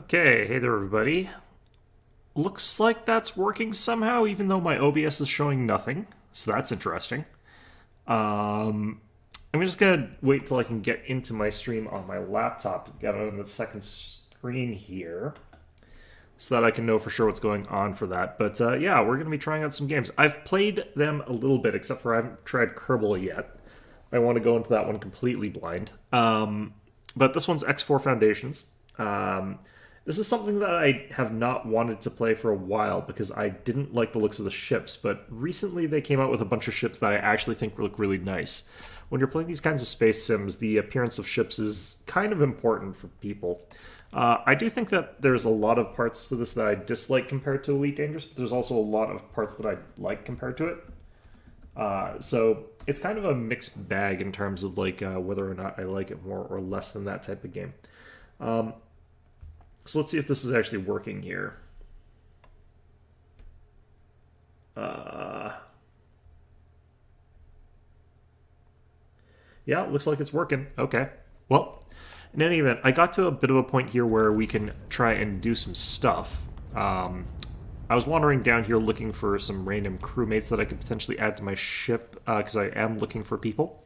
Okay, hey there everybody. Looks like that's working somehow, even though my OBS is showing nothing. So that's interesting. I'm just gonna wait till I can get into my stream on my laptop, get it on the second screen here, so that I can know for sure what's going on for that. But yeah, we're gonna be trying out some games. I've played them a little bit, except for I haven't tried Kerbal yet. I want to go into that one completely blind. But this one's X4 Foundations. This is something that I have not wanted to play for a while because I didn't like the looks of the ships, but recently they came out with a bunch of ships that I actually think look really nice. When you're playing these kinds of space sims, the appearance of ships is kind of important for people. I do think that there's a lot of parts to this that I dislike compared to Elite Dangerous, but there's also a lot of parts that I like compared to it. So it's kind of a mixed bag in terms of like whether or not I like it more or less than that type of game. So let's see if this is actually working here. Yeah, it looks like it's working. Okay. Well, in any event, I got to a bit of a point here where we can try and do some stuff. I was wandering down here looking for some random crewmates that I could potentially add to my ship, because I am looking for people.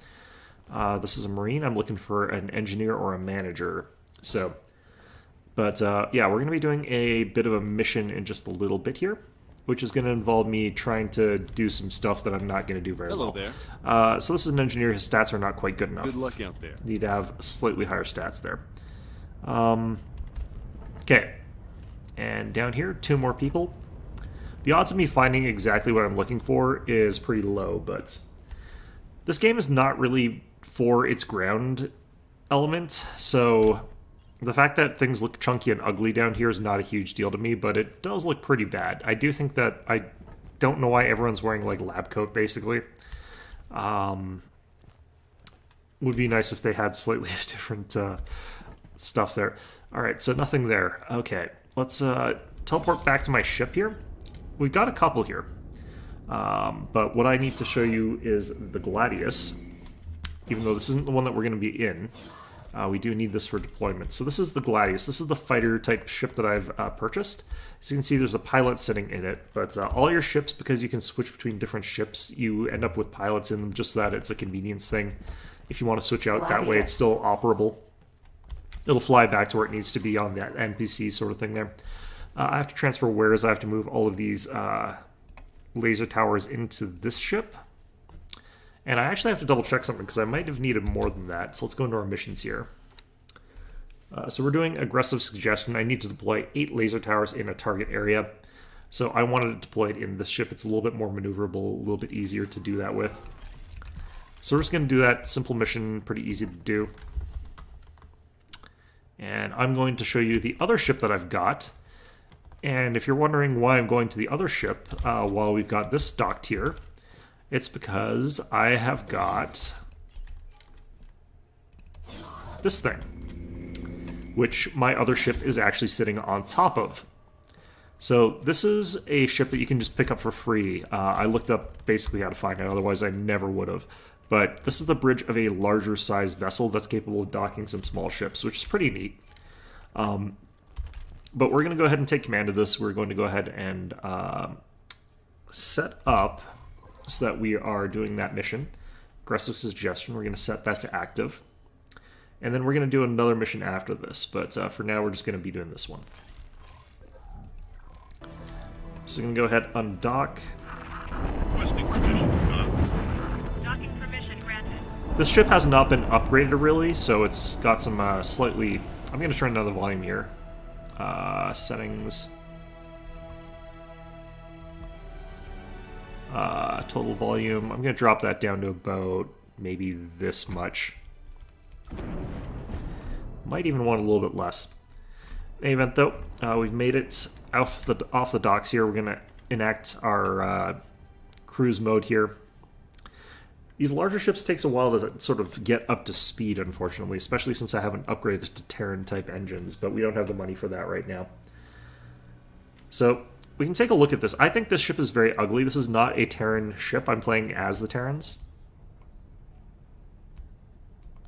This is a Marine. I'm looking for an engineer or a manager. So... But yeah, we're going to be doing a bit of a mission in just a little bit here, which is going to involve me trying to do some stuff that I'm not going to do very well. Hello there. So this is an engineer. His stats are not quite good enough. Good luck out there. Need to have slightly higher stats there. Okay. And down here, 2 more people. The odds of me finding exactly what I'm looking for is pretty low, but this game is not really for its ground element, so... The fact that things look chunky and ugly down here is not a huge deal to me, but it does look pretty bad. I do think that I don't know why everyone's wearing like lab coat, basically. Would be nice if they had slightly different stuff there. All right, so nothing there. Okay, let's teleport back to my ship here. We've got a couple here, but what I need to show you is the Gladius, even though this isn't the one that we're going to be in. We do need this for deployment. So this is the Gladius. This is the fighter type ship that I've purchased. As you can see, there's a pilot sitting in it. But all your ships, because you can switch between different ships, you end up with pilots in them just so that it's a convenience thing. If you want to switch out that way, it's still operable. It'll fly back to where it needs to be on that NPC sort of thing there. I have to transfer wares. I have to move all of these laser towers into this ship. And I actually have to double check something because I might have needed more than that. So let's go into our missions here. So we're doing aggressive suggestion. I need to deploy 8 laser towers in a target area. So I wanted to deploy it in this ship. It's a little bit more maneuverable, a little bit easier to do that with. So we're just going to do that simple mission, pretty easy to do. And I'm going to show you the other ship that I've got. And if you're wondering why I'm going to the other ship while we've got this docked here, it's because I have got this thing, which my other ship is actually sitting on top of. So this is a ship that you can just pick up for free. I looked up basically how to find it, otherwise I never would have. But this is the bridge of a larger size vessel that's capable of docking some small ships, which is pretty neat. But we're going to go ahead and take command of this. We're going to go ahead and set up so that we are doing that mission. Aggressive suggestion, we're going to set that to active. And then we're going to do another mission after this, but for now we're just going to be doing this one. So we're going to go ahead, undock. Requesting permission. Docking permission granted. This ship has not been upgraded really, so it's got some slightly... I'm going to turn down the volume here. Settings... total volume, I'm going to drop that down to about maybe this much. Might even want a little bit less. In any event though, we've made it off the docks here. We're going to enact our cruise mode here. These larger ships takes a while to sort of get up to speed, unfortunately, especially since I haven't upgraded to Terran type engines, but we don't have the money for that right now. So we can take a look at this. I think this ship is very ugly. This is not a Terran ship. I'm playing as the Terrans.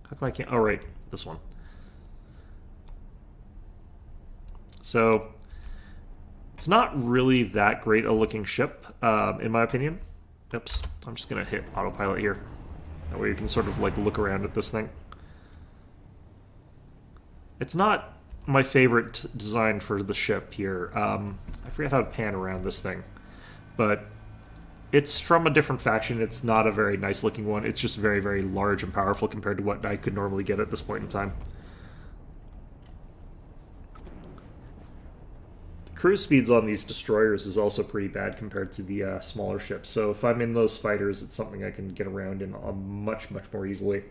How come I can't... Oh, right. This one. So it's not really that great a looking ship, in my opinion. Oops, I'm just going to hit autopilot here. That way you can sort of like look around at this thing. It's not my favorite design for the ship here. I forget how to pan around this thing. But it's from a different faction. It's not a very nice looking one. It's just very, very large and powerful compared to what I could normally get at this point in time. Cruise speeds on these destroyers is also pretty bad compared to the smaller ships. So if I'm in those fighters, it's something I can get around in much, much more easily.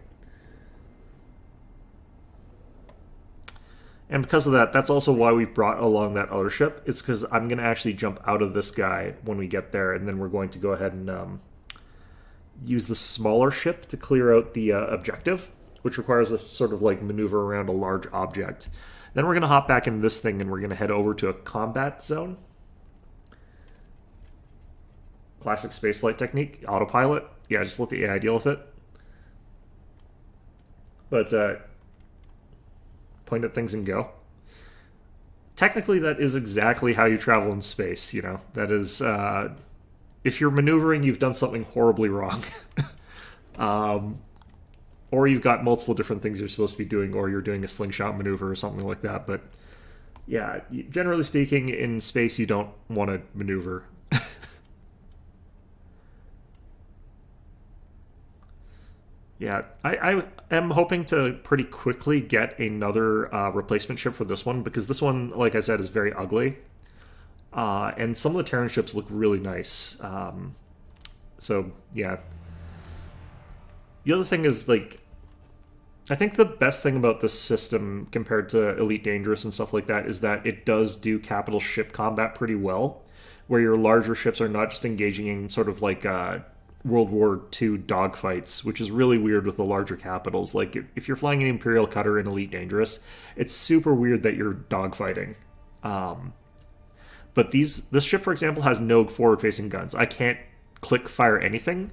And because of that, that's also why we brought along that other ship. It's because I'm going to actually jump out of this guy when we get there, and then we're going to go ahead and use the smaller ship to clear out the objective, which requires us to sort of like maneuver around a large object. Then we're going to hop back in this thing, and we're going to head over to a combat zone. Classic spaceflight technique, autopilot. Yeah, just let the AI deal with it. But point at things and go. Technically, that is exactly how you travel in space, you know. That is, if you're maneuvering, you've done something horribly wrong. Or you've got multiple different things you're supposed to be doing, or you're doing a slingshot maneuver or something like that. But yeah, generally speaking, in space, you don't want to maneuver. Yeah, I am hoping to pretty quickly get another replacement ship for this one, because this one, like I said, is very ugly. And some of the Terran ships look really nice. So, yeah. The other thing is, like, I think the best thing about this system compared to Elite Dangerous and stuff like that is that it does do capital ship combat pretty well, where your larger ships are not just engaging in sort of like World War II dogfights, which is really weird with the larger capitals. Like, if you're flying an Imperial Cutter in Elite Dangerous, it's super weird that you're dogfighting. But this ship, for example, has no forward-facing guns. I can't click fire anything.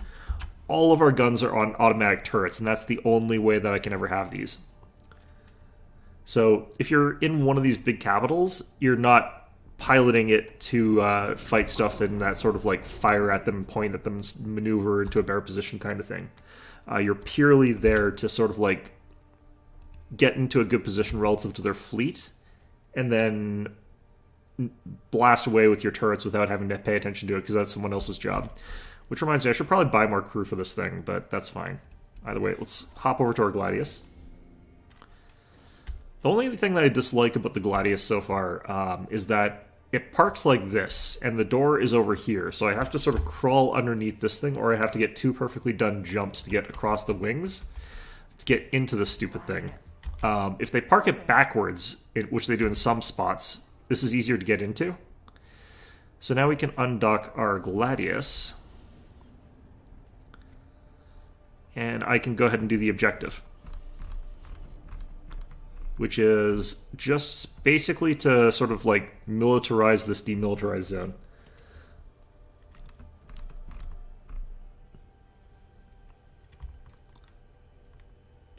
All of our guns are on automatic turrets, and that's the only way that I can ever have these. So if you're in one of these big capitals, you're not piloting it to fight stuff and that sort of like fire at them, point at them, maneuver into a better position kind of thing. You're purely there to sort of like get into a good position relative to their fleet, and then blast away with your turrets without having to pay attention to it, because that's someone else's job. Which reminds me, I should probably buy more crew for this thing, but that's fine. Either way, let's hop over to our Gladius. The only thing that I dislike about the Gladius so far is that it parks like this, and the door is over here, so I have to sort of crawl underneath this thing, or I have to get two perfectly done jumps to get across the wings to get into this stupid thing. If they park it backwards, which they do in some spots, this is easier to get into. So now we can undock our Gladius, and I can go ahead and do the objective, which is just basically to sort of like militarize this demilitarized zone.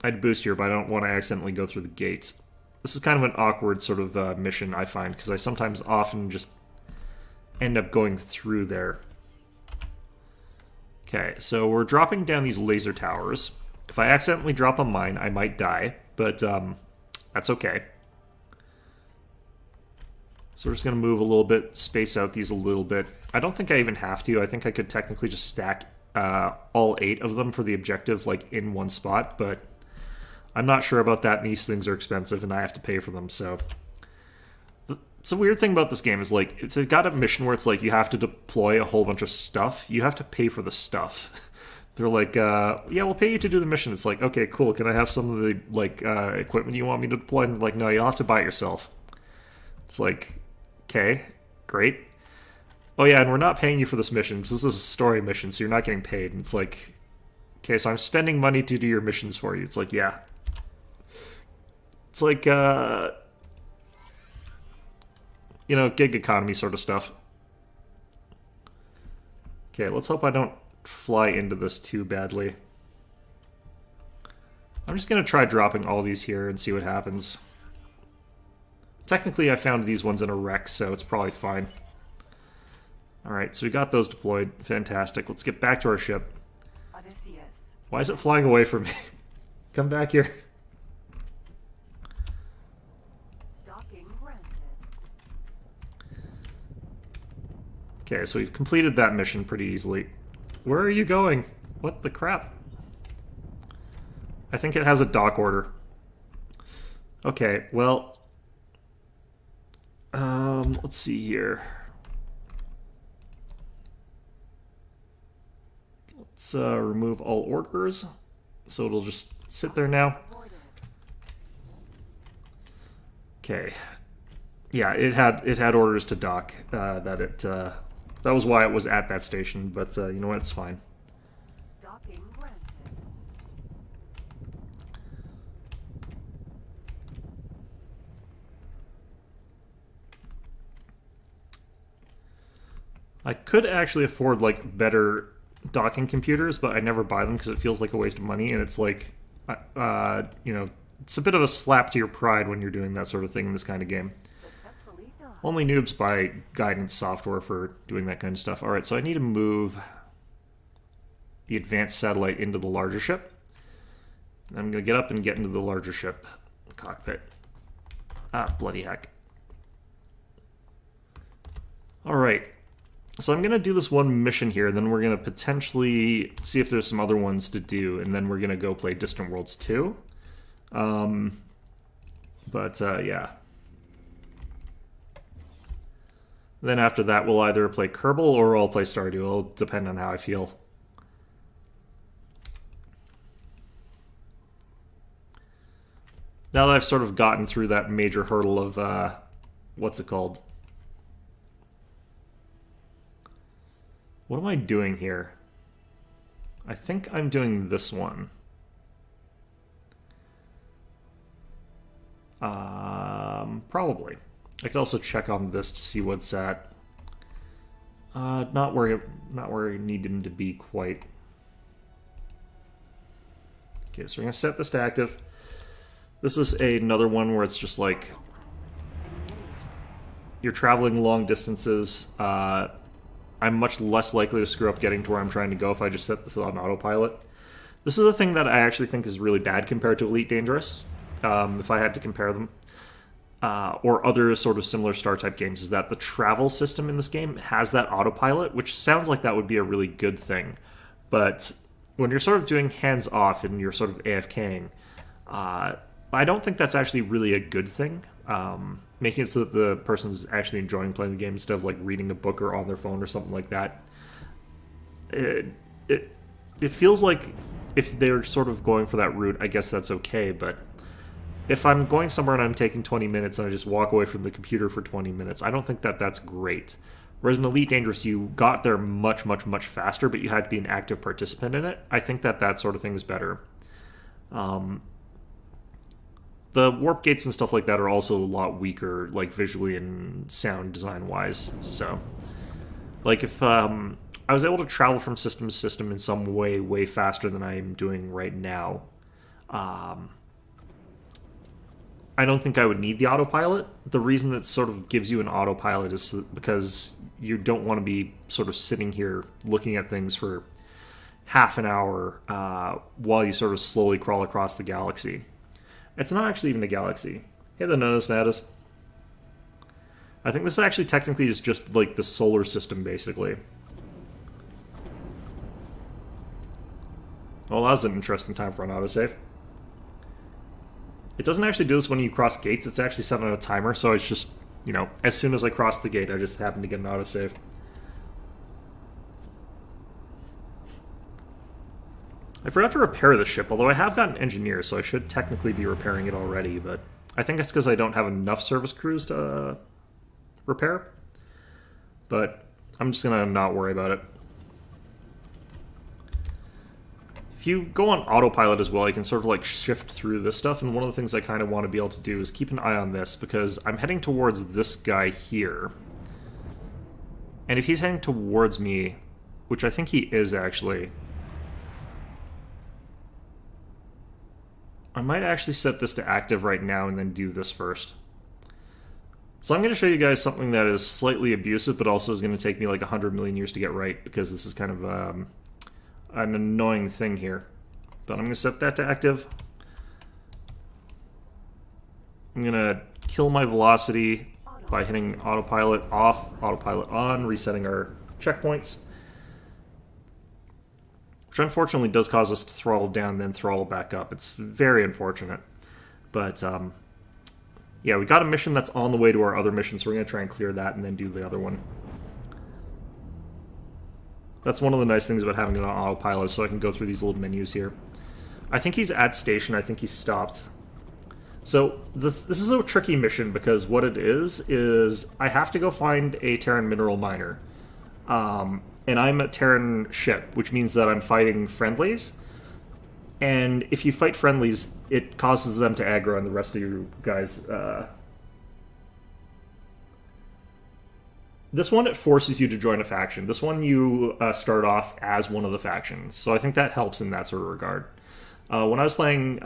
I'd boost here, but I don't want to accidentally go through the gates. This is kind of an awkward sort of mission, I find, because I sometimes often just end up going through there. Okay, so we're dropping down these laser towers. If I accidentally drop a mine, I might die, but that's okay. So we're just going to move a little bit, space out these a little bit. I don't think I even have to. I think I could technically just stack all 8 of them for the objective, like, in one spot, but I'm not sure about that, and these things are expensive, and I have to pay for them, so... It's a weird thing about this game is, like, if they've got a mission where it's like you have to deploy a whole bunch of stuff, you have to pay for the stuff. They're like, yeah, we'll pay you to do the mission. It's like, okay, cool, can I have some of the, like, equipment you want me to deploy? And they're like, no, you'll have to buy it yourself. It's like, okay, great. Oh yeah, and we're not paying you for this mission. This is a story mission, so you're not getting paid. And it's like, okay, so I'm spending money to do your missions for you. It's like, yeah. It's like, you know, gig economy sort of stuff. Okay, let's hope I don't fly into this too badly. I'm just going to try dropping all these here and see what happens. Technically, I found these ones in a wreck, so it's probably fine. Alright, so we got those deployed. Fantastic. Let's get back to our ship. Odysseus. Why is it flying away from me? Come back here. Docking granted. Okay, so we've completed that mission pretty easily. Where are you going? What the crap? I think it has a dock order. Okay, well... let's see here. Let's remove all orders, so it'll just sit there now. Okay. Yeah, it had orders to dock. That was why it was at that station. But you know what? It's fine. Docking granted. I could actually afford like better docking computers, but I never buy them because it feels like a waste of money, and it's like, you know, it's a bit of a slap to your pride when you're doing that sort of thing in this kind of game. Successfully done. Only noobs buy guidance software for doing that kind of stuff. Alright, so I need to move the advanced satellite into the larger ship. I'm going to get up and get into the larger ship cockpit. Ah, bloody heck. Alright, so I'm going to do this one mission here, then we're going to potentially see if there's some other ones to do, and then we're going to go play Distant Worlds 2. Yeah. Then after that, we'll either play Kerbal or I'll play Stardew. It'll depend on how I feel. Now that I've sort of gotten through that major hurdle of, what's it called? What am I doing here? I think I'm doing this one. Probably. I could also check on this to see what's at. Not where I need him to be quite. Okay, so we're gonna set this to active. This is another one where it's just like you're traveling long distances. I'm much less likely to screw up getting to where I'm trying to go if I just set this on autopilot. This is the thing that I actually think is really bad compared to Elite Dangerous, if I had to compare them. Or other sort of similar Star-type games, is that the travel system in this game has that autopilot, which sounds like that would be a really good thing. But when you're sort of doing hands-off and you're sort of AFKing, I don't think that's actually really a good thing. Making it so that the person's actually enjoying playing the game instead of like reading a book or on their phone or something like that. It feels like if they're sort of going for that route, I guess that's okay, but if I'm going somewhere and I'm taking 20 minutes and I just walk away from the computer for 20 minutes, I don't think that that's great. Whereas in Elite Dangerous, you got there much, much, much faster, but you had to be an active participant in it. I think that that sort of thing is better. The warp gates and stuff like that are also a lot weaker, like visually and sound design-wise. So, like if I was able to travel from system to system in some way, way faster than I am doing right now, I don't think I would need the autopilot. The reason that sort of gives you an autopilot is because you don't want to be sort of sitting here looking at things for half an hour while you sort of slowly crawl across the galaxy. It's not actually even a galaxy. Hey, the Nonus Mattis. I think this actually technically is just like the solar system, basically. Well, that was an interesting time for an autosave. It doesn't actually do this when you cross gates. It's actually set on a timer, so it's just, you know, as soon as I cross the gate, I just happen to get an autosave. I forgot to repair the ship, although I have got an engineer, so I should technically be repairing it already, but I think it's because I don't have enough service crews to repair. But I'm just going to not worry about it. If you go on autopilot as well, you can sort of like shift through this stuff, and one of the things I kind of want to be able to do is keep an eye on this, because I'm heading towards this guy here. And if he's heading towards me, which I think he is actually, I might actually set this to active right now and then do this first. So I'm going to show you guys something that is slightly abusive, but also is going to take me like 100 million years to get right, because this is kind of an annoying thing here. But I'm going to set that to active. I'm going to kill my velocity by hitting autopilot off, autopilot on, resetting our checkpoints. Which unfortunately does cause us to throttle down, then throttle back up. It's very unfortunate. But yeah, we got a mission that's on the way to our other mission, so we're going to try and clear that and then do the other one. That's one of the nice things about having it on autopilot, so I can go through these little menus here. I think he's at station. I think he's stopped. So this is a tricky mission, because what it is I have to go find a Terran mineral miner. And I'm a Terran ship, which means that I'm fighting friendlies. And if you fight friendlies, it causes them to aggro on the rest of you guys. This one, it forces you to join a faction. This one, you start off as one of the factions. So I think that helps in that sort of regard. When I was playing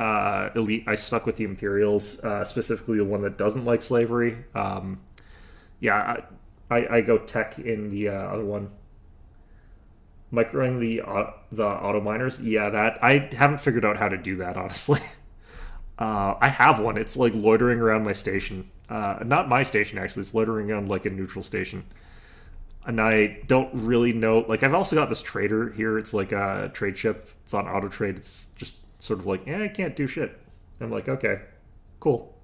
Elite, I stuck with the Imperials, specifically the one that doesn't like slavery. Yeah, I go tech in the other one. Microing the auto miners, yeah, that I haven't figured out how to do that, honestly. I have one. It's like loitering around my station. Not my station, actually. It's loitering around like a neutral station. And I don't really know. Like, I've also got this trader here. It's like a trade ship. It's on auto trade. It's just sort of like, I can't do shit. I'm like, okay, cool.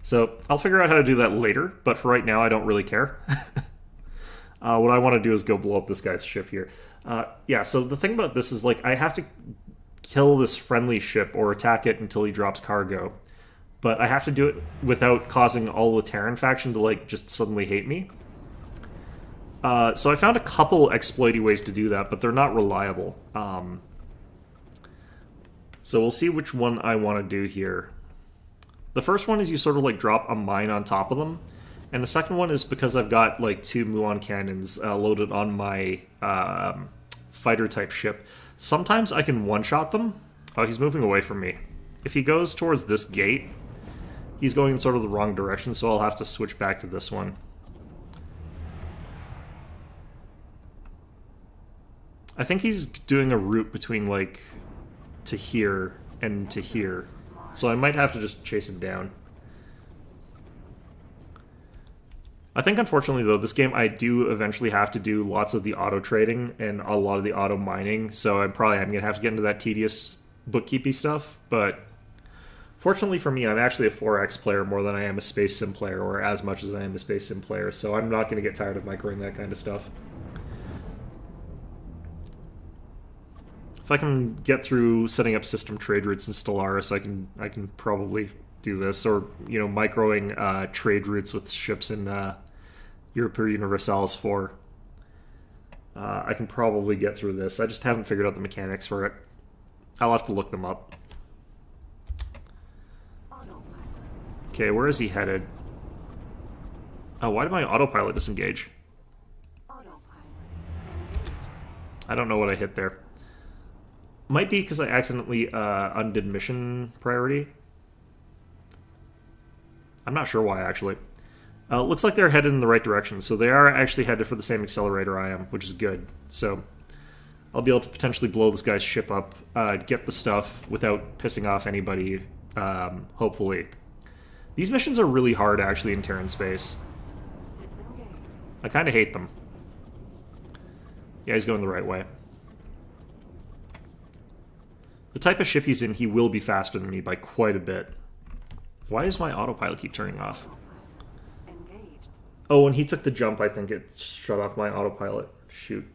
So I'll figure out how to do that later. But for right now, I don't really care. What I want to do is go blow up this guy's ship here. Yeah, so the thing about this is, like, I have to kill this friendly ship or attack it until he drops cargo. But I have to do it without causing all the Terran faction to, like, just suddenly hate me. So I found a couple exploity ways to do that, but they're not reliable. So we'll see which one I want to do here. The first one is you sort of, like, drop a mine on top of them. And the second one is because I've got, like, 2 muon cannons loaded on my fighter-type ship. Sometimes I can one-shot them. Oh, he's moving away from me. If he goes towards this gate, he's going in sort of the wrong direction, so I'll have to switch back to this one. I think he's doing a route between, like, to here and to here. So I might have to just chase him down. I think, unfortunately, though, this game I do eventually have to do lots of the auto trading and a lot of the auto mining, so I'm going to have to get into that tedious bookkeeping stuff, but fortunately for me, I'm actually a 4X player more than I am a Space Sim player, or as much as I am a Space Sim player, so I'm not going to get tired of microing that kind of stuff. If I can get through setting up system trade routes in Stellaris, I can probably do this, or, you know, microing trade routes with ships in Europa Universalis 4. I can probably get through this. I just haven't figured out the mechanics for it. I'll have to look them up. Okay, where is he headed? Oh, why did my autopilot disengage? I don't know what I hit there. Might be because I accidentally undid mission priority. I'm not sure why, actually. Looks like they're headed in the right direction, so they are actually headed for the same accelerator I am, which is good. So I'll be able to potentially blow this guy's ship up, get the stuff without pissing off anybody, hopefully. These missions are really hard, actually, in Terran space. I kind of hate them. Yeah, he's going the right way. The type of ship he's in, he will be faster than me by quite a bit. Why does my autopilot keep turning off? Oh, when he took the jump, I think it shut off my autopilot. Shoot.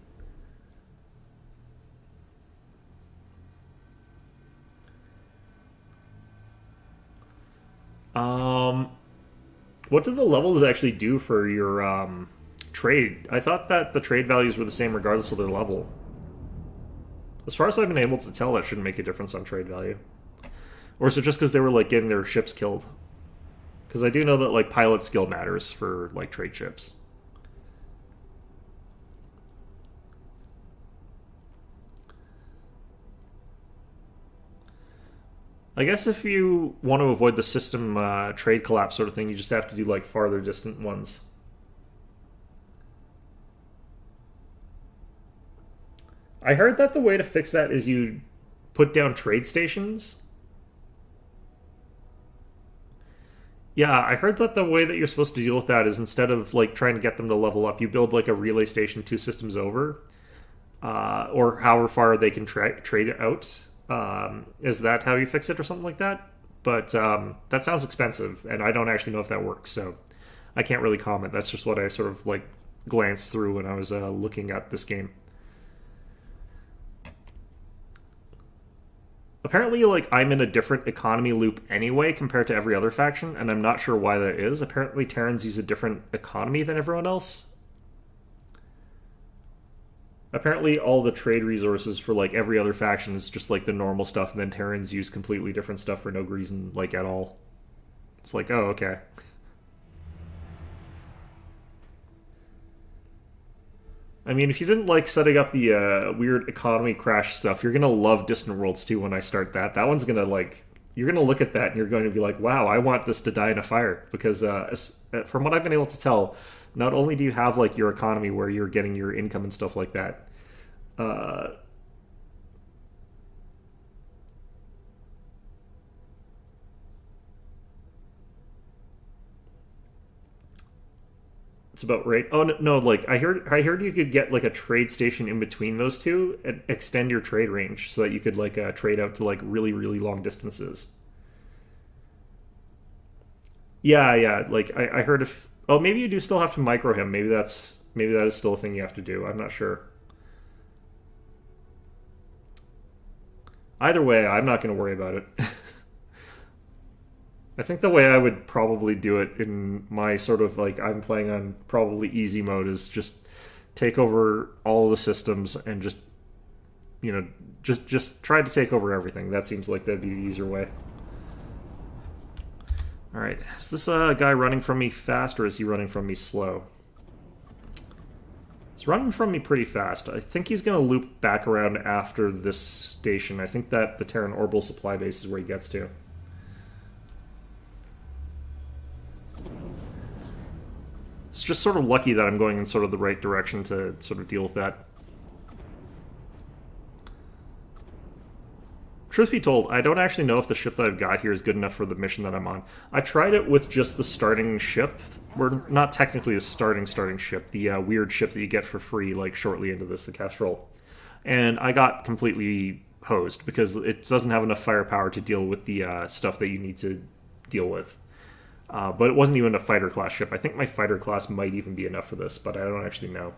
What do the levels actually do for your trade? I thought that the trade values were the same regardless of their level. As far as I've been able to tell, that shouldn't make a difference on trade value. Or is it just because they were, like, getting their ships killed? Because I do know that, like, pilot skill matters for, like, trade ships. I guess if you want to avoid the system trade collapse sort of thing, you just have to do like farther distant ones. I heard that the way to fix that is you put down trade stations. Yeah, I heard that the way that you're supposed to deal with that is instead of like trying to get them to level up, you build like a relay station two systems over, or however far they can trade it out. Is that how you fix it or something like that? But that sounds expensive, and I don't actually know if that works, so I can't really comment. That's just what I sort of like glanced through when I was looking at this game. Apparently, like, I'm in a different economy loop anyway compared to every other faction, and I'm not sure why that is. Apparently, Terrans use a different economy than everyone else. Apparently, all the trade resources for, like, every other faction is just, like, the normal stuff, and then Terrans use completely different stuff for no reason, like, at all. It's like, oh, okay. I mean, if you didn't like setting up the weird economy crash stuff, you're gonna love Distant Worlds 2 when I start that. That one's gonna, like, you're gonna look at that and you're going to be like, wow, I want this to die in a fire. Because from what I've been able to tell, not only do you have, like, your economy where you're getting your income and stuff like that, uh, it's about right. Oh no, no, like I heard you could get like a trade station in between those two and extend your trade range so that you could like trade out to like really really long distances. Yeah, yeah. Like I heard if oh maybe you do still have to micro him. Maybe that is still a thing you have to do. I'm not sure. Either way, I'm not going to worry about it. I think the way I would probably do it in my sort of like I'm playing on probably easy mode is just take over all the systems and just just try to take over everything. That seems like that'd be the easier way. All right, is this guy running from me fast or is he running from me slow? He's running from me pretty fast. I think he's going to loop back around after this station. I think that the Terran orbital supply base is where he gets to. It's just sort of lucky that I'm going in sort of the right direction to sort of deal with that. Truth be told, I don't actually know if the ship that I've got here is good enough for the mission that I'm on. I tried it with just the starting ship. We're not technically the starting ship, the weird ship that you get for free like shortly into this, the Kestrel. And I got completely hosed because it doesn't have enough firepower to deal with the stuff that you need to deal with. But it wasn't even a fighter class ship. I think my fighter class might even be enough for this, but I don't actually know.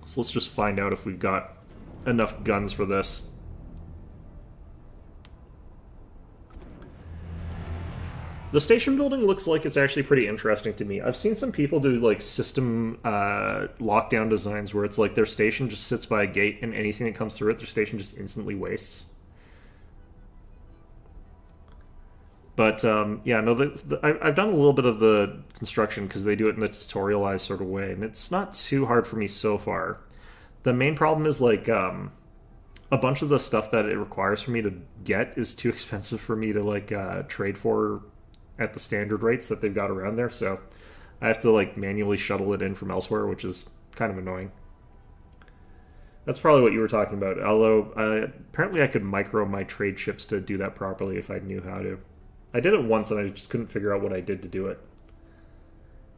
So let's just find out if we've got enough guns for this. The station building looks like it's actually pretty interesting to me. I've seen some people do like system lockdown designs where it's like their station just sits by a gate and anything that comes through it, their station just instantly wastes. But yeah, no, I've done a little bit of the construction because they do it in the tutorialized sort of way, and it's not too hard for me so far. The main problem is like a bunch of the stuff that it requires for me to get is too expensive for me to like trade for at the standard rates that they've got around there, so I have to like manually shuttle it in from elsewhere, which is kind of annoying. That's probably what you were talking about, although apparently I could micro my trade ships to do that properly if I knew how to. I did it once and I just couldn't figure out what I did to do it.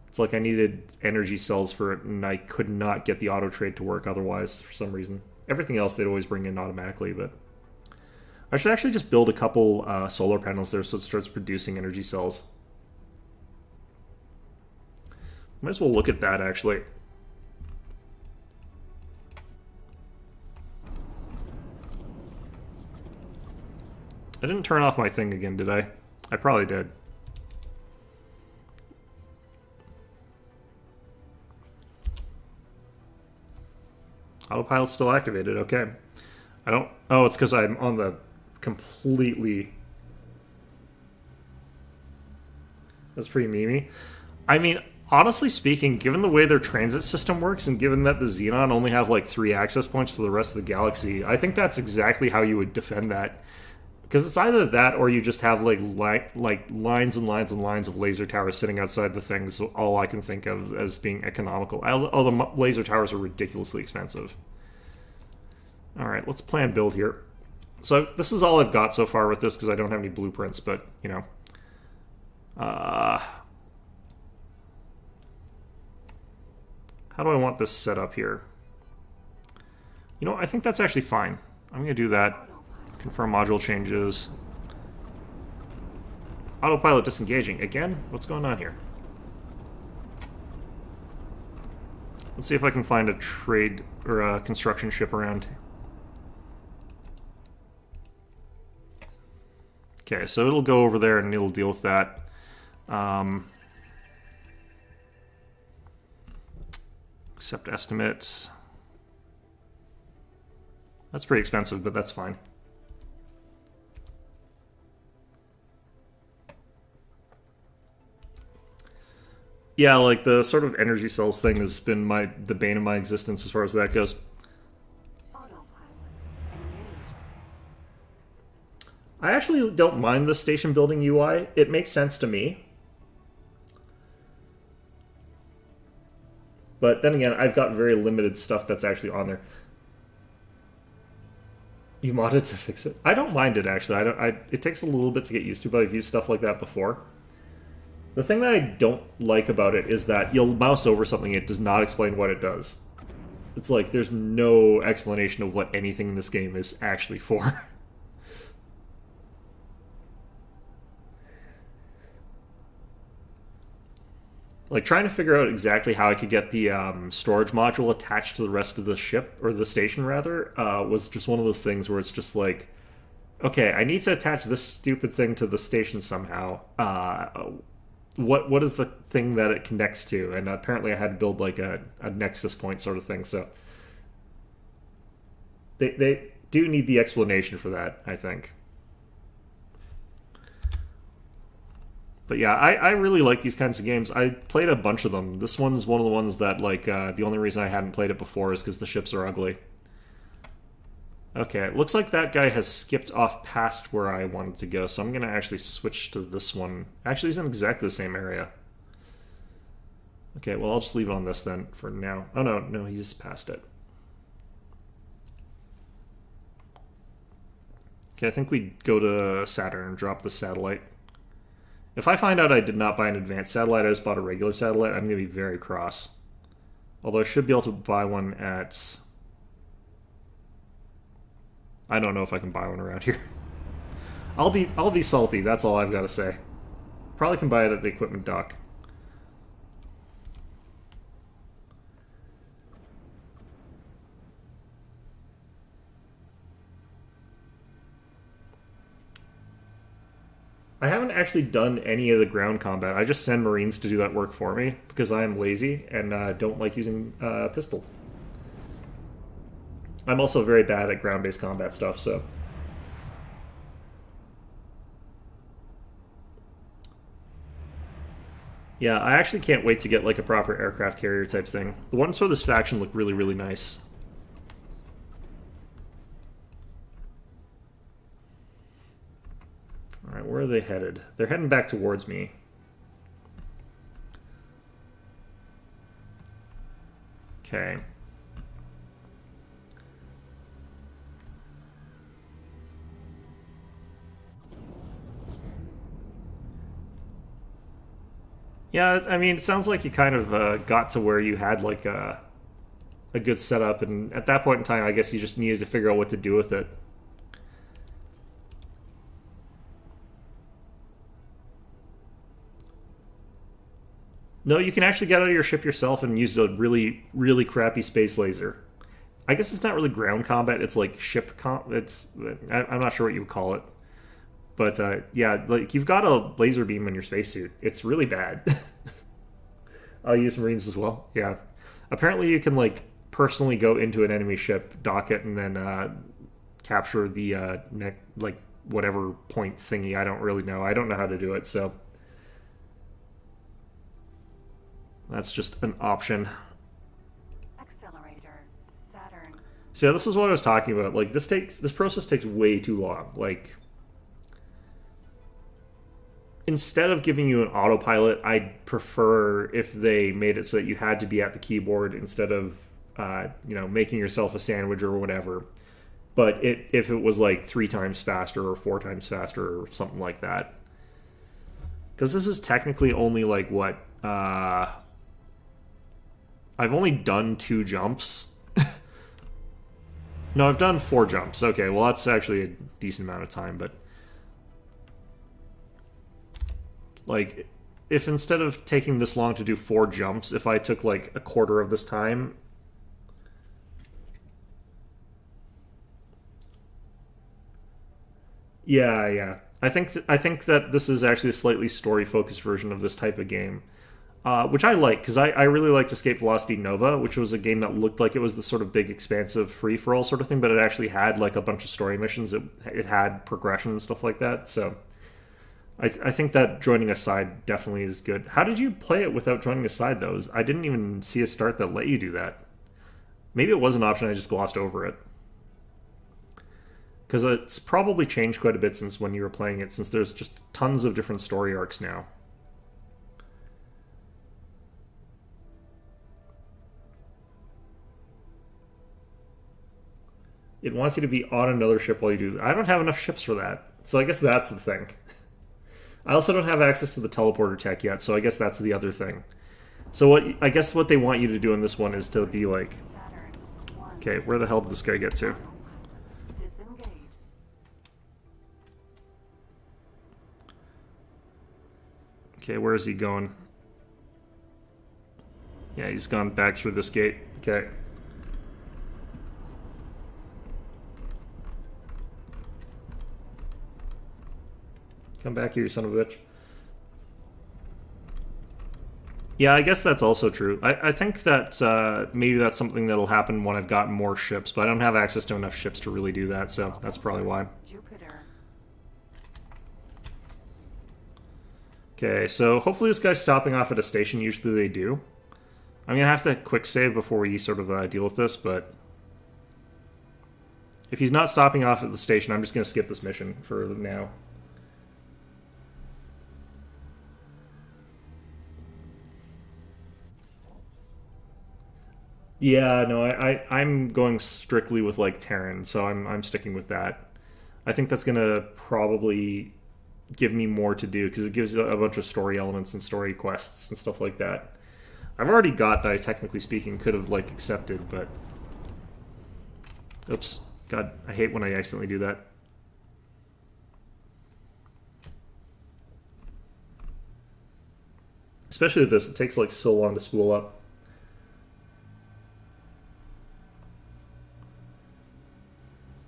It's like I needed energy cells for it and I could not get the auto trade to work otherwise for some reason. Everything else they'd always bring in automatically, but I should actually just build a couple solar panels there so it starts producing energy cells. Might as well look at that actually. I didn't turn off my thing again, did I? I probably did. Autopilot's still activated, okay. I don't... Oh, it's because I'm on the completely... That's pretty memey. I mean, Honestly speaking, given the way their transit system works, and given that the Xenon only have like 3 access points to the rest of the galaxy, I think that's exactly how you would defend that. Because it's either that, or you just have like lines and lines and lines of laser towers sitting outside the things. All I can think of as being economical. Oh, the laser towers are ridiculously expensive. All right, let's plan build here. So this is all I've got so far with this because I don't have any blueprints. But you know, how do I want this set up here? You know, I think that's actually fine. I'm gonna do that. Confirm module changes. Autopilot disengaging. Again? What's going on here? Let's see if I can find a trade or a construction ship around. Okay, so it'll go over there and it'll deal with that. Accept estimates. That's pretty expensive, but that's fine. Yeah, like the sort of energy cells thing has been the bane of my existence as far as that goes. Autopilot engaged. I actually don't mind the station building UI. It makes sense to me. But then again, I've got very limited stuff that's actually on there. You modded to fix it? I don't mind it actually. It takes a little bit to get used to, but I've used stuff like that before. The thing that I don't like about it is that you'll mouse over something, it does not explain what it does. It's like there's no explanation of what anything in this game is actually for. Like, trying to figure out exactly how I could get the storage module attached to the rest of the ship, or the station rather, was just one of those things where it's just like, okay, I need to attach this stupid thing to the station somehow. What is the thing that it connects to? And apparently I had to build like a nexus point sort of thing, so they do need the explanation for that, I think. But yeah, I really like these kinds of games. I played a bunch of them. This one's one of the ones that, like, the only reason I hadn't played it before is because the ships are ugly. Okay, it looks like that guy has skipped off past where I wanted to go, so I'm going to actually switch to this one. Actually, he's in exactly the same area. Okay, well, I'll just leave it on this then for now. Oh, no, he's past it. Okay, I think we go to Saturn and drop the satellite. If I find out I did not buy an advanced satellite, I just bought a regular satellite, I'm going to be very cross. Although I should be able to buy one at... I don't know if I can buy one around here. I'll be salty, that's all I've got to say. Probably can buy it at the equipment dock. I haven't actually done any of the ground combat. I just send Marines to do that work for me because I am lazy and don't like using pistol. I'm also very bad at ground-based combat stuff, so... Yeah, I actually can't wait to get like a proper aircraft carrier type thing. The ones for this faction look really, really nice. Alright, where are they headed? They're heading back towards me. Okay. Yeah, I mean, it sounds like you kind of got to where you had like a good setup, and at that point in time, I guess you just needed to figure out what to do with it. No, you can actually get out of your ship yourself and use a really, really crappy space laser. I guess it's not really ground combat, it's like ship I'm not sure what you would call it. But yeah, like you've got a laser beam in your spacesuit. It's really bad. I'll use Marines as well. Yeah. Apparently you can like personally go into an enemy ship, dock it, and then capture the like whatever point thingy. I don't really know. I don't know how to do it, so... That's just an option. Accelerator. Saturn. So yeah, this is what I was talking about. Like this process takes way too long. Like instead of giving you an autopilot, I'd prefer if they made it so that you had to be at the keyboard instead of making yourself a sandwich or whatever. But if it was like 3 times faster or 4 times faster or something like that. Because this is technically only like what? I've only done 2 jumps. No, I've done 4 jumps. Okay, well that's actually a decent amount of time, but like if instead of taking this long to do 4 jumps, if I took like a quarter of this time. Yeah. I think that this is actually a slightly story-focused version of this type of game, which I like because I really liked Escape Velocity Nova, which was a game that looked like it was the sort of big, expansive, free-for-all sort of thing, but it actually had like a bunch of story missions. It had progression and stuff like that. So I think that joining a side definitely is good. How did you play it without joining a side, though? I didn't even see a start that let you do that. Maybe it was an option, I just glossed over it. Because it's probably changed quite a bit since when you were playing it, since there's just tons of different story arcs now. It wants you to be on another ship while you do that. I don't have enough ships for that, so I guess that's the thing. I also don't have access to the teleporter tech yet, so I guess that's the other thing. So I guess what they want you to do in this one is to be like, Saturn. 1. okay, where the hell did this guy get to? Disengage. Okay, where is he going? Yeah, he's gone back through this gate. Okay. Come back here, you son of a bitch. Yeah, I guess that's also true. I think that maybe that's something that'll happen when I've gotten more ships, but I don't have access to enough ships to really do that, so that's probably why. Jupiter. Okay, so hopefully this guy's stopping off at a station. Usually they do. I'm going to have to quick save before we sort of deal with this, but if he's not stopping off at the station, I'm just going to skip this mission for now. Yeah, no, I'm going strictly with like Terran, so I'm sticking with that. I think that's gonna probably give me more to do because it gives a bunch of story elements and story quests and stuff like that. I've already got that I technically speaking could have like accepted, but oops, God, I hate when I accidentally do that. Especially with this, it takes like so long to spool up.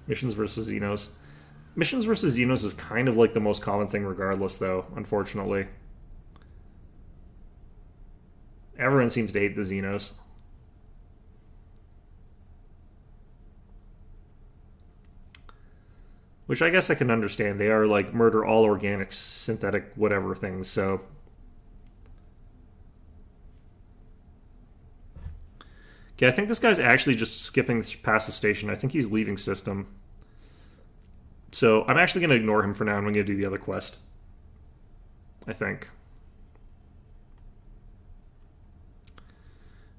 Missions versus Xenos. Missions versus Xenos is kind of like the most common thing regardless, though, unfortunately. Everyone seems to hate the Xenos. Which I guess I can understand. They are like murder all organic, synthetic, whatever things, so... Okay, I think this guy's actually just skipping past the station. I think he's leaving system. So I'm actually going to ignore him for now, and I'm going to do the other quest. I think.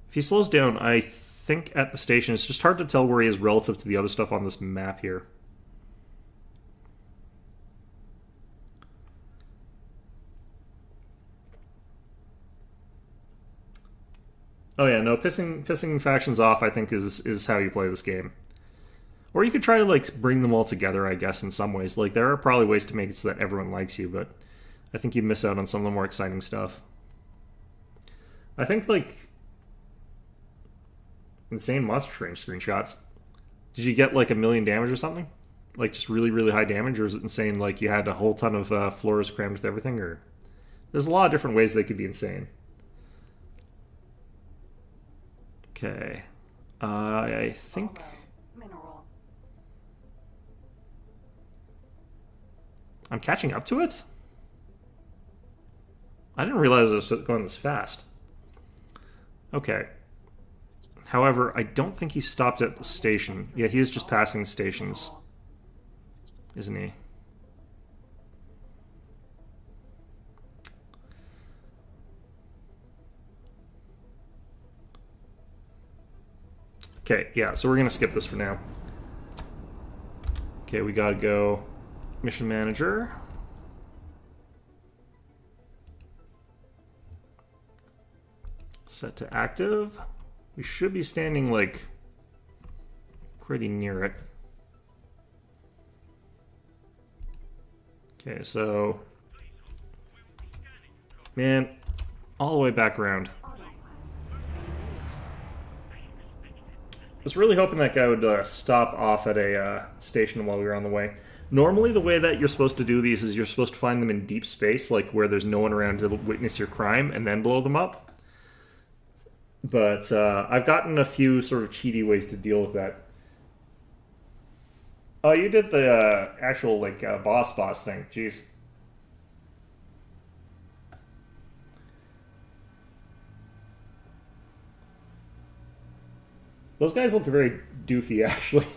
If he slows down, I think at the station, it's just hard to tell where he is relative to the other stuff on this map here. Oh yeah, no, pissing factions off, I think, is how you play this game. Or you could try to, like, bring them all together, I guess, in some ways. Like, there are probably ways to make it so that everyone likes you, but I think you miss out on some of the more exciting stuff. I think, like, insane monster train screenshots. Did you get, like, 1,000,000 damage or something? Like, just really, really high damage? Or is it insane, like, you had a whole ton of floors crammed with everything? Or there's a lot of different ways they could be insane. Okay. I think... Mineral. I'm catching up to it? I didn't realize it was going this fast. Okay. However, I don't think he stopped at the station. Yeah, he is just passing stations. Isn't he? Okay, yeah, so we're gonna skip this for now. Okay, we gotta go mission manager. Set to active. We should be standing, like, pretty near it. Okay, so... Man, all the way back around. I was really hoping that guy would stop off at a station while we were on the way. Normally, the way that you're supposed to do these is you're supposed to find them in deep space, like where there's no one around to witness your crime, and then blow them up. But I've gotten a few sort of cheaty ways to deal with that. Oh, you did the actual, like, boss thing. Jeez. Those guys look very doofy, actually.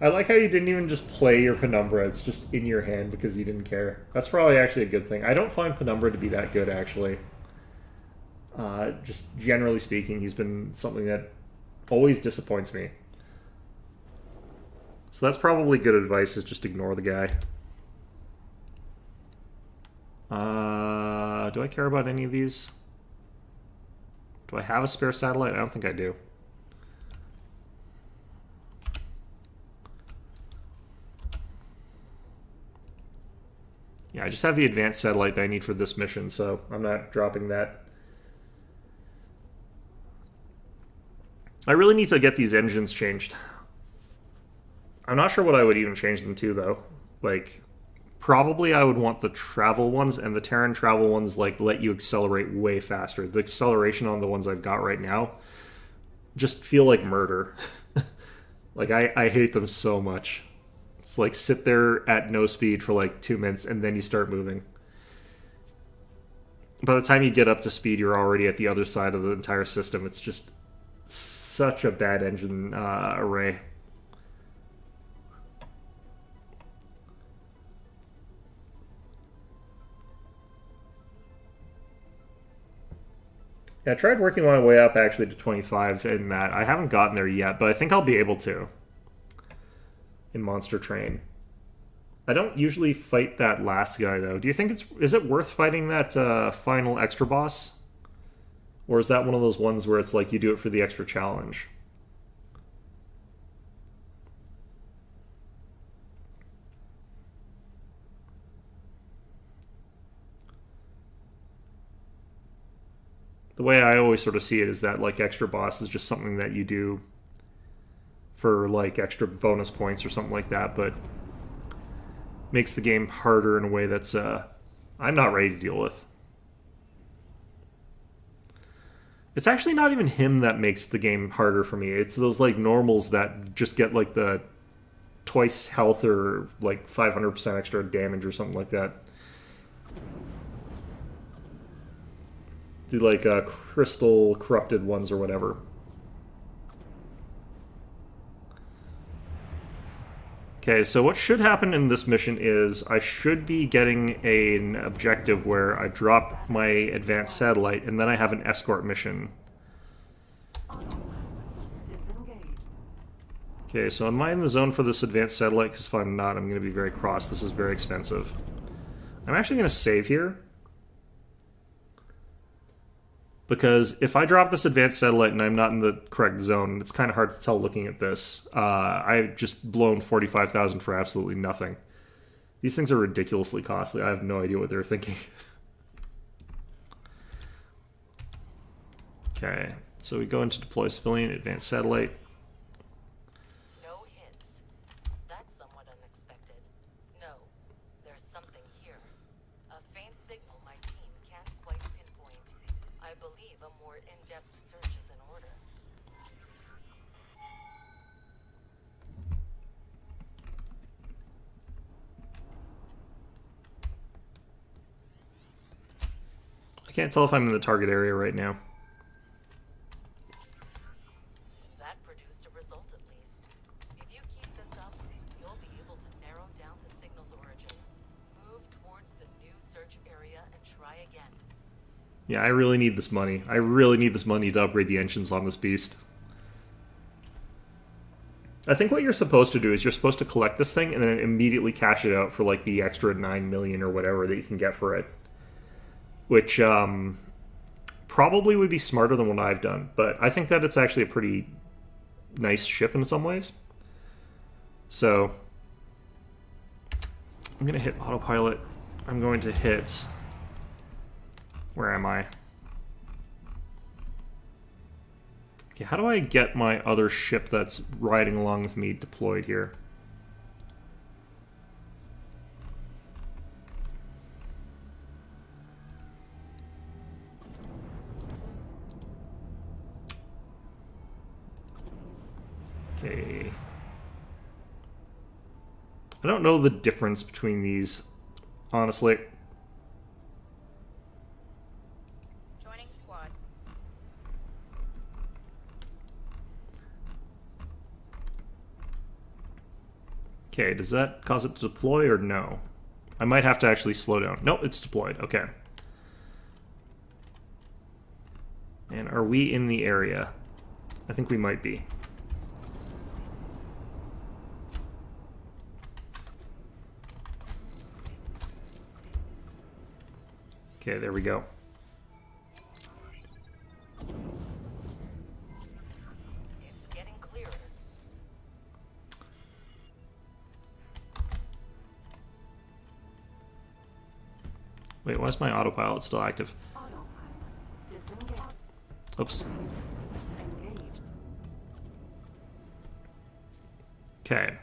I like how you didn't even just play your Penumbra. It's just in your hand because you didn't care. That's probably actually a good thing. I don't find Penumbra to be that good, actually. Just generally speaking, he's been something that always disappoints me. So that's probably good advice, is just ignore the guy. Do I care about any of these? Do I have a spare satellite? I don't think I do. Yeah, I just have the advanced satellite that I need for this mission, so I'm not dropping that. I really need to get these engines changed. I'm not sure what I would even change them to, though. Like, probably I would want the travel ones, and the Terran travel ones, like, let you accelerate way faster. The acceleration on the ones I've got right now just feel like murder. Like, I hate them so much. It's like, sit there at no speed for like 2 minutes, and then you start moving. By the time you get up to speed, you're already at the other side of the entire system. It's just such a bad engine array. Yeah, I tried working my way up actually to 25 in that. I haven't gotten there yet, but I think I'll be able to in Monster Train. I don't usually fight that last guy, though. Do you think is it worth fighting that final extra boss? Or is that one of those ones where it's like you do it for the extra challenge? The way I always sort of see it is that, like, extra boss is just something that you do for, like, extra bonus points or something like that, but makes the game harder in a way that's I'm not ready to deal with. It's actually not even him that makes the game harder for me. It's those, like, normals that just get, like, the twice health or, like, 500% extra damage or something like that. The, like, crystal corrupted ones or whatever. Okay, so what should happen in this mission is I should be getting an objective where I drop my advanced satellite and then I have an escort mission. Disengage. Okay, so am I in the zone for this advanced satellite? Because if I'm not, I'm going to be very cross. This is very expensive. I'm actually going to save here. Because if I drop this advanced satellite and I'm not in the correct zone, it's kind of hard to tell looking at this. I've just blown 45,000 for absolutely nothing. These things are ridiculously costly. I have no idea what they're thinking. Okay, so we go into deploy civilian, advanced satellite. No hints. That's somewhat unexpected. No, there's something here. A faint signal my team can't quite pinpoint. I believe a more in-depth search is in order. I I can't tell if I'm in the target area right now. That produced a result at least. If you keep this up, you'll be able to narrow down the signal's origin. Move towards the new search area and try again. Yeah, I really need this money. I really need this money to upgrade the engines on this beast. I think what you're supposed to do is you're supposed to collect this thing and then immediately cash it out for like the extra 9 million or whatever that you can get for it. Which probably would be smarter than what I've done. But I think that it's actually a pretty nice ship in some ways. So I'm going to hit autopilot. I'm going to hit... Where am I? Okay, how do I get my other ship that's riding along with me deployed here? Okay. I don't know the difference between these, honestly. Joining squad. Okay, does that cause it to deploy or no? I might have to actually slow down. Nope, it's deployed. Okay. And are we in the area? I think we might be. Okay, there we go. It's getting clearer. Wait, why is my autopilot still active? Autopilot. Disengage. Oops. Engaged. Okay.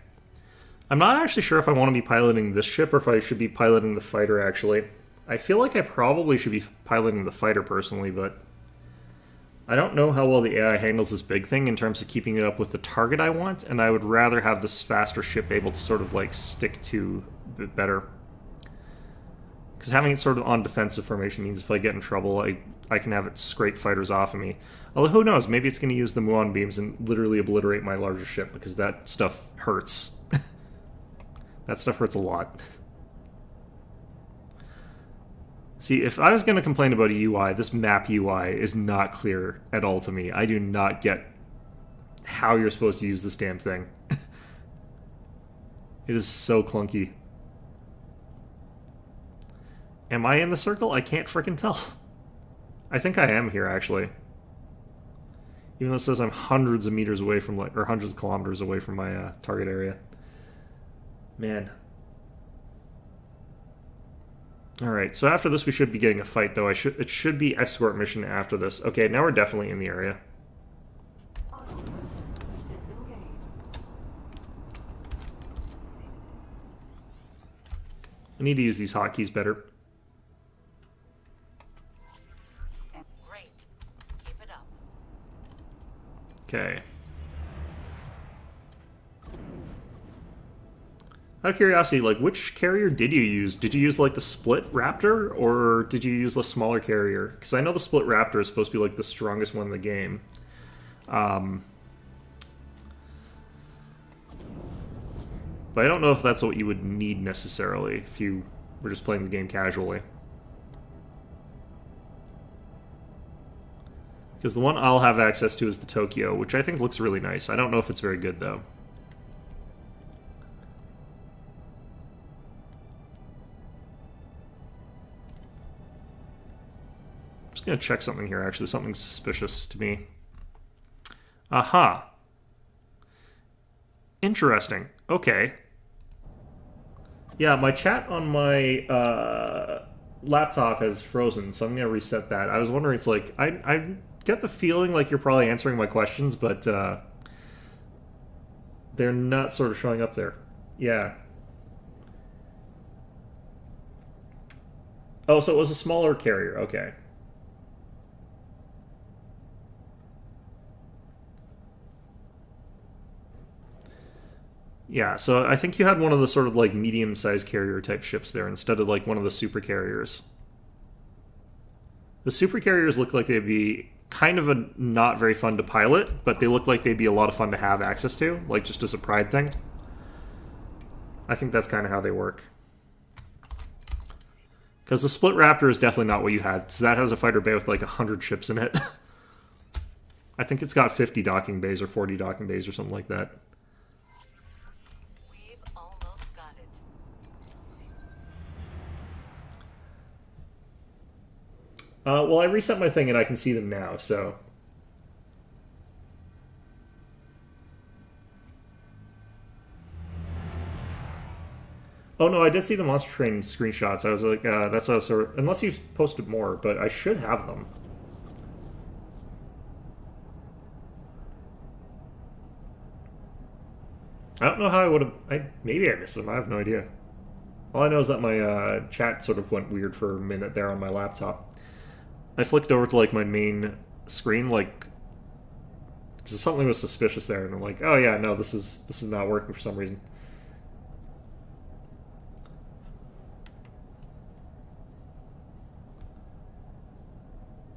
I'm not actually sure if I want to be piloting this ship or if I should be piloting the fighter, actually. I feel like I probably should be piloting the fighter personally, but I don't know how well the AI handles this big thing in terms of keeping it up with the target I want, and I would rather have this faster ship able to sort of like stick to a bit better. Because having it sort of on defensive formation means if I get in trouble, I can have it scrape fighters off of me. Although who knows, maybe it's going to use the muon beams and literally obliterate my larger ship, because that stuff hurts. That stuff hurts a lot. See, if I was going to complain about a UI, this map UI is not clear at all to me. I do not get how you're supposed to use this damn thing. It is so clunky. Am I in the circle? I can't frickin' tell. I think I am here, actually. Even though it says I'm hundreds of meters away from, like, or hundreds of kilometers away from my target area. Man. Alright, so after this we should be getting a fight, though. It should be escort mission after this. Okay, now we're definitely in the area. Autopilot. Disengage. I need to use these hotkeys better. Great. Keep it up. Okay. Out of curiosity, like, which carrier did you use? Did you use, like, the Split Raptor, or did you use the smaller carrier? Because I know the Split Raptor is supposed to be, like, the strongest one in the game. But I don't know if that's what you would need, necessarily, if you were just playing the game casually. Because the one I'll have access to is the Tokyo, which I think looks really nice. I don't know if it's very good, though. Just gonna check something here, actually. Something suspicious to me. Aha. Interesting. Okay. Yeah, my chat on my laptop has frozen, so I'm gonna reset that. I was wondering, it's like, I get the feeling like you're probably answering my questions, but they're not sort of showing up there. Yeah. Oh, so it was a smaller carrier. Okay. Yeah, so I think you had one of the sort of like medium-sized carrier type ships there instead of like one of the super carriers. The super carriers look like they'd be kind of a not very fun to pilot, but they look like they'd be a lot of fun to have access to, like just as a pride thing. I think that's kind of how they work. Because the Split Raptor is definitely not what you had. So that has a fighter bay with like 100 ships in it. I think it's got 50 docking bays or 40 docking bays or something like that. We've almost got it. Well, I reset my thing and I can see them now, so... Oh no, I did see the Monster Train screenshots. I was like, that's what I was sort of... Unless you've posted more, but I should have them. I don't know how I would have... Maybe I missed them, I have no idea. All I know is that my chat sort of went weird for a minute there on my laptop. I flicked over to like my main screen, like... Because something was suspicious there, and I'm like, oh yeah, no, this is not working for some reason.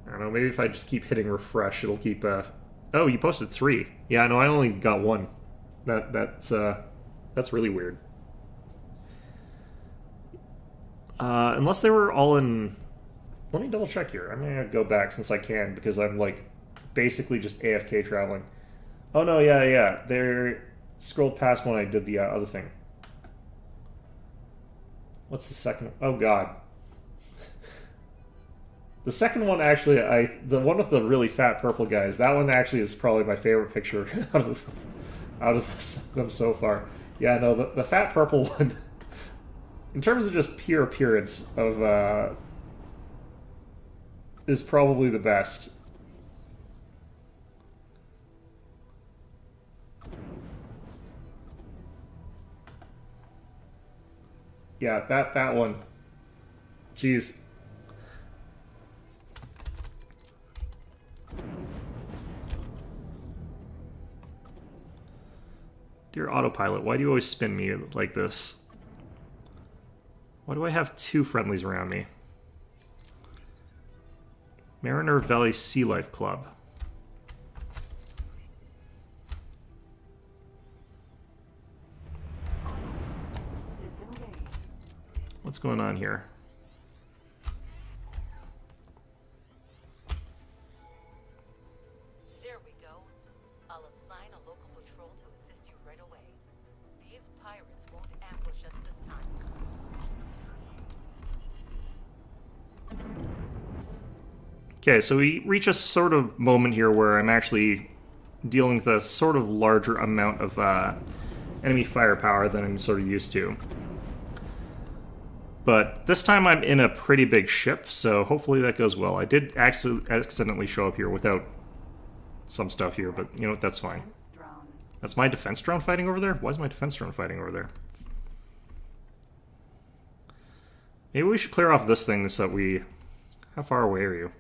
I don't know, maybe if I just keep hitting refresh, it'll keep... Oh, you posted 3. Yeah, no, I only got 1. That's really weird. Unless they were all in... Let me double check here. I'm gonna go back since I can, because I'm, like, basically just AFK traveling. Oh, no, yeah. They scrolled past when I did the other thing. What's the second... Oh, God. The second one, actually, the one with the really fat purple guys, that one actually is probably my favorite picture out of them so far. Yeah, no, the fat purple one, in terms of just pure appearance of, is probably the best. Yeah, that one. Jeez. Dear autopilot, why do you always spin me like this? Why do I have 2 friendlies around me? Mariner Valley Sea Life Club. Disengage. What's going on here? There we go. I'll assign a local patrol to assist you right away. These pirates won't ambush us this time. Okay, so we reach a sort of moment here where I'm actually dealing with a sort of larger amount of enemy firepower than I'm sort of used to. But this time I'm in a pretty big ship, so hopefully that goes well. I did accidentally show up here without some stuff here, but you know what, that's fine. Defense drone. That's my defense drone fighting over there? Why is my defense drone fighting over there? Maybe we should clear off this thing so that we... How far away are you?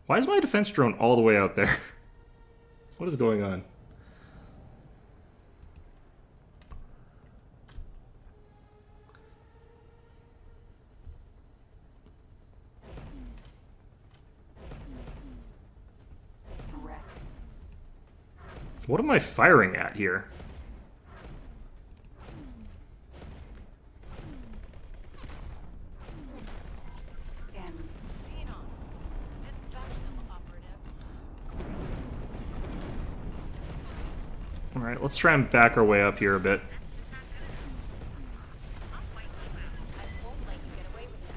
Why is my defense drone all the way out there? What is going on? Wreck. What am I firing at here? Scan. Xenon, dispatch them, operative. Alright, let's try and back our way up here a bit. I won't let you get away with that.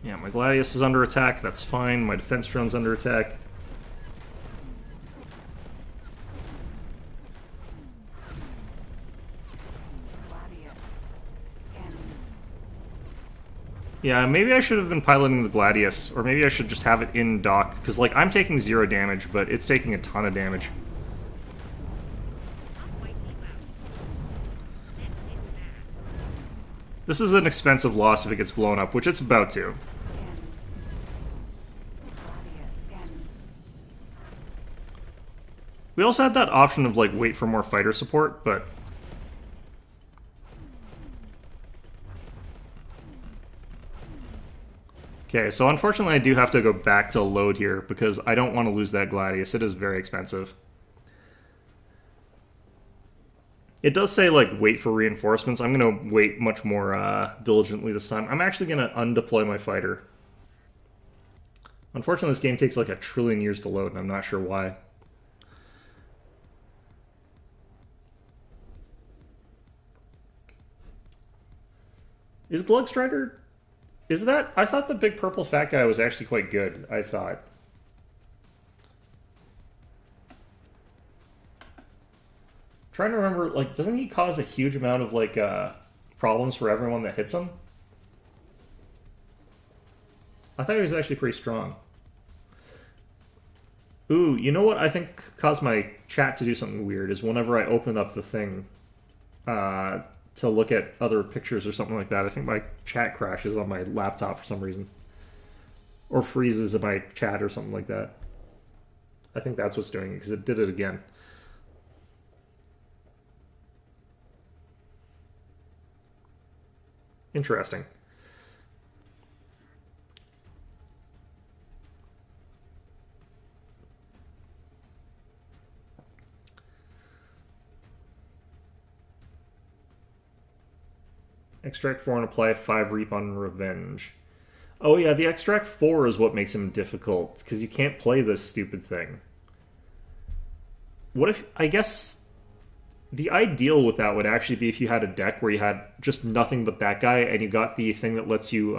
Yeah, my Gladius is under attack, that's fine. My defense drone's under attack. Gladius. Scan. Yeah, maybe I should have been piloting the Gladius, or maybe I should just have it in dock, because, like, I'm taking 0 damage, but it's taking a ton of damage. This is an expensive loss if it gets blown up, which it's about to. Scan. Gladius. Scan. We also had that option of, like, wait for more fighter support, but... Okay, so unfortunately I do have to go back to load here because I don't want to lose that Gladius. It is very expensive. It does say, like, wait for reinforcements. I'm going to wait much more diligently this time. I'm actually going to undeploy my fighter. Unfortunately, this game takes like 1,000,000,000,000 years to load, and I'm not sure why. Is Glugstrider... Is that... I thought the big purple fat guy was actually quite good, I thought. Trying to remember, like, doesn't he cause a huge amount of, like, problems for everyone that hits him? I thought he was actually pretty strong. Ooh, you know what I think caused my chat to do something weird is whenever I open up the thing to look at other pictures or something like that, I think my chat crashes on my laptop for some reason. Or freezes in my chat or something like that. I think that's what's doing it, because it did it again. Interesting. Extract 4 and apply 5 Reap on Revenge. Oh yeah, the Extract 4 is what makes him difficult, because you can't play this stupid thing. What if... I guess... The ideal with that would actually be if you had a deck where you had just nothing but that guy, and you got the thing that lets you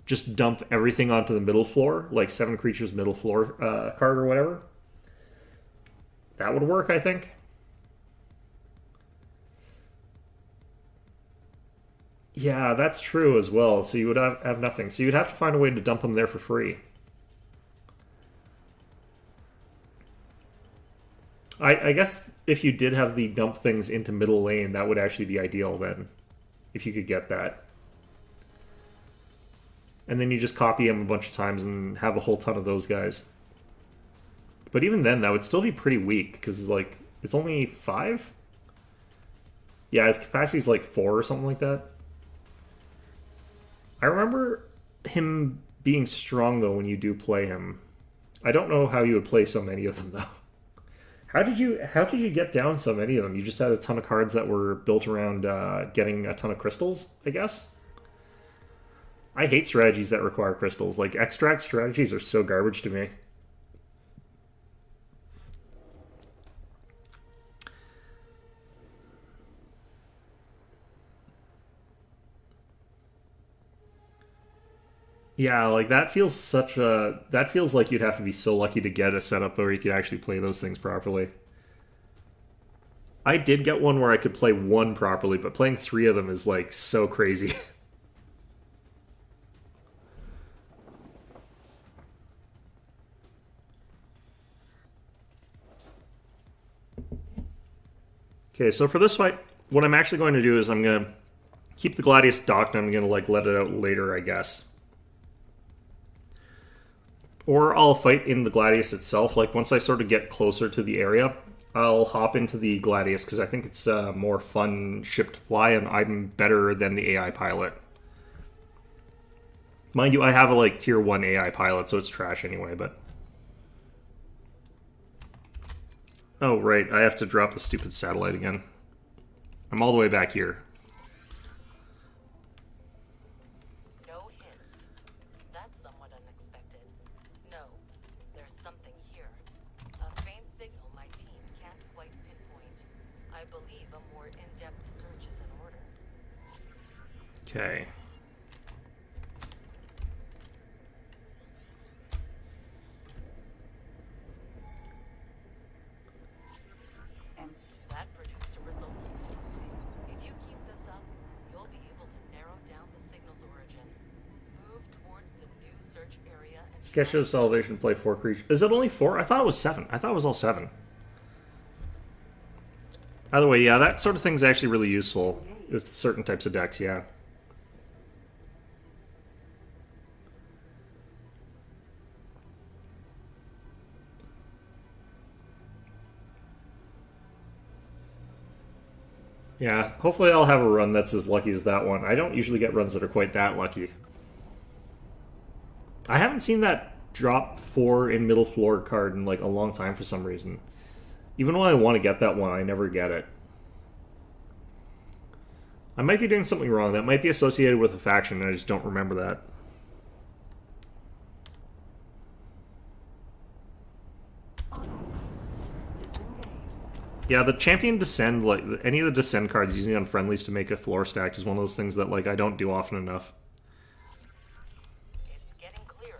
just dump everything onto the middle floor, like 7 creatures middle floor card or whatever. That would work, I think. Yeah, that's true as well. So you would have nothing. So you'd have to find a way to dump them there for free. I guess if you did have the dump things into middle lane, that would actually be ideal then. If you could get that. And then you just copy them a bunch of times and have a whole ton of those guys. But even then, that would still be pretty weak, because like it's only 5? Yeah, his capacity is like 4 or something like that. I remember him being strong, though, when you do play him. I don't know how you would play so many of them, though. How did you get down so many of them? You just had a ton of cards that were built around getting a ton of crystals, I guess? I hate strategies that require crystals. Like, extract strategies are so garbage to me. Yeah, like that feels such a... That feels like you'd have to be so lucky to get a setup where you could actually play those things properly. I did get one where I could play one properly, but playing 3 of them is like so crazy. Okay, so for this fight, what I'm actually going to do is I'm going to keep the Gladius docked and I'm going to like let it out later, I guess. Or I'll fight in the Gladius itself. Like, once I sort of get closer to the area, I'll hop into the Gladius, because I think it's a more fun ship to fly, and I'm better than the AI pilot. Mind you, I have a, like, tier 1 AI pilot, so it's trash anyway, but... Oh, right, I have to drop the stupid satellite again. I'm all the way back here. Okay. That produced a result of interest. If you keep this up, you'll be able to narrow down the signal's origin. Move towards the new search area and... Sketch of Salvation, play 4 creatures. Is it only 4? I thought it was 7. I thought it was all 7. Either way, yeah, that sort of thing's actually really useful with certain types of decks, yeah. Yeah, hopefully I'll have a run that's as lucky as that one. I don't usually get runs that are quite that lucky. I haven't seen that drop 4 in middle floor card in like a long time for some reason. Even when I want to get that one, I never get it. I might be doing something wrong. That might be associated with a faction, and I just don't remember that. Yeah, the champion descend, like any of the descend cards using on friendlies to make a floor stack is one of those things that like I don't do often enough. It's getting clearer.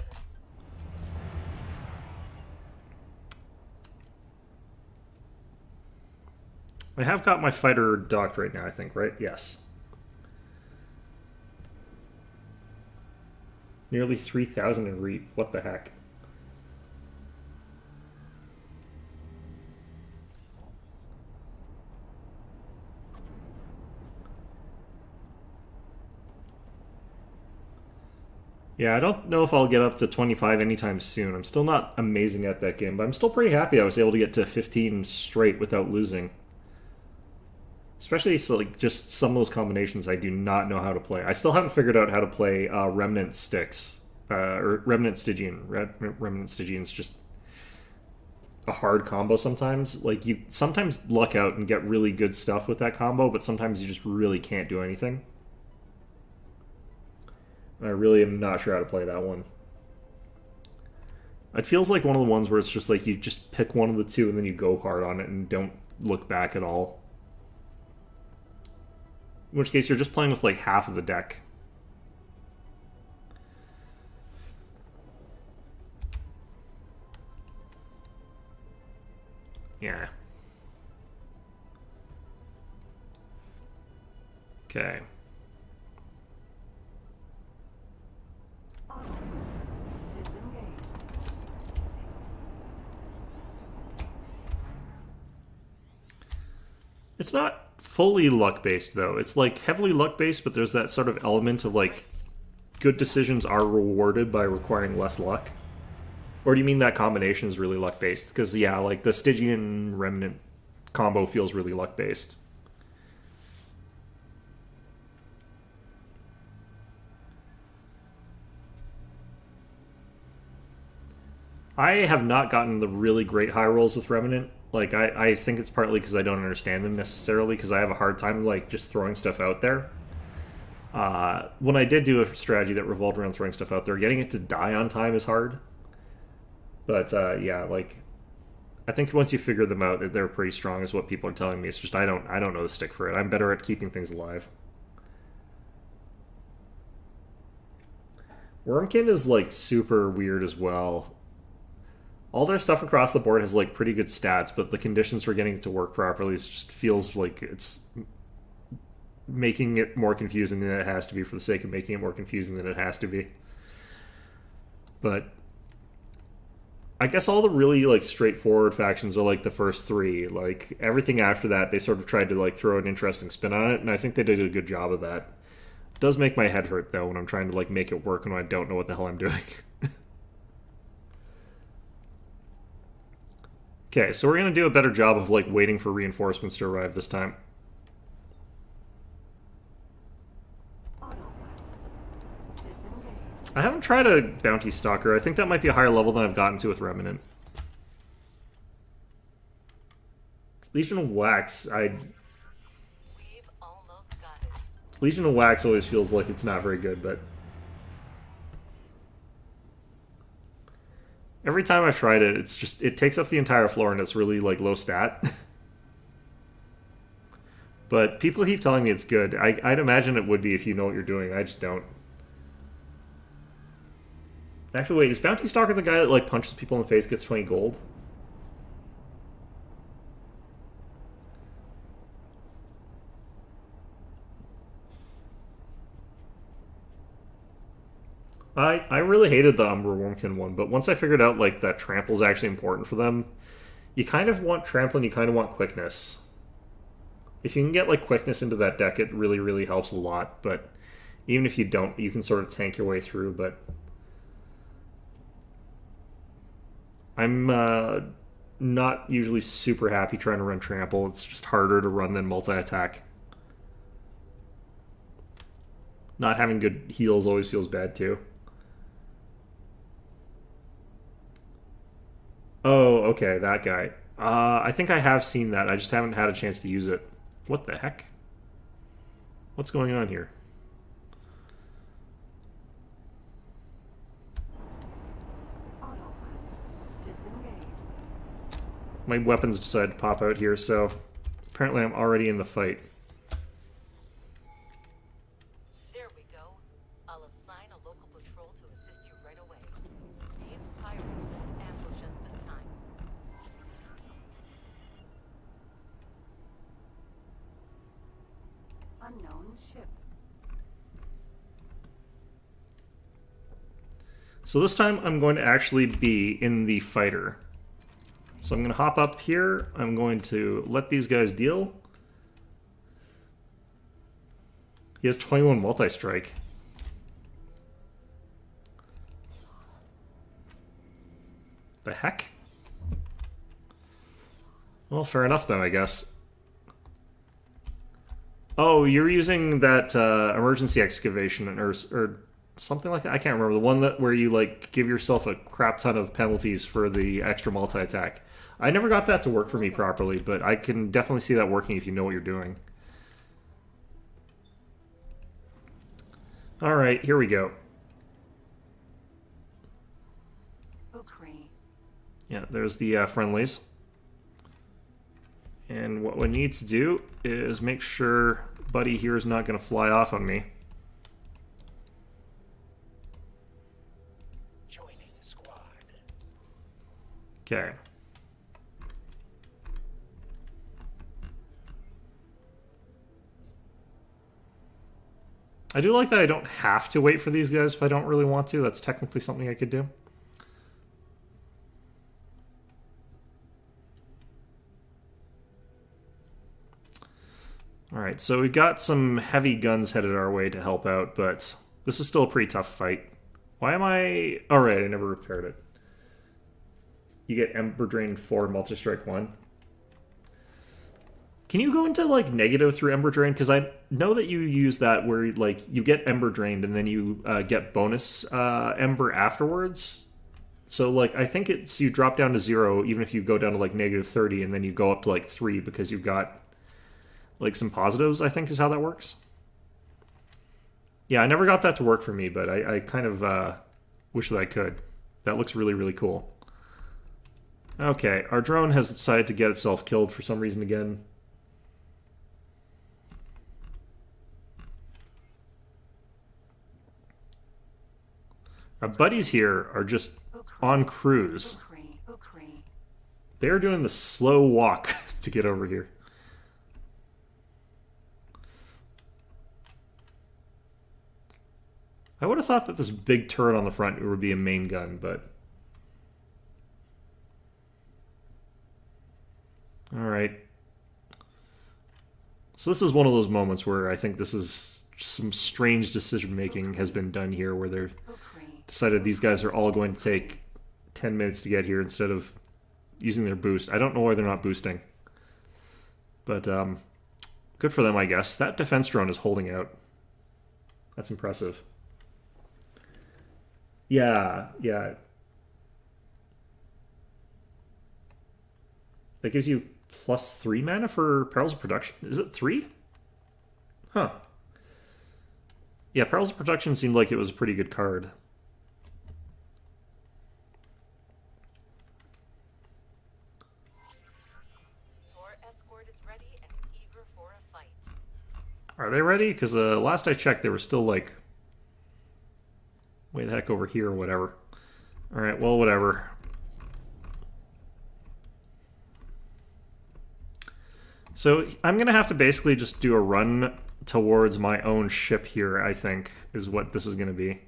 I have got my fighter docked right now, I think, right? Yes. Nearly 3,000 in Reap. What the heck? Yeah, I don't know if I'll get up to 25 anytime soon. I'm still not amazing at that game, but I'm still pretty happy I was able to get to 15 straight without losing. Especially so, like just some of those combinations I do not know how to play. I still haven't figured out how to play Remnant Sticks or Remnant Stygian. Remnant Stygian's just a hard combo sometimes. Like you sometimes luck out and get really good stuff with that combo, but sometimes you just really can't do anything. I really am not sure how to play that one. It feels like one of the ones where it's just like you just pick one of the two and then you go hard on it and don't look back at all. In which case you're just playing with like half of the deck. Yeah. Okay. It's not fully luck-based, though. It's, like, heavily luck-based, but there's that sort of element of, like, good decisions are rewarded by requiring less luck. Or do you mean that combination is really luck-based? Because, yeah, like, the Stygian Remnant combo feels really luck-based. I have not gotten the really great high rolls with Remnant. Like, I think it's partly because I don't understand them necessarily, because I have a hard time, like, just throwing stuff out there. When I did do a strategy that revolved around throwing stuff out there, getting it to die on time is hard. But, yeah, like, I think once you figure them out, they're pretty strong is what people are telling me. It's just I don't know the stick for it. I'm better at keeping things alive. Wormkin is, like, super weird as well. All their stuff across the board has like pretty good stats, but the conditions for getting it to work properly just feels like it's making it more confusing than it has to be for the sake of making it more confusing than it has to be. But I guess all the really like straightforward factions are like the first three. Like everything after that, they sort of tried to like throw an interesting spin on it, and I think they did a good job of that. It does make my head hurt though when I'm trying to like make it work and when I don't know what the hell I'm doing. Okay, so we're going to do a better job of, like, waiting for reinforcements to arrive this time. I haven't tried a Bounty Stalker. I think that might be a higher level than I've gotten to with Remnant. Legion of Wax, We've almost got it. Legion of Wax always feels like it's not very good, but... Every time I've tried it, it's just, it takes up the entire floor and it's really, like, low stat. But people keep telling me it's good. I'd imagine it would be if you know what you're doing. I just don't. Actually, wait, is Bounty Stalker the guy that, like, punches people in the face, gets 20 gold? I really hated the Umbra Wormkin one, but once I figured out like that trample is actually important for them, you kind of want trample and you kind of want quickness. If you can get like quickness into that deck, it really, really helps a lot. But even if you don't, you can sort of tank your way through. But I'm not usually super happy trying to run trample. It's just harder to run than multi-attack. Not having good heals always feels bad too. Oh, okay, that guy. I think I have seen that. I just haven't had a chance to use it. What the heck? What's going on here? Autopilot. Disengage. My weapons decided to pop out here, so apparently I'm already in the fight. There we go. I'll assign a local patrol to assist you right away. These pirates won't ambush us this time. Unknown ship. So this time I'm going to actually be in the fighter. So I'm going to hop up here. I'm going to let these guys deal. He has 21 multi-strike. The heck? Well, fair enough then, I guess. Oh, you're using that emergency excavation or something like that. I can't remember the one that where you like give yourself a crap ton of penalties for the extra multi attack. I never got that to work for me properly, but I can definitely see that working if you know what you're doing. All right, here we go. Ukraine. Yeah, there's the friendlies. And what we need to do is make sure Buddy here is not going to fly off on me. Joining squad. Okay. I do like that I don't have to wait for these guys if I don't really want to. That's technically something I could do. Alright, so we got some heavy guns headed our way to help out, but this is still a pretty tough fight. Why am I... Alright, I never repaired it. You get Ember Drain 4, Multi-Strike 1. Can you go into, like, negative through Ember Drain? Because I know that you use that where, like, you get Ember Drained and then you get bonus Ember afterwards. So, like, I think it's you drop down to 0 even if you go down to, like, negative 30 and then you go up to, like, 3 because you've got... like some positives, I think is how that works. Yeah, I never got that to work for me, but I kind of wish that I could. That looks really, really cool. Okay, our drone has decided to get itself killed for some reason again. Our buddies here are just on cruise. Ukraine. They're doing the slow walk to get over here. I would have thought that this big turret on the front would be a main gun, but... Alright. So this is one of those moments where I think this is some strange decision-making has been done here, where they've decided these guys are all going to take 10 minutes to get here instead of using their boost. I don't know why they're not boosting. But, good for them, I guess. That defense drone is holding out. That's impressive. Yeah. That gives you +3 mana for Perils of Production. Is it 3? Huh. Yeah, Perils of Production seemed like it was a pretty good card. Your escort is ready and eager for a fight. Are they ready? Because last I checked, they were still like... way the heck over here or whatever. Alright, well, whatever. So I'm going to have to basically just do a run towards my own ship here, I think, is what this is going to be.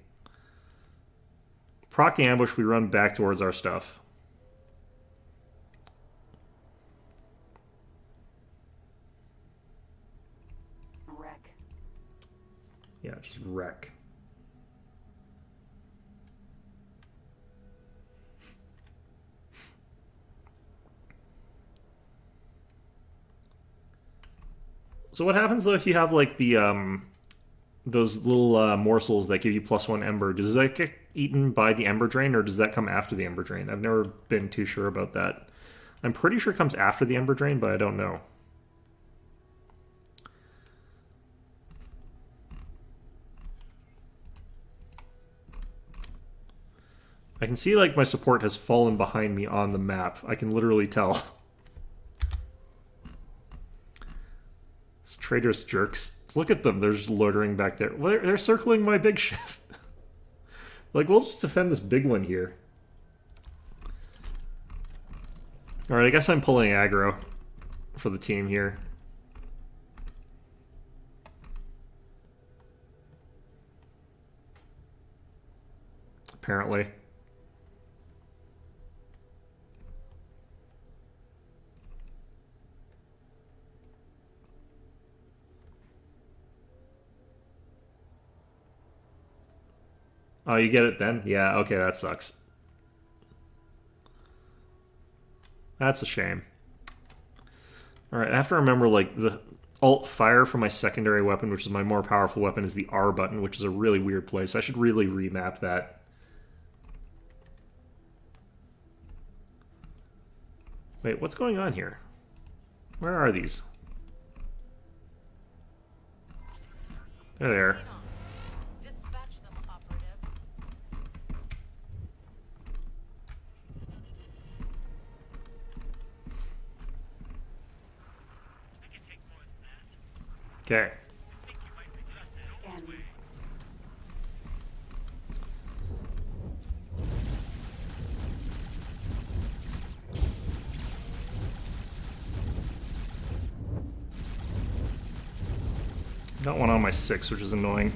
Proc the ambush, we run back towards our stuff. Wreck. Yeah, just wreck. So what happens though if you have like the those little morsels that give you +1 ember, does that get eaten by the ember drain, or does that come after the ember drain? I've never been too sure about that. I'm pretty sure it comes after the ember drain, but I don't know. I can see like my support has fallen behind me on the map. I can literally tell. It's traitorous jerks. Look at them. They're just loitering back there. Well, they're circling my big ship. Like, we'll just defend this big one here. Alright, I guess I'm pulling aggro for the team here. Apparently. Oh, you get it then? Yeah, okay, that sucks. That's a shame. Alright, I have to remember, like, the alt fire for my secondary weapon, which is my more powerful weapon, is the R button, which is a really weird place. I should really remap that. Wait, what's going on here? Where are these? They're there. Dispatch them, operative. Okay. N. Got one on my 6, which is annoying.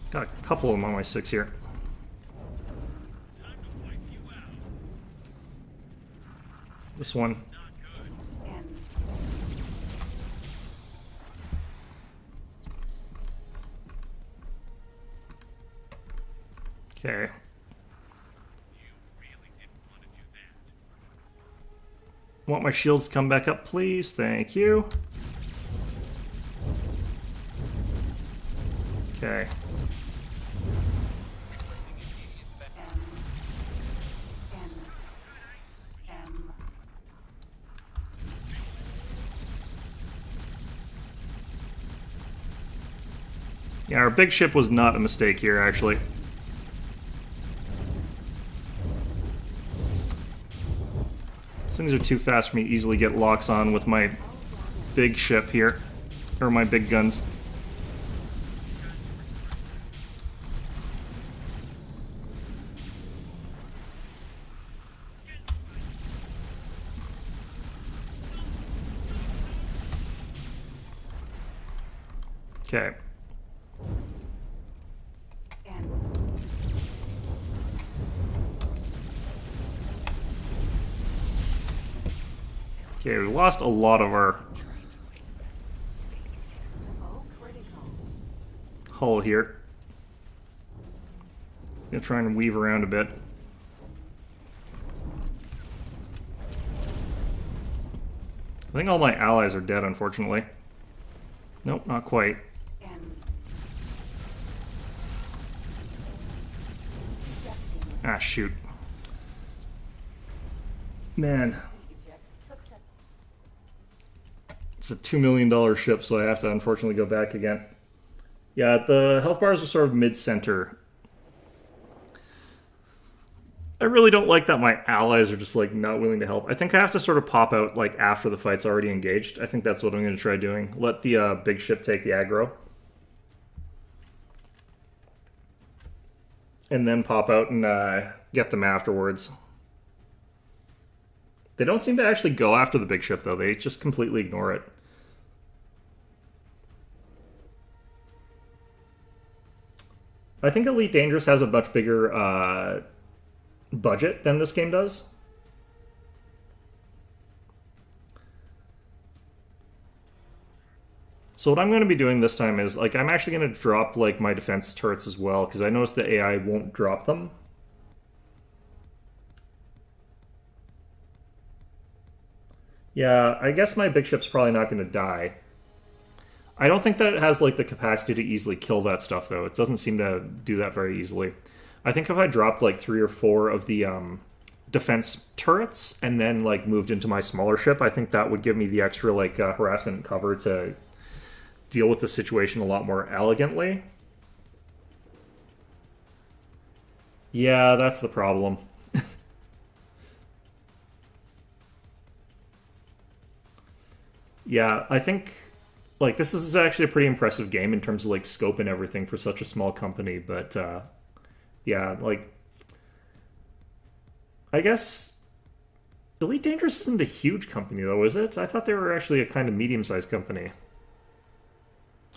Got a couple of them on my 6 here. This one. N. Okay. Want my shields to come back up, please? Thank you. Okay. N. M. Yeah, our big ship was not a mistake here, actually. These things are too fast for me to easily get locks on with my big ship here. Or my big guns. Okay. N. Okay, we lost a lot of our O critical. hull here. Gonna try and weave around a bit. I think all my allies are dead, unfortunately. Nope, not quite. N. Ah, shoot. Man, Eject. Success. it's a $2 million ship, so I have to unfortunately go back again. Yeah, the health bars are sort of mid-center. I really don't like that my allies are just, like, not willing to help. I think I have to sort of pop out, like, after the fight's already engaged. I think that's what I'm going to try doing. Let the big ship take the aggro. And then pop out and get them afterwards. They don't seem to actually go after the big ship, though. They just completely ignore it. I think Elite Dangerous has a much bigger budget than this game does. So what I'm going to be doing this time is, like, I'm actually going to drop, like, my defense turrets as well, because I noticed the AI won't drop them. Yeah, I guess my big ship's probably not going to die. I don't think that it has like the capacity to easily kill that stuff though. It doesn't seem to do that very easily. I think if I dropped like 3 or 4 of the defense turrets and then like moved into my smaller ship, I think that would give me the extra like harassment and cover to deal with the situation a lot more elegantly. Yeah, that's the problem. Yeah, I think like this is actually a pretty impressive game in terms of like scope and everything for such a small company, but yeah, like I guess Elite Dangerous isn't a huge company though, is it? I thought they were actually a kind of medium-sized company.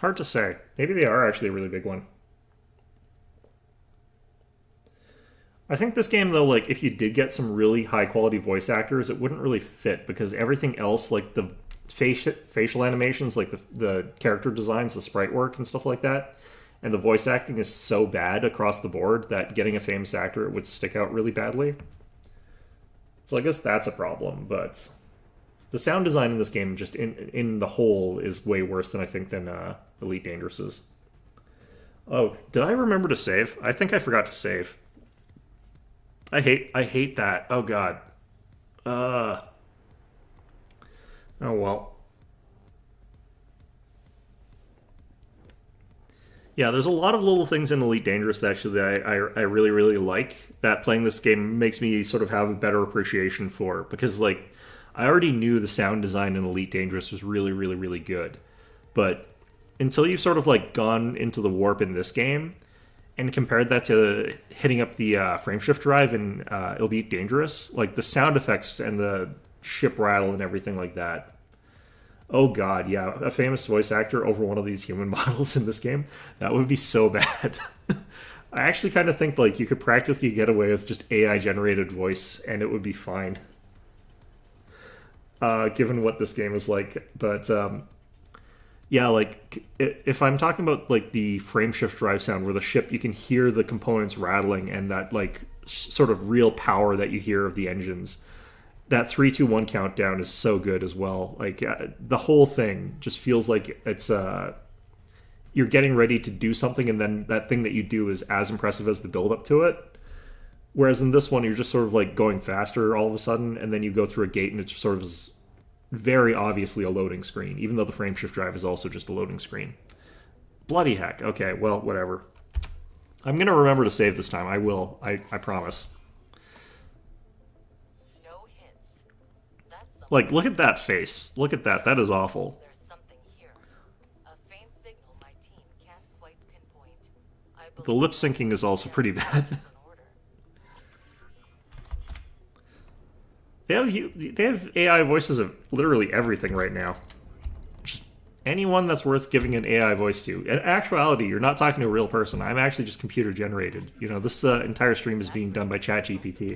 Hard to say. Maybe they are actually a really big one. I think this game though, like if you did get some really high quality voice actors, it wouldn't really fit because everything else, like the facial animations, like the character designs, the sprite work and stuff like that, and the voice acting is so bad across the board that getting a famous actor it would stick out really badly. So I guess that's a problem, but the sound design in this game, just in the whole, is way worse than I think than Elite Dangerous's. Oh, did I remember to save? I think I forgot to save. I hate that. Oh god. Uh. Oh well. Yeah, there's a lot of little things in Elite Dangerous that actually I really really like. That playing this game makes me sort of have a better appreciation for because like I already knew the sound design in Elite Dangerous was really really really good, but until you've sort of like gone into the warp in this game and compared that to hitting up the frame shift drive in Elite Dangerous, like the sound effects and the ship rattle and everything like that. Oh god, yeah, a famous voice actor over one of these human models in this game, that would be so bad. I actually kind of think like you could practically get away with just AI generated voice and it would be fine, given what this game is like. But yeah, like if I'm talking about like the frame shift drive sound, where the ship you can hear the components rattling and that like sort of real power that you hear of the engines, that 3, 2, 1 countdown is so good as well. Like the whole thing just feels like it's you're getting ready to do something, and then that thing that you do is as impressive as the build up to it. Whereas in this one, you're just sort of like going faster all of a sudden, and then you go through a gate, and it's sort of very obviously a loading screen, even though the frame shift drive is also just a loading screen. Bloody heck. Okay, well, whatever. I'm gonna remember to save this time. I will. I promise. No hints. That's Like, look at that face. Look at that. That is awful. There's something here. A faint signal my team can't quite pinpoint. I The believe lip syncing is also pretty bad. an order. They have AI voices of literally everything right now. Just anyone that's worth giving an AI voice to. In actuality, you're not talking to a real person. I'm actually just computer generated. You know, this entire stream is being done by ChatGPT. If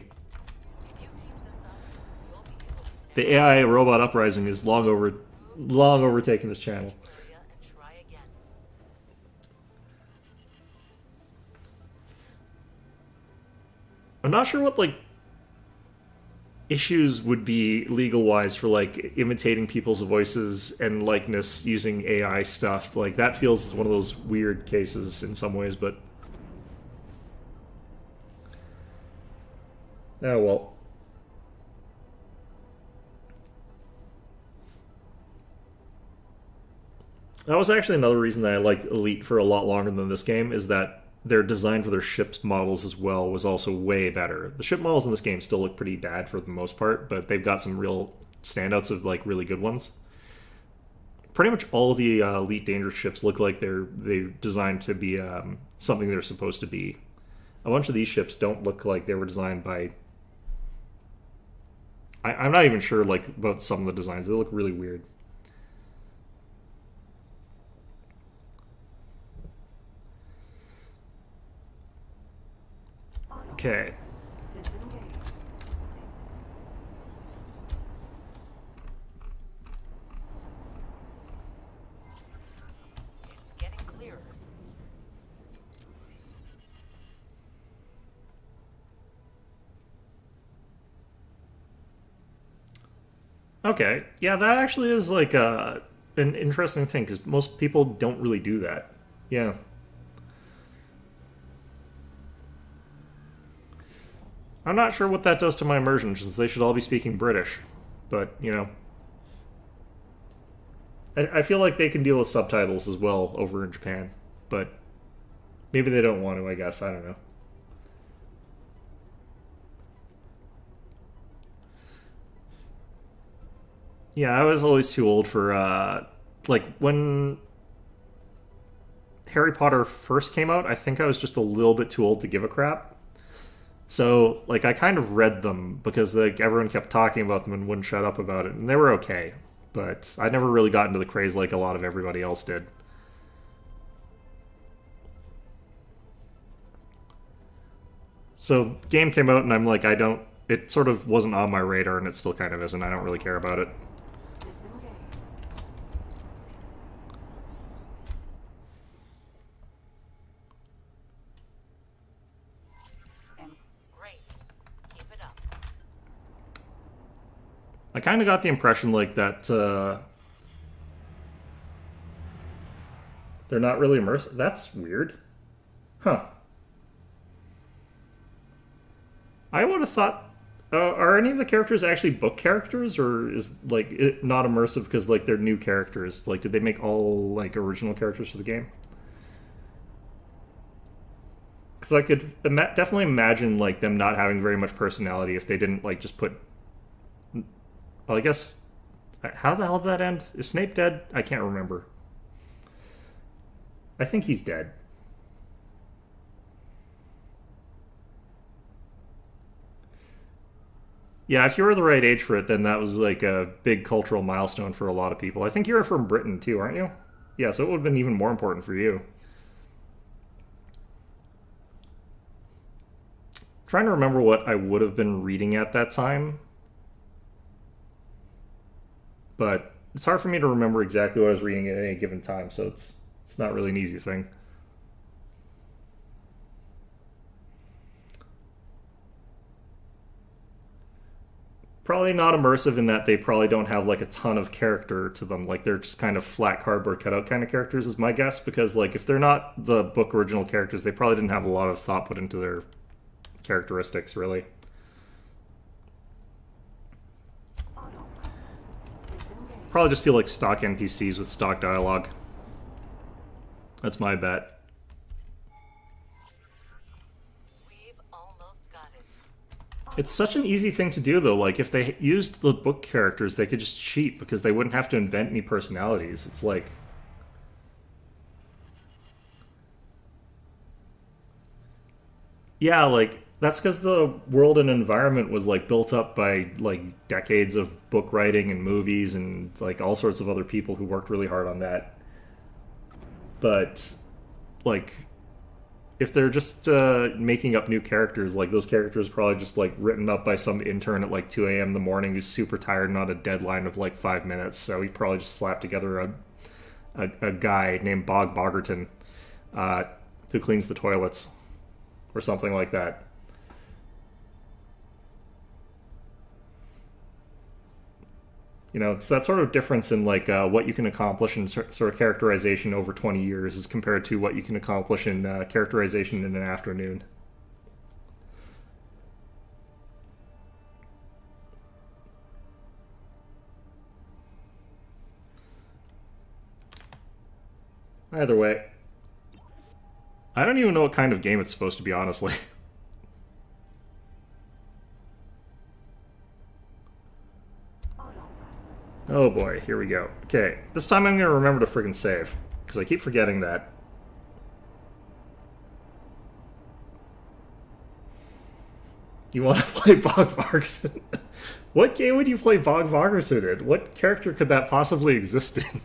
you keep this up, you'll be able to The AI robot uprising is long overtaken this channel. area and try again. I'm not sure what like issues would be legal wise for like imitating people's voices and likeness using AI stuff. Like that feels one of those weird cases in some ways, but oh well. That was actually another reason that I liked Elite for a lot longer than this game, is that their design for their ship's models as well was also way better. The ship models in this game still look pretty bad for the most part, but they've got some real standouts of like really good ones. Pretty much all of the Elite Dangerous ships look like they're designed to be something they're supposed to be. A bunch of these ships don't look like they were designed by. I'm not even sure like about some of the designs. They look really weird. Okay. Disengage. It's getting clearer. Okay, yeah, that actually is like an interesting thing because most people don't really do that. Yeah. I'm not sure what that does to my immersion, since they should all be speaking British. But, you know, I feel like they can deal with subtitles as well over in Japan. But maybe they don't want to, I guess. I don't know. Yeah, I was always too old for, like, when Harry Potter first came out, I think I was just a little bit too old to give a crap. So, like, I kind of read them because like everyone kept talking about them and wouldn't shut up about it, and they were okay. But I never really got into the craze like a lot of everybody else did. So, game came out, and I'm like, I don't. It sort of wasn't on my radar, and it still kind of isn't. I don't really care about it. Disengage. And Great. Keep it up. I kind of got the impression like that they're not really immersive. That's weird. Huh. I would have thought. Are any of the characters actually book characters, or is like it not immersive because like they're new characters? Like, did they make all like original characters for the game? Because I could definitely imagine like them not having very much personality if they didn't like just put. Well, I guess. How the hell did that end? Is Snape dead? I can't remember. I think he's dead. Yeah, if you were the right age for it, then that was like a big cultural milestone for a lot of people. I think you're from Britain too, aren't you? Yeah, so it would have been even more important for you. Trying to remember what I would have been reading at that time, but it's hard for me to remember exactly what I was reading at any given time, so it's not really an easy thing. Probably not immersive in that they probably don't have like a ton of character to them. Like they're just kind of flat cardboard cutout kind of characters, is my guess. Because like if they're not the book original characters, they probably didn't have a lot of thought put into their characteristics, really. auto. Disengage. Probably just feel like stock NPCs with stock dialogue. That's my bet. We've almost got it. It's such an easy thing to do, though. Like, if they used the book characters, they could just cheat because they wouldn't have to invent any personalities. It's like. Yeah, like, that's because the world and environment was, like, built up by, like, decades of book writing and movies and, like, all sorts of other people who worked really hard on that. But, like, if they're just making up new characters, like those characters probably just like written up by some intern at like 2 a.m. in the morning who's super tired and on a deadline of like 5 minutes. So he probably just slapped together a guy named Boggerton uh, who cleans the toilets or something like that. You know, it's that sort of difference in like what you can accomplish in sort of characterization over 20 years as compared to what you can accomplish in characterization in an afternoon. Either way, I don't even know what kind of game it's supposed to be, honestly. Auto. Oh boy, here we go. Okay, this time I'm gonna remember to friggin' save, because I keep forgetting that. You want to play Bog Vargerson? What game would you play Bog Vargerson in? What character could that possibly exist in?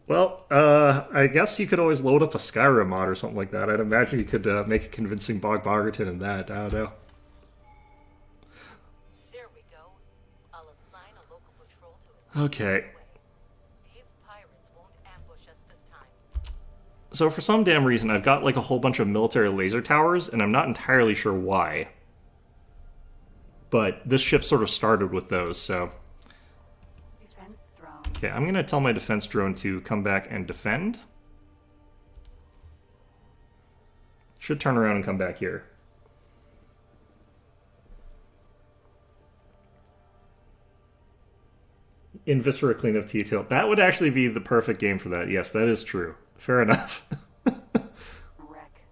Well, I guess you could always load up a Skyrim mod or something like that. I'd imagine you could make a convincing Bog Bargerton in that. I don't know. There we go. I'll assign a local patrol to us. Okay. These pirates won't ambush us this time. So for some damn reason, I've got like a whole bunch of military laser towers, and I'm not entirely sure why. But this ship sort of started with those, so... Defense drone. Okay, I'm going to tell my defense drone to come back and defend. Should turn around and come back here. In Viscera Cleanup Detail. That would actually be the perfect game for that. Yes, that is true. Fair enough. Wreck.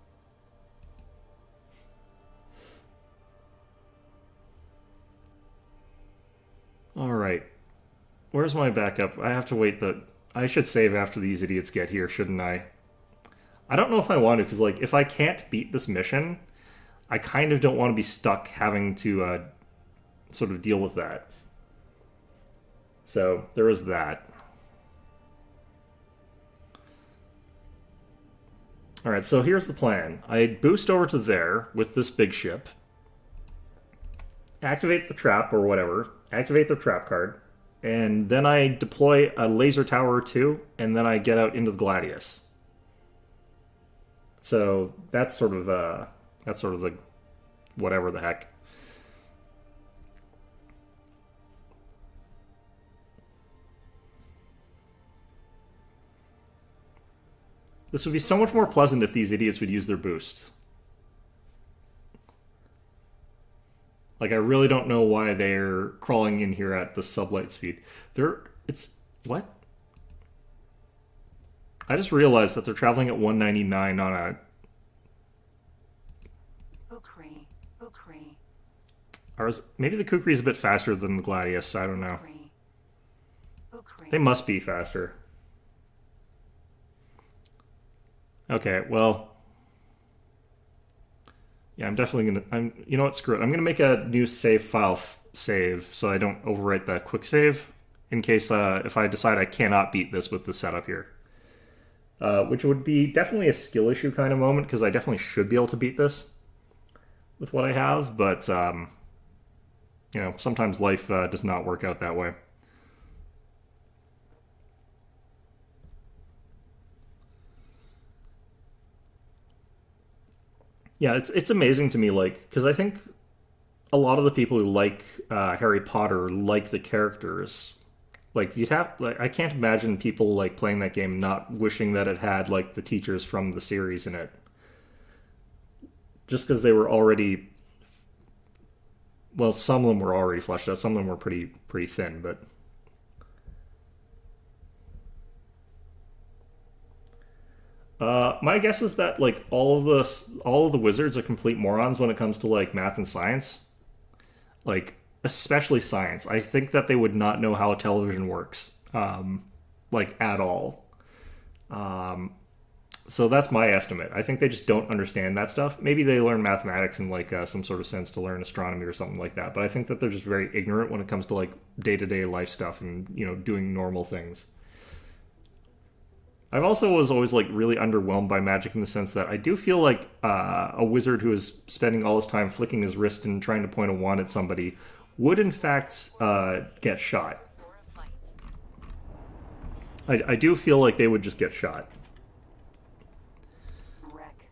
Alright. Where's my backup? I have to wait I should save after these idiots get here, shouldn't I? I don't know if I want to, because, like, if I can't beat this mission, I kind of don't want to be stuck having to sort of deal with that. So, there is that. Alright, so here's the plan. I boost over to there with this big ship. Activate the trap or whatever. Activate the trap card. And then I deploy a laser tower or two, and then I get out into the Gladius. So that's sort of the whatever the heck. This would be so much more pleasant if these idiots would use their boost. Like, I really don't know why they're crawling in here at the sublight speed. What? I just realized that they're traveling at 199 on a... Ukri. Ukri. Maybe the Kukri's a bit faster than the Gladius, I don't know. Ukri. Ukri. They must be faster. Okay, well... Yeah, I'm definitely gonna... You know what, screw it. I'm gonna make a new save file save so I don't overwrite the quick save in case if I decide I cannot beat this with the setup here. Which would be definitely a skill issue kind of moment, because I definitely should be able to beat this with what I have, but, you know, sometimes life does not work out that way. Yeah, it's amazing to me, like, because I think a lot of the people who like Harry Potter like the characters. Like, I can't imagine people, like, playing that game not wishing that it had, like, the teachers from the series in it. Just because they were already... Well, some of them were already fleshed out. Some of them were pretty thin, but... My guess is that, like, all of the wizards are complete morons when it comes to, like, math and science. Like, especially science. I think that they would not know how television works, like, at all. So that's my estimate. I think they just don't understand that stuff. Maybe they learn mathematics in, like, some sort of sense to learn astronomy or something like that. But I think that they're just very ignorant when it comes to, like, day-to-day life stuff and, you know, doing normal things. I've also was always, like, really underwhelmed by magic in the sense that I do feel like a wizard who is spending all his time flicking his wrist and trying to point a wand at somebody would, in fact, get shot. I do feel like they would just get shot. Wreck.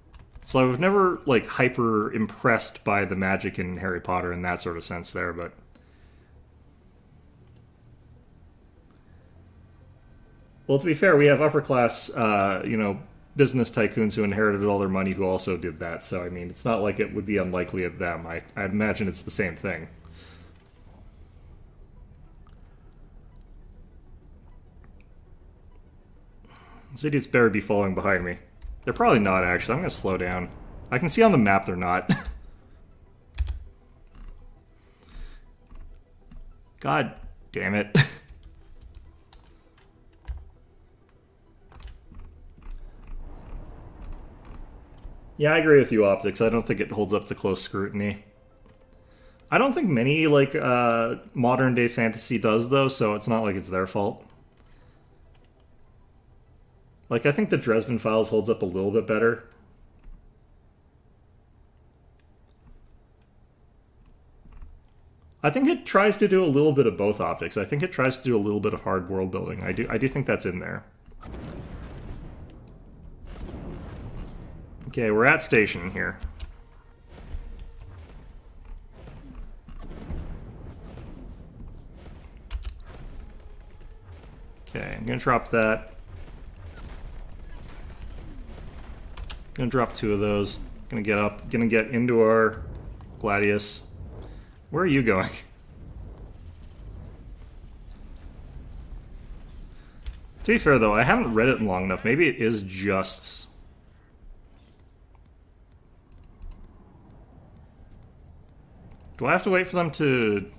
So I was never, like, hyper impressed by the magic in Harry Potter in that sort of sense there, but... Well, to be fair, we have upper class, you know, business tycoons who inherited all their money who also did that. So, I mean, it's not like it would be unlikely of them. I imagine it's the same thing. These idiots better be following behind me. They're probably not, actually. I'm going to slow down. I can see on the map they're not. God damn it. Yeah, I agree with you, Optics. I don't think it holds up to close scrutiny. I don't think many, like, modern-day fantasy does, though, so it's not like it's their fault. Like, I think the Dresden Files holds up a little bit better. I think it tries to do a little bit of both, Optics. I think it tries to do a little bit of hard world building. I do think that's in there. Okay, we're at station here. Okay, I'm gonna drop that. Gonna drop 2 of those. Gonna get up. Gonna get into our Gladius. Where are you going? To be fair, though, I haven't read it in long enough. Maybe it is just... Do I have to wait for them to...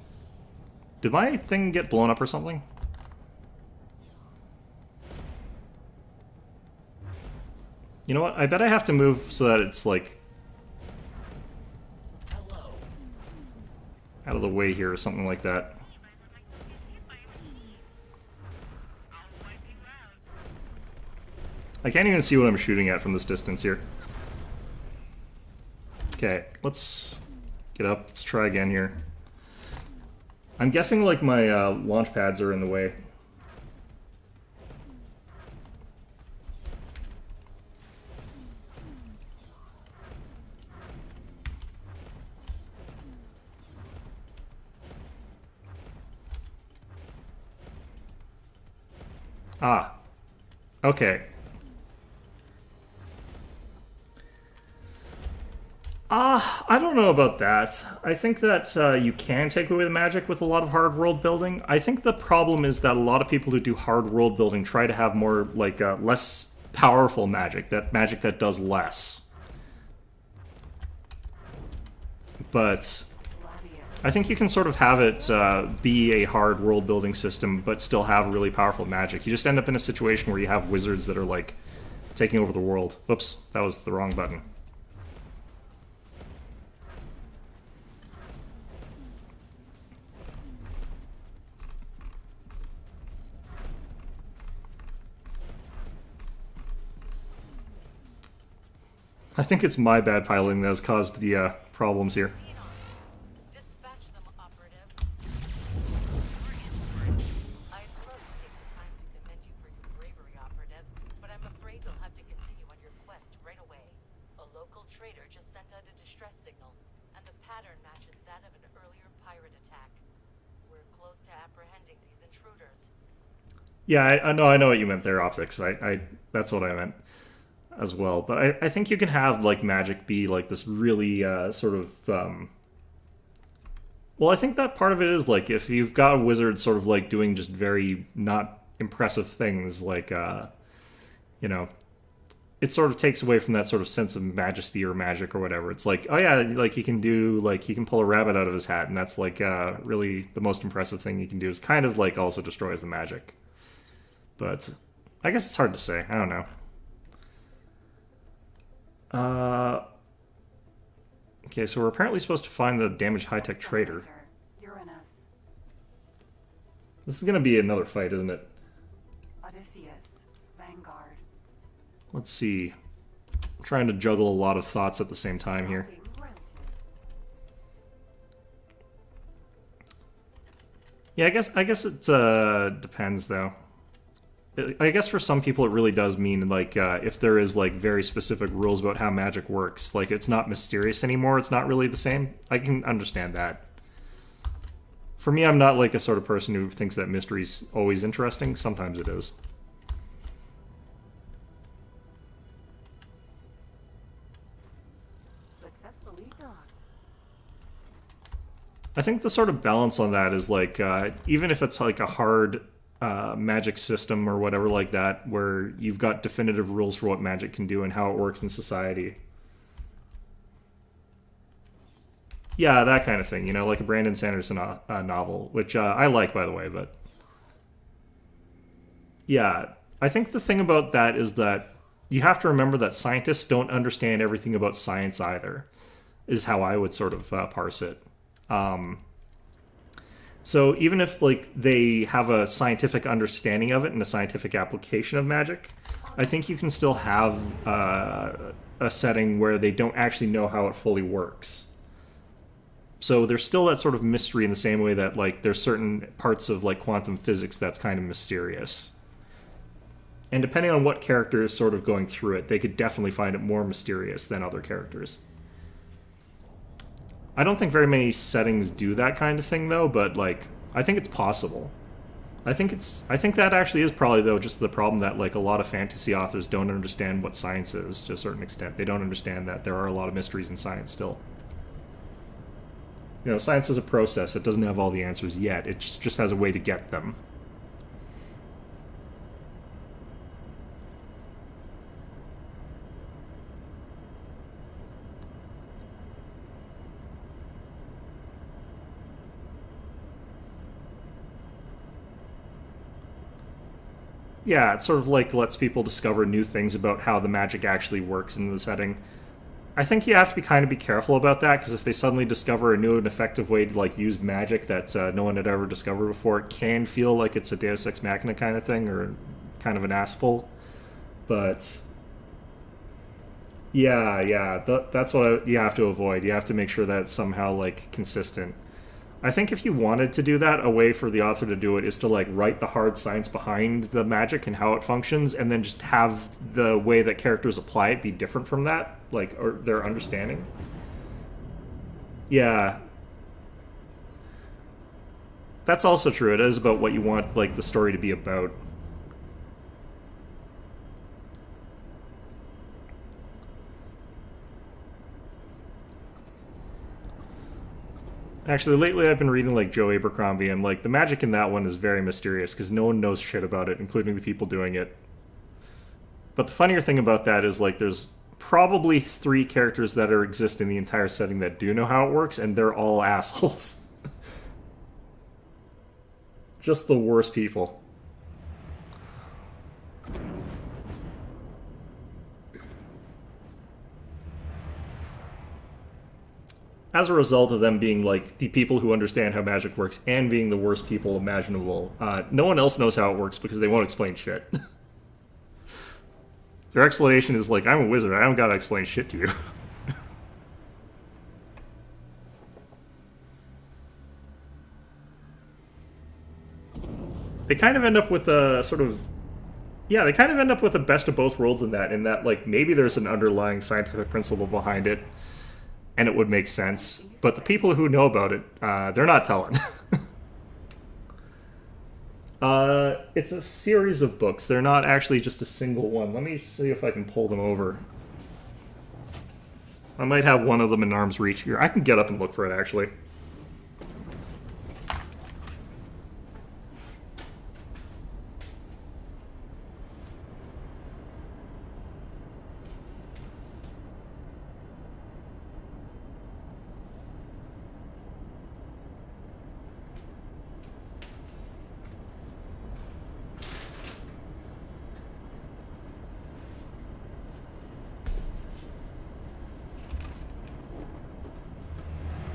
Did my thing get blown up or something? You know what? I bet I have to move so that it's, like... out of the way here or something like that. I can't even see what I'm shooting at from this distance here. Okay, let's get up. Let's try again here. I'm guessing like my launch pads are in the way. Ah. Okay. I don't know about that. I think that you can take away the magic with a lot of hard world building. I think the problem is that a lot of people who do hard world building try to have more, like, less powerful magic that does less. But I think you can sort of have it be a hard world building system, but still have really powerful magic. You just end up in a situation where you have wizards that are, like, taking over the world. Oops, that was the wrong button. I think it's my bad piloting that has caused the problems here. Dispatch them, operative. I'd love to take the time to commend you for your bravery, operative, but I'm afraid you'll have to continue on your quest right away. A local trader just sent out a distress signal, and the pattern matches that of an earlier pirate attack. We're close to apprehending these intruders. Yeah, I know what you meant there, optics. That's what I meant as well. But I think you can have, like, magic be, like, this really sort of... Well, I think that part of it is, like, if you've got a wizard sort of, like, doing just very not impressive things, like, you know, it sort of takes away from that sort of sense of majesty or magic or whatever. It's like, oh yeah, like, he can pull a rabbit out of his hat, and that's, like, really the most impressive thing he can do is kind of, like, also destroys the magic. But I guess it's hard to say. I don't know. Okay, so we're apparently supposed to find the damaged high-tech trader. Uranus, This is going to be another fight, isn't it? Odysseus, Vanguard. Let's see. I'm trying to juggle a lot of thoughts at the same time here. Helping relative. Yeah, I guess it depends, though. I guess for some people it really does mean, like, if there is, like, very specific rules about how magic works, like, it's not mysterious anymore, it's not really the same. I can understand that. For me, I'm not, like, a sort of person who thinks that mystery's always interesting. Sometimes it is. Successfully docked. I think the sort of balance on that is, like, even if it's, like, a hard... magic system or whatever like that, where you've got definitive rules for what magic can do and how it works in society. Yeah, that kind of thing, you know, like a Brandon Sanderson novel, which I like, by the way, but... Yeah, I think the thing about that is that you have to remember that scientists don't understand everything about science either, is how I would sort of parse it. So even if, like, they have a scientific understanding of it and a scientific application of magic, I think you can still have a setting where they don't actually know how it fully works. So there's still that sort of mystery in the same way that, like, there's certain parts of, like, quantum physics that's kind of mysterious. And depending on what character is sort of going through it, they could definitely find it more mysterious than other characters. I don't think very many settings do that kind of thing, though, but, like, I think it's possible. I think that actually is probably though just the problem that like a lot of fantasy authors don't understand what science is to a certain extent. They don't understand that there are a lot of mysteries in science still. You know, science is a process. It doesn't have all the answers yet. It just has a way to get them. Yeah, it sort of like lets people discover new things about how the magic actually works in the setting. I think you have to be kind of be careful about that because if they suddenly discover a new and effective way to like use magic that no one had ever discovered before, it can feel like it's a Deus Ex Machina kind of thing or kind of an ass-pull. But that's what you have to avoid. You have to make sure that it's somehow like consistent. I think if you wanted to do that, a way for the author to do it is to like write the hard science behind the magic and how it functions, and then just have the way that characters apply it be different from that, like or their understanding. Yeah, that's also true. It is about what you want like the story to be about. Actually, lately I've been reading like Joe Abercrombie, and like the magic in that one is very mysterious because no one knows shit about it, including the people doing it. But the funnier thing about that is like there's probably 3 characters that exist in the entire setting that do know how it works, and they're all assholes. Just the worst people. As a result of them being like the people who understand how magic works and being the worst people imaginable, no one else knows how it works because they won't explain shit. Their explanation is like, I'm a wizard, I don't gotta explain shit to you. They kind of end up with a sort of... Yeah, they kind of end up with a best of both worlds in that like maybe there's an underlying scientific principle behind it, and it would make sense. But the people who know about it, they're not telling. It's a series of books. They're not actually just a single one. Let me see if I can pull them over. I might have one of them in arm's reach here. I can get up and look for it, actually.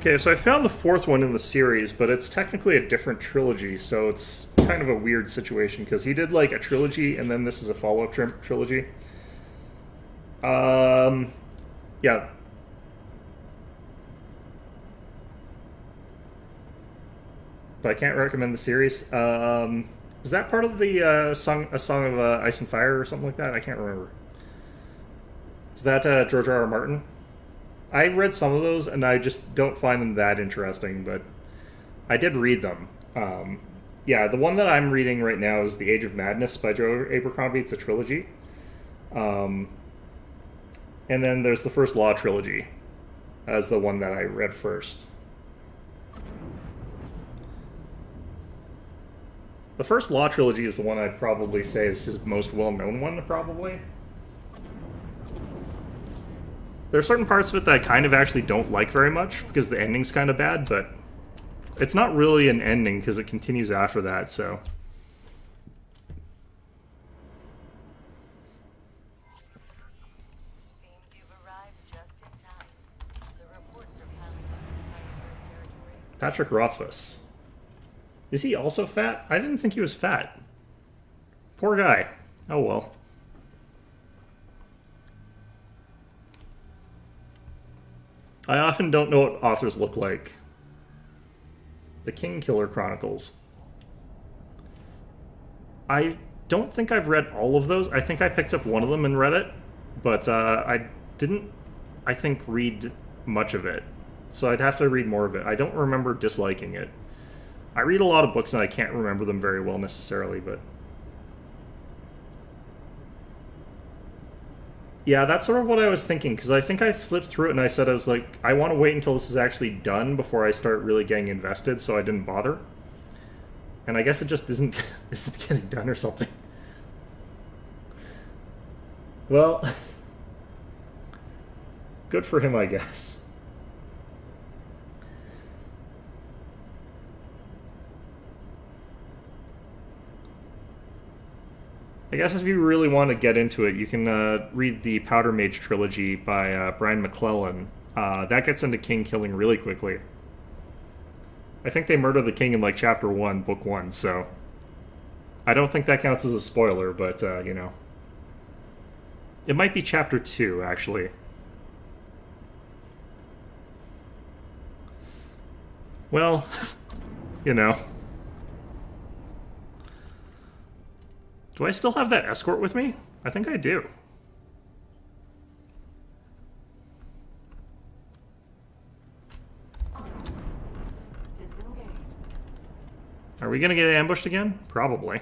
Okay, so I found the 4th one in the series, but it's technically a different trilogy, so it's kind of a weird situation, because he did, like, a trilogy, and then this is a follow-up trilogy. Yeah. But I can't recommend the series. Is that part of the A Song of Ice and Fire or something like that? I can't remember. Is that George R. R. Martin? I read some of those, and I just don't find them that interesting, but I did read them. Yeah, the one that I'm reading right now is The Age of Madness by Joe Abercrombie. It's a trilogy. And then there's the First Law trilogy as the one that I read first. The First Law trilogy is the one I'd probably say is his most well-known one, probably. There are certain parts of it that I kind of actually don't like very much because the ending's kind of bad, but it's not really an ending because it continues after that, so... Seems you've arrived just in time. The reports are piling up in Pioneer's territory. Patrick Rothfuss. Is he also fat? I didn't think he was fat. Poor guy. Oh well. I often don't know what authors look like. The King Killer Chronicles. I don't think I've read all of those. I think I picked up one of them and read it, but I didn't, I think, read much of it. So I'd have to read more of it. I don't remember disliking it. I read a lot of books and I can't remember them very well necessarily, but... Yeah, that's sort of what I was thinking, because I think I flipped through it and I said, I was like, I want to wait until this is actually done before I start really getting invested, so I didn't bother. And I guess it just isn't getting done or something. Well, good for him, I guess. I guess if you really want to get into it, you can read the Powder Mage trilogy by Brian McClellan. That gets into king killing really quickly. I think they murder the king in like chapter 1, book 1, so... I don't think that counts as a spoiler, but, you know... It might be chapter 2, actually. Well, you know... Do I still have that escort with me? I think I do. Disengage. Are we gonna get ambushed again? Probably.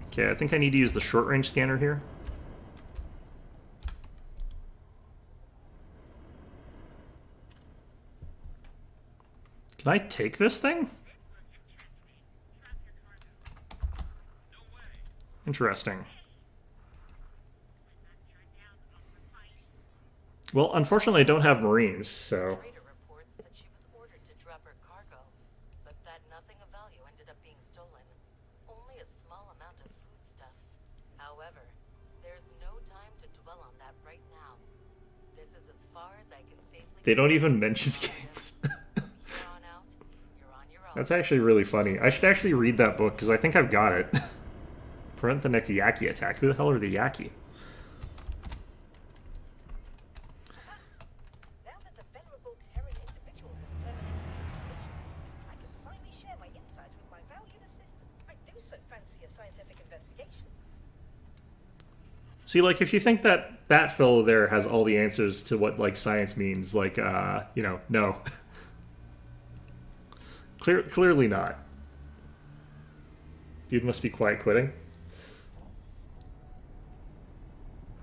Okay, I think I need to use the short-range scanner here. Can I take this thing? Interesting. Well, unfortunately I don't have Marines, so... Trader reports that she was ordered to drop her cargo, but that nothing of value ended up being stolen. Only a small amount of foodstuffs. However, there's no time to dwell on that right now. This is as far as I can safely... They don't even mention games. That's actually really funny. I should actually read that book, because I think I've got it. Prevent the next Yaki attack. Who the hell are the Yaki? Now that the venerable Terran individual has terminated operations, I can finally share my insights with my valued assistant. I do so fancy a scientific investigation. See, like, if you think that that fellow there has all the answers to what, like, science means, like, you know, no. Clearly not. Dude must be quiet quitting.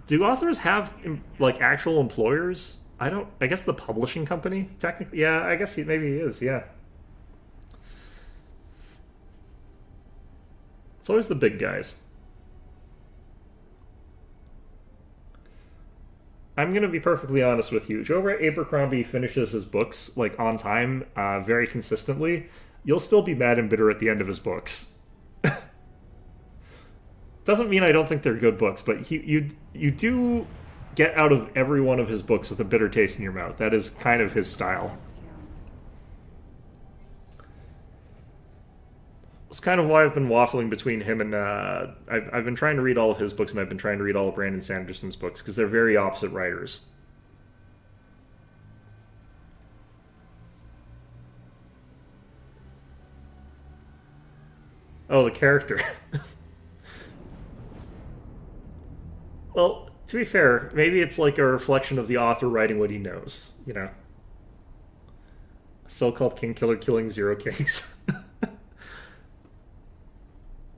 Do authors have, like, actual employers? I guess the publishing company, technically. Yeah, I guess maybe he is, yeah. It's always the big guys. I'm going to be perfectly honest with you. If over at Abercrombie finishes his books, like, on time, very consistently, you'll still be mad and bitter at the end of his books. Doesn't mean I don't think they're good books, but you do get out of every one of his books with a bitter taste in your mouth. That is kind of his style. It's kind of why I've been waffling between him and... I've been trying to read all of his books, and I've been trying to read all of Brandon Sanderson's books, because they're very opposite writers. Oh, the character. Well, to be fair, maybe it's like a reflection of the author writing what he knows, you know? So-called king killer killing 0 kings.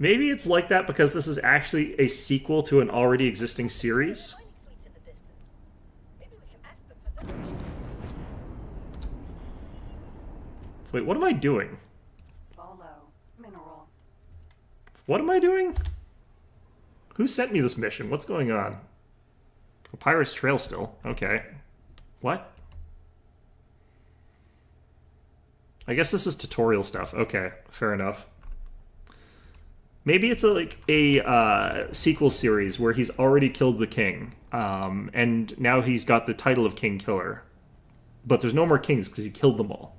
Maybe it's like that because this is actually a sequel to an already existing series. Tiny fleet in the distance. Maybe we can ask them for directions. Wait, what am I doing? Follow. Mineral. What am I doing? Who sent me this mission? What's going on? A pirate's trail still. Okay. What? I guess this is tutorial stuff. Okay, fair enough. Maybe it's like a sequel series where he's already killed the king, and now he's got the title of King Killer. But there's no more kings because he killed them all.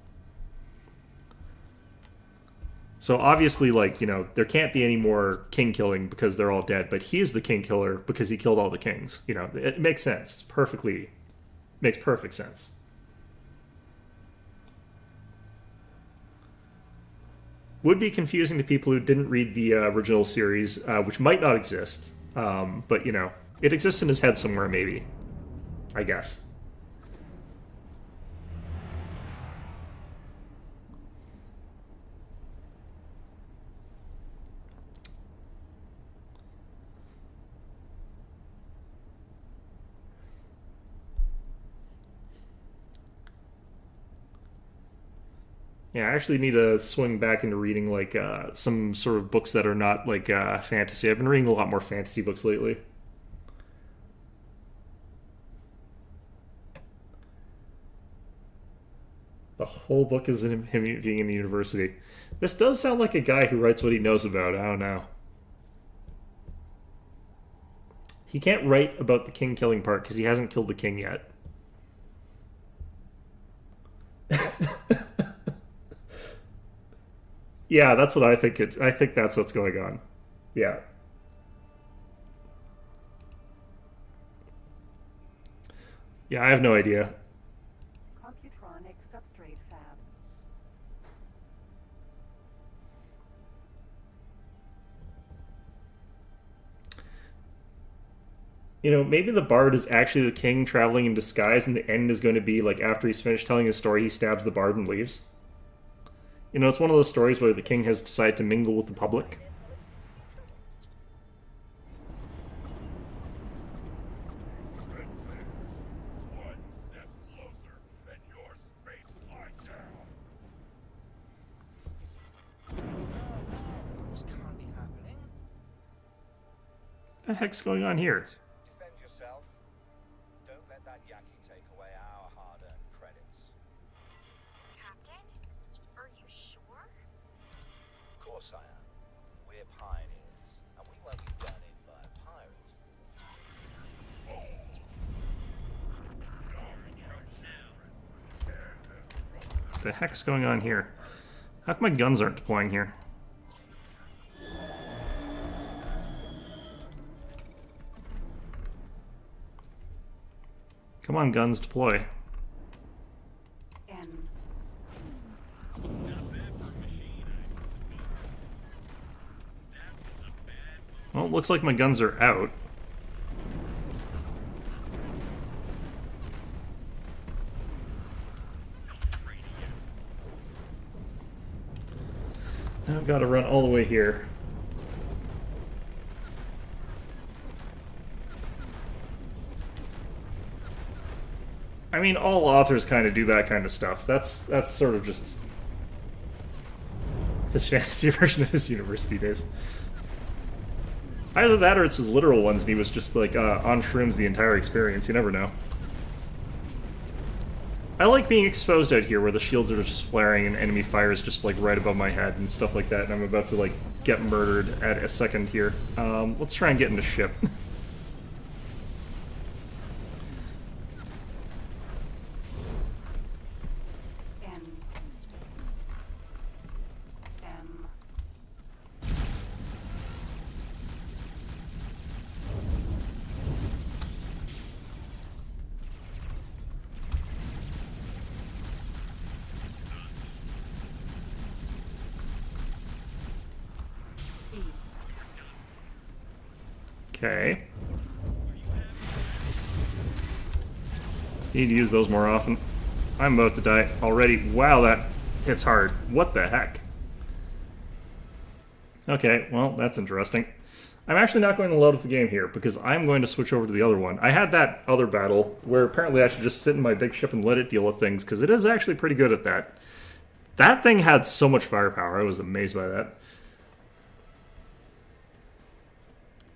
So obviously, like, you know, there can't be any more king killing because they're all dead, but he's the king killer because he killed all the kings. You know, it makes sense. Makes perfect sense. Would be confusing to people who didn't read the original series, which might not exist. But, you know, it exists in his head somewhere, maybe. I guess. Yeah, I actually need to swing back into reading like some sort of books that are not like fantasy. I've been reading a lot more fantasy books lately. The whole book is him being in the university. This does sound like a guy who writes what he knows about. I don't know. He can't write about the king killing part because he hasn't killed the king yet. Yeah, that's what I think. I think that's what's going on. Yeah. Yeah, I have no idea. Computronic substrate fab. You know, maybe the bard is actually the king traveling in disguise, and the end is going to be like after he's finished telling his story, he stabs the bard and leaves. You know, it's one of those stories where the king has decided to mingle with the public. This can't be happening. What the heck's going on here? Defend yourself. Don't let that Yankee take away our hard-earned credits. Captain? Are you sure? Of course I am. We're pioneers, and we won't be done in by a pirate. What the heck's going on here? How come my guns aren't deploying here? Come on, guns, deploy. N. Well, it looks like my guns are out. Now I've got to run all the way here. I mean, all authors kind of do that kind of stuff. That's sort of just his fantasy version of his university days. Either that or it's his literal ones and he was just like on shrooms the entire experience. You never know. I like being exposed out here where the shields are just flaring and enemy fire is just like right above my head and stuff like that, and I'm about to like get murdered at a second here. Let's try and get into ship. N. M. E. Okay. Need to use those more often. I'm about to die already. Wow, that hits hard. What the heck? Okay, well, that's interesting. I'm actually not going to load up the game here because I'm going to switch over to the other one. I had that other battle where apparently I should just sit in my big ship and let it deal with things because it is actually pretty good at that. That thing had so much firepower. I was amazed by that.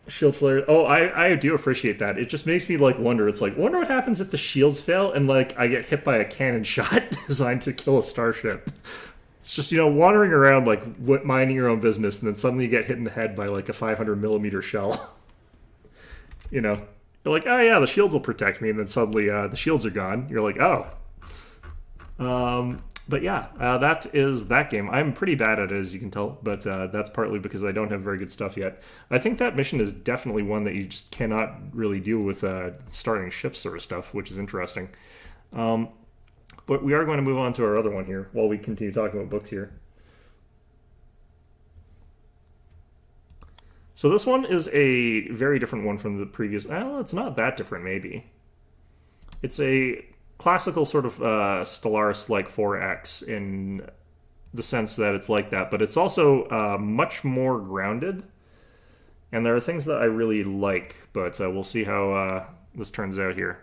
Shield flare. Oh, I do appreciate that. It just makes me like wonder. It's like, wonder what happens if the shields fail and like I get hit by a cannon shot designed to kill a starship. It's just, you know, wandering around like minding your own business, and then suddenly you get hit in the head by like a 500mm shell. You know, you're like, oh yeah, the shields will protect me, and then suddenly the shields are gone. You're like, oh. But yeah, that is that game. I'm pretty bad at it, as you can tell, but that's partly because I don't have very good stuff yet. I think that mission is definitely one that you just cannot really deal with starting ships sort of stuff, which is interesting. But we are going to move on to our other one here while we continue talking about books here. So this one is a very different one from the previous. Well, it's not that different, maybe. It's a classical sort of Stellaris-like 4X in the sense that it's like that, but it's also much more grounded. And there are things that I really like, but we'll see how this turns out here.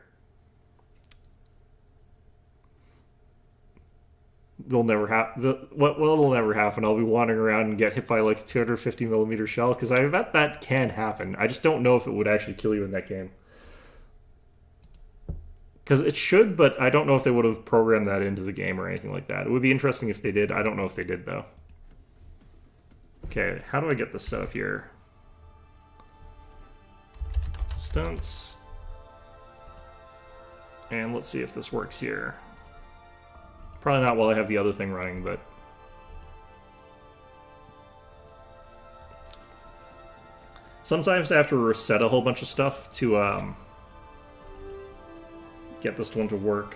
they'll never what'll never happen. I'll be wandering around and get hit by like a 250 millimeter shell because I bet that can happen. I just don't know if it would actually kill you in that game. Because it should, but I don't know if they would have programmed that into the game or anything like that. It would be interesting if they did. I don't know if they did though. Okay, how do I get this set up here? Stunts. And let's see if this works here. Probably not while I have the other thing running, but... Sometimes I have to reset a whole bunch of stuff to get this one to work.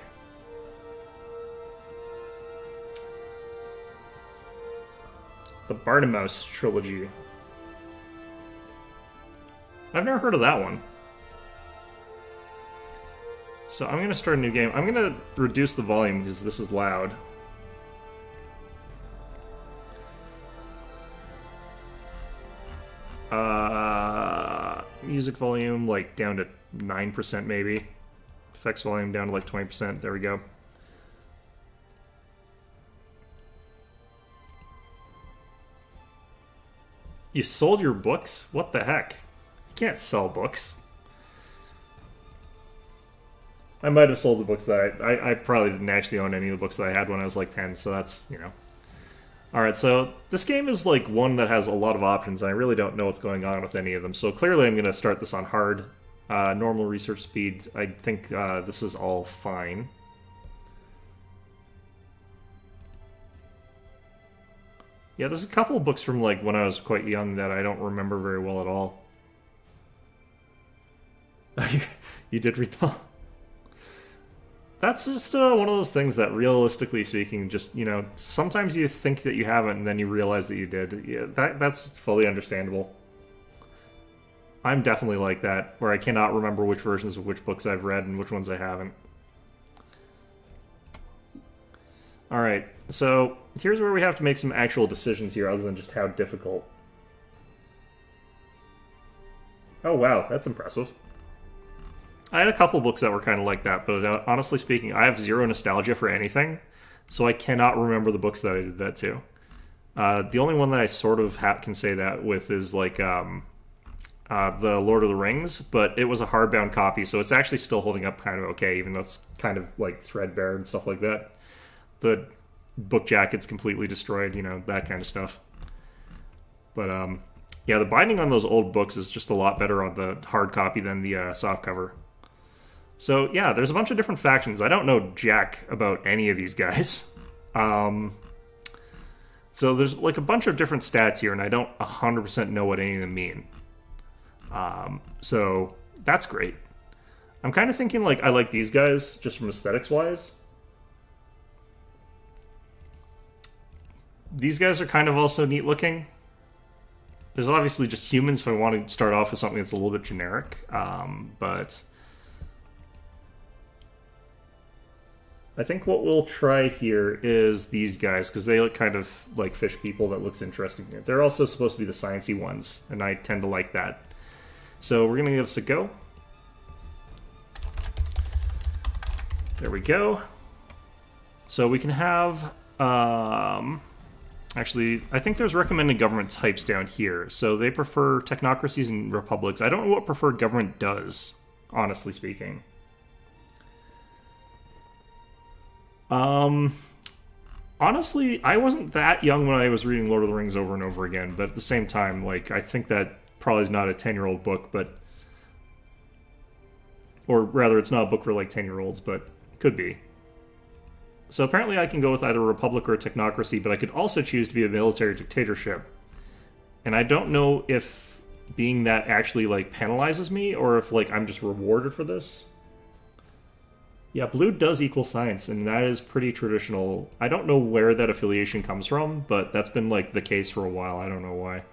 The Bartimaeus trilogy. I've never heard of that one. So I'm going to start a new game. I'm going to reduce the volume because this is loud. Music volume like down to 9% maybe. Effects volume down to like 20%. There we go. You sold your books? What the heck? You can't sell books. I might have sold the books that I probably didn't actually own any of the books that I had when I was like 10, so that's, you know. Alright, so this game is like one that has a lot of options, and I really don't know what's going on with any of them. So clearly I'm going to start this on hard. Normal research speed, I think this is all fine. Yeah, there's a couple of books from like when I was quite young that I don't remember very well at all. You did read them all? That's just one of those things that, realistically speaking, just, you know, sometimes you think that you haven't and then you realize that you did. Yeah, that's fully understandable. I'm definitely like that, where I cannot remember which versions of which books I've read and which ones I haven't. Alright, so here's where we have to make some actual decisions here, other than just how difficult. Oh wow, that's impressive. I had a couple books that were kind of like that, but honestly speaking, I have zero nostalgia for anything, so I cannot remember the books that I did that to. The only one that I sort of can say that with is like the Lord of the Rings, but it was a hardbound copy, so it's actually still holding up kind of okay, even though it's kind of like threadbare and stuff like that. The book jacket's completely destroyed, you know, that kind of stuff. But yeah, the binding on those old books is just a lot better on the hard copy than the softcover. So yeah, there's a bunch of different factions. I don't know jack about any of these guys. So there's like a bunch of different stats here, and I don't 100% know what any of them mean. So that's great. I'm kind of thinking like I like these guys just from aesthetics wise. These guys are kind of also neat looking. There's obviously just humans if I want to start off with something that's a little bit generic, but I think what we'll try here is these guys, because they look kind of like fish people. That looks interesting here. They're also supposed to be the sciencey ones, and I tend to like that. So we're going to give this a go. There we go. So we can have... Actually, I think there's recommended government types down here. So they prefer technocracies and republics. I don't know what preferred government does, honestly speaking. Honestly, I wasn't that young when I was reading Lord of the Rings over and over again, but at the same time, like, I think that probably is not a 10-year-old book, but... Or rather, it's not a book for, like, 10-year-olds, but could be. So apparently I can go with either a republic or a technocracy, but I could also choose to be a military dictatorship. And I don't know if being that actually, like, penalizes me, or if, like, I'm just rewarded for this. Yeah, blue does equal science, and that is pretty traditional. I don't know where that affiliation comes from, but that's been, like, the case for a while. I don't know why.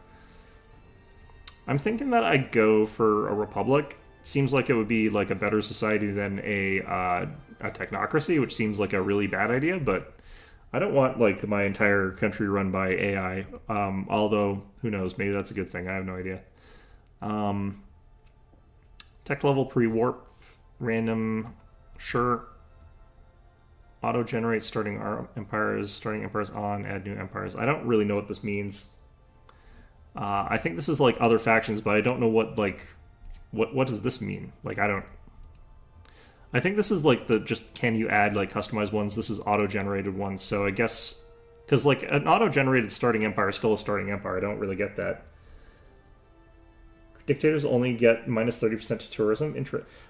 I'm thinking that I go for a republic. Seems like it would be, like, a better society than a technocracy, which seems like a really bad idea, but I don't want, like, my entire country run by AI. Although, who knows, maybe that's a good thing. I have no idea. Tech level pre-warp, random, sure. Auto-generate starting empires on, add new empires. I don't really know what this means. I think this is like other factions, but I don't know what what does this mean? Like, I don't... I think this is like the just can you add like customized ones. This is auto-generated ones, so I guess because like an auto-generated starting empire is still a starting empire. I don't really get that. Dictators only get minus 30% to tourism.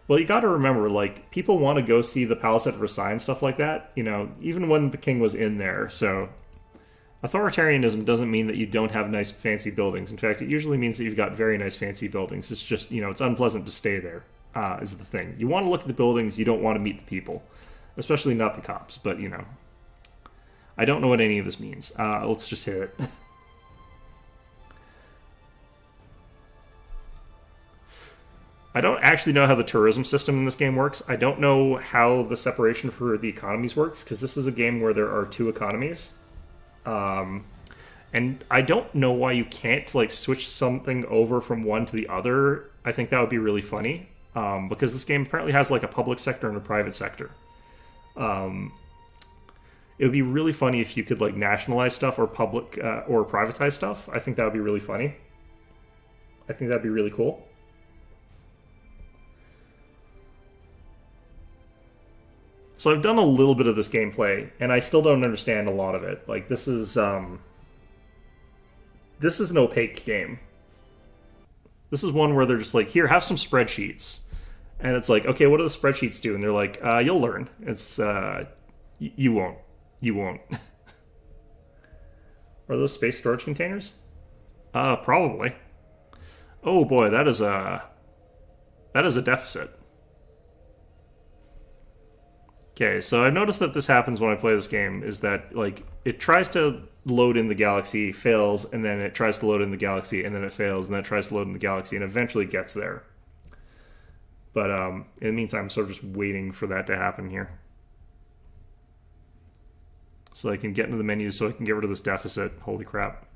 Well, you got to remember, like, people want to go see the palace at Versailles and stuff like that. You know, even when the king was in there. So authoritarianism doesn't mean that you don't have nice fancy buildings. In fact, it usually means that you've got very nice fancy buildings. It's just, you know, it's unpleasant to stay there. Is the thing. You want to look at the buildings, you don't want to meet the people. Especially not the cops, but, you know. I don't know what any of this means. Let's just hit it. I don't actually know how the tourism system in this game works. I don't know how the separation for the economies works, because this is a game where there are two economies. And I don't know why you can't, like, switch something over from one to the other. I think that would be really funny. Because this game apparently has like a public sector and a private sector. It would be really funny if you could like nationalize stuff or public or privatize stuff. I think that would be really funny. I think that'd be really cool. So I've done a little bit of this gameplay, and I still don't understand a lot of it. Like, this is an opaque game. This is one where they're just like, here, have some spreadsheets. And it's like, okay, what do the spreadsheets do? And they're like, you'll learn. It's, you won't. You won't. Are those space storage containers? Probably. Oh boy, that is a deficit. Okay, so I've noticed that this happens when I play this game, is that, like, it tries to load in the galaxy, fails, and then it tries to load in the galaxy, and then it fails, and then it tries to load in the galaxy, and eventually gets there. But in the meantime, I'm sort of just waiting for that to happen here. So I can get into the menu so I can get rid of this deficit. Holy crap.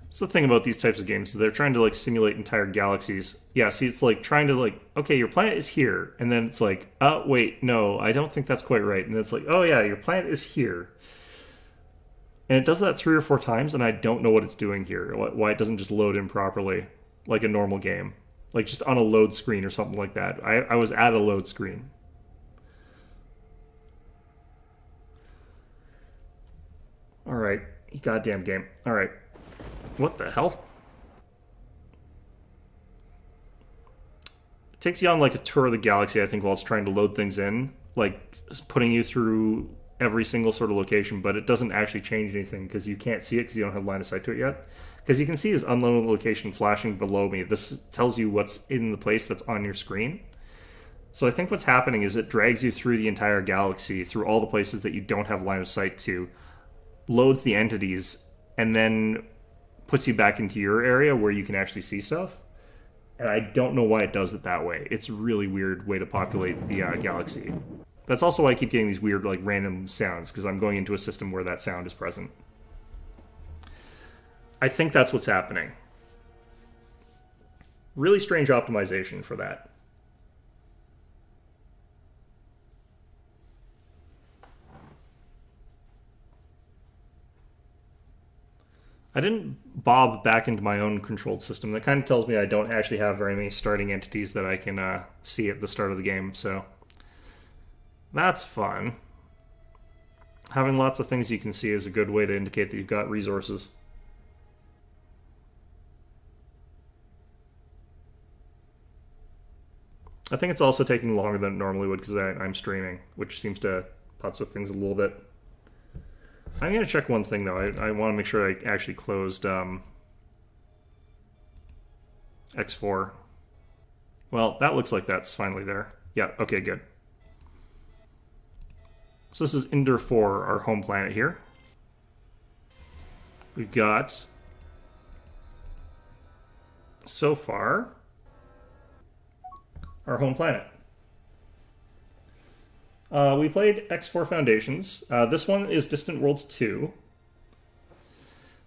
So the thing about these types of games is they're trying to like simulate entire galaxies. Yeah, see, it's like trying to like, okay, your planet is here, and then it's like, oh wait, no, I don't think that's quite right. And then it's like, oh yeah, your planet is here. And it does that 3 or 4 times, and I don't know what it's doing here. Why it doesn't just load in properly, like a normal game. Like just on a load screen or something like that. I was at a load screen. Alright, you goddamn game. Alright. What the hell? It takes you on like a tour of the galaxy, I think, while it's trying to load things in. Like, putting you through every single sort of location, but it doesn't actually change anything because you can't see it because you don't have line of sight to it yet. Because you can see this unknown location flashing below me. This tells you what's in the place that's on your screen. So I think what's happening is it drags you through the entire galaxy, through all the places that you don't have line of sight to, loads the entities, and then puts you back into your area where you can actually see stuff. And I don't know why it does it that way. It's a really weird way to populate the galaxy. That's also why I keep getting these weird, like, random sounds, because I'm going into a system where that sound is present. I think that's what's happening. Really strange optimization for that. I didn't bob back into my own controlled system. That kind of tells me I don't actually have very many starting entities that I can see at the start of the game, so that's fun. Having lots of things you can see is a good way to indicate that you've got resources. I think it's also taking longer than it normally would because I'm streaming, which seems to putz with things a little bit. I'm going to check one thing, though. I want to make sure I actually closed X4. Well, that looks like that's finally there. Yeah, okay, good. So this is Ender 4, our home planet here. We've got, so far, our home planet. We played X4 Foundations. This one is Distant Worlds 2.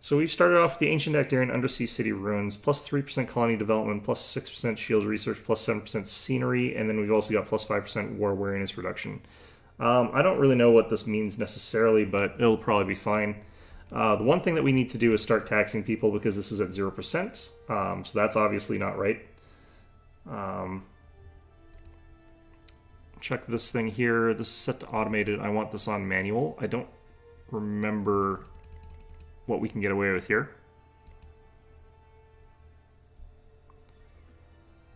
So So we started off with the Ancient Actarian Undersea City Ruins, plus 3% colony development, plus 6% shield research, plus 7% scenery, and then we've also got plus 5% war wariness reduction. I don't really know what this means necessarily, but it'll probably be fine. The one thing that we need to do is start taxing people because this is at 0%, so that's obviously not right. Check this thing here. This is set to automated. I want this on manual. I don't remember what we can get away with here.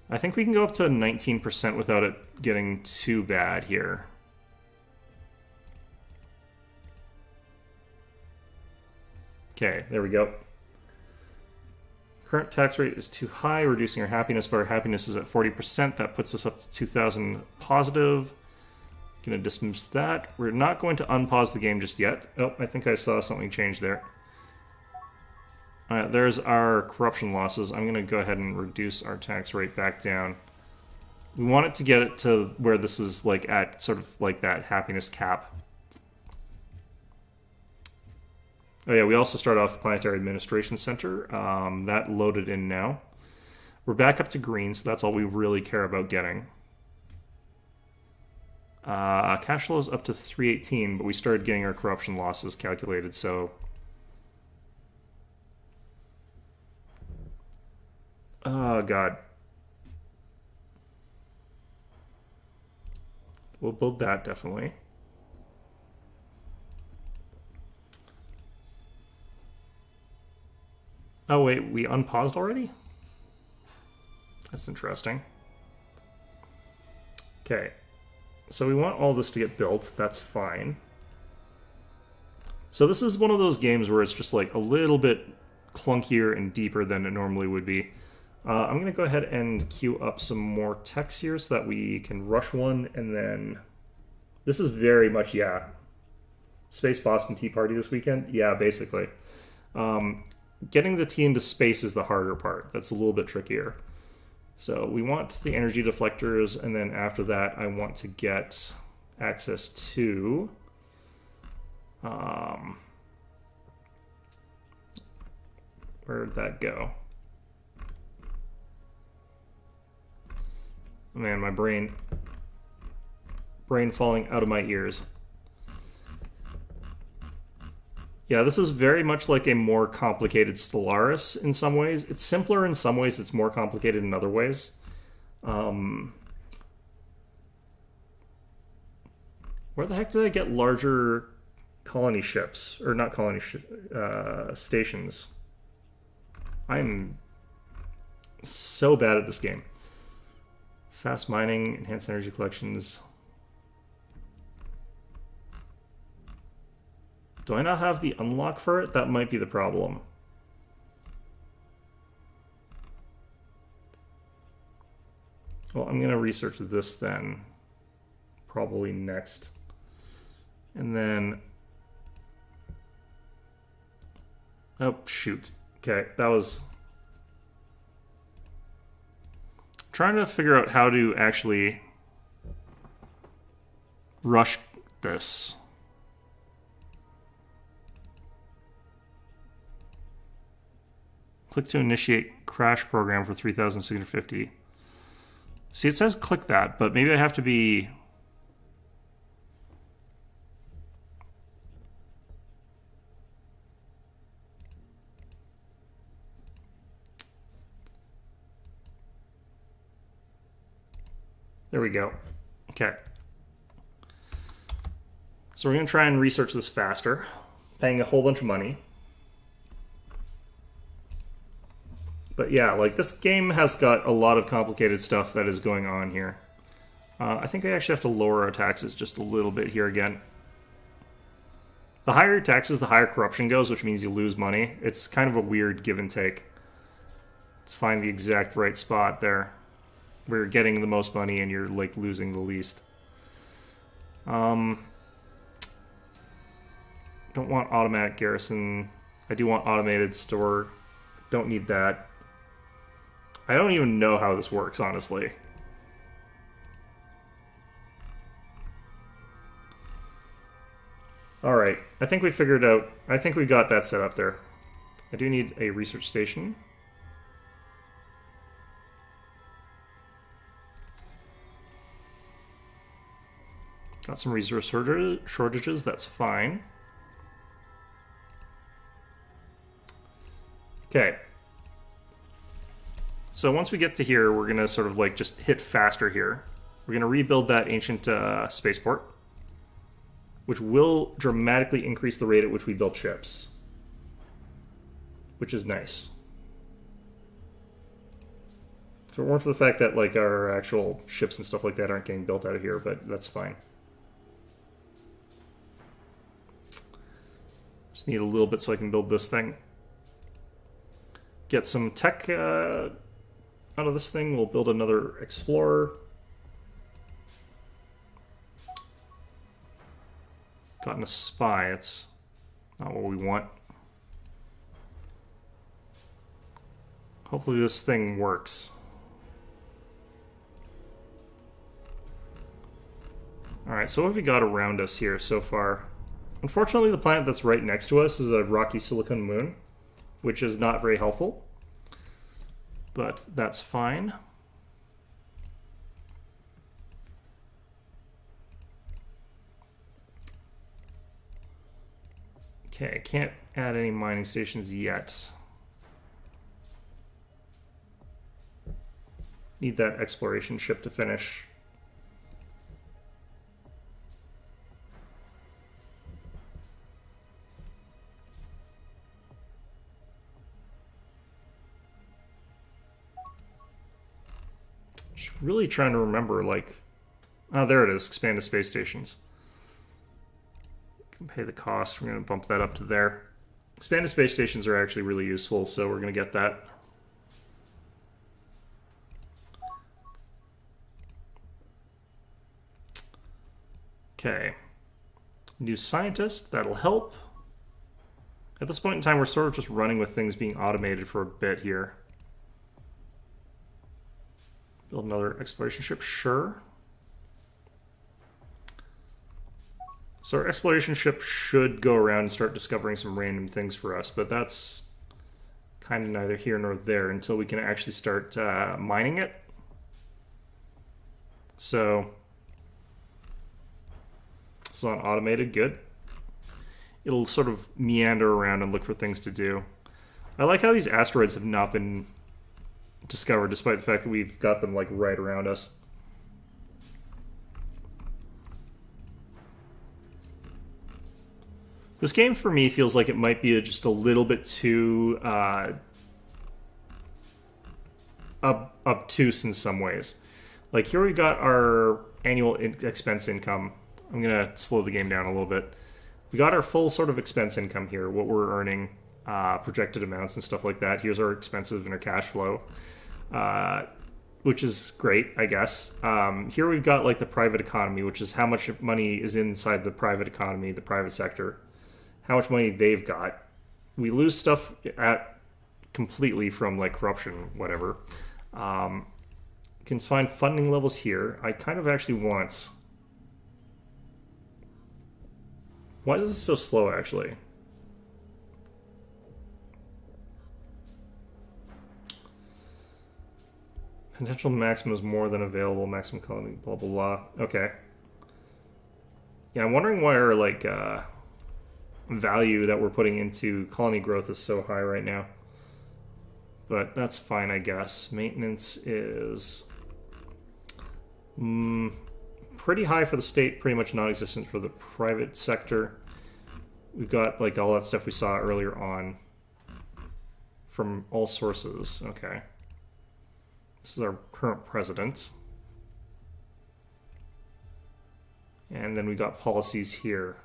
I think we can go up to 19% without it getting too bad here. Okay, there we go. Current tax rate is too high, reducing our happiness, but our happiness is at 40%. That puts us up to 2,000 positive. Gonna dismiss that. We're not going to unpause the game just yet. Oh, I think I saw something change there. Alright, there's our corruption losses. I'm gonna go ahead and reduce our tax rate back down. We want it to get it to where this is like at sort of like that happiness cap. Oh yeah, we also start off the Planetary Administration Center. That loaded in now. We're back up to green, so that's all we really care about getting. Cash flow is up to 318, but we started getting our corruption losses calculated, so... Oh, God. We'll build that, definitely. Oh, wait, we unpaused already? That's interesting. Okay. So we want all this to get built. That's fine. So this is one of those games where it's just like a little bit clunkier and deeper than it normally would be. I'm going to go ahead and queue up some more techs here so that we can rush one, and then... This is very much, yeah. Space Boston Tea Party this weekend? Yeah, basically. Getting the tea into space is the harder part. That's a little bit trickier. So we want the energy deflectors, and then after that I want to get access to... where'd that go? Man, my brain falling out of my ears. Yeah, this is very much like a more complicated Stellaris in some ways. It's simpler in some ways, it's more complicated in other ways. Where the heck did I get larger colony ships? Or not colony stations. I'm so bad at this game. Fast mining, enhanced energy collections. Do I not have the unlock for it? That might be the problem. Well, I'm going to research this then. Probably next. And then... Oh, shoot. Okay, that was... Trying to figure out how to actually rush this. Click to initiate crash program for 3,650. See, it says click that, but maybe I have to be... There we go. Okay. So we're going to try and research this faster, paying a whole bunch of money. But yeah, like this game has got a lot of complicated stuff that is going on here. I think I actually have to lower our taxes just a little bit here again. The higher your taxes, the higher corruption goes, which means you lose money. It's kind of a weird give and take. Let's find the exact right spot there. Where you're getting the most money and you're like losing the least. Don't want automatic garrison. I do want automated store. Don't need that. I don't even know how this works, honestly. Alright, I think we figured out... I think we got that set up there. I do need a research station. Got some resource shortages, that's fine. Okay. So once we get to here, we're going to sort of like just hit faster here. We're going to rebuild that ancient spaceport, which will dramatically increase the rate at which we build ships, which is nice. So it weren't for the fact that like our actual ships and stuff like that aren't getting built out of here, but that's fine. Just need a little bit so I can build this thing. Get some tech out of this thing. We'll build another explorer. Gotten a spy. It's not what we want. Hopefully this thing works. Alright, so what have we got around us here so far? Unfortunately, the planet that's right next to us is a rocky silicon moon, which is not very helpful. But that's fine. Okay, I can't add any mining stations yet. Need that exploration ship to finish. Just really trying to remember, like... Oh, there it is. Expanded space stations. Can pay the cost. We're going to bump that up to there. Expanded space stations are actually really useful, so we're going to get that. Okay. New scientist. That'll help. At this point in time, we're sort of just running with things being automated for a bit here. Build another exploration ship, sure. So our exploration ship should go around and start discovering some random things for us, but that's kind of neither here nor there until we can actually start mining it. So it's not automated, good. It'll sort of meander around and look for things to do. I like how these asteroids have not been discovered, despite the fact that we've got them like right around us. This game for me feels like it might be just a little bit too obtuse in some ways. Like here we got our annual expense income. I'm gonna slow the game down a little bit. We got our full sort of expense income here, what we're earning, projected amounts and stuff like that. Here's our expenses and our cash flow, which is great, I guess. Here we've got like the private economy, which is how much money is inside the private economy, the private sector, how much money they've got. We lose stuff at completely from like corruption, whatever. You can find funding levels here. I kind of actually want... Why is this so slow, actually? Potential maximum is more than available. Maximum colony, blah, blah, blah. Okay. Yeah, I'm wondering why our, like, value that we're putting into colony growth is so high right now. But that's fine, I guess. Maintenance is... pretty high for the state, pretty much non-existent for the private sector. We've got like all that stuff we saw earlier on from all sources. Okay. This is our current president. And then we got policies here.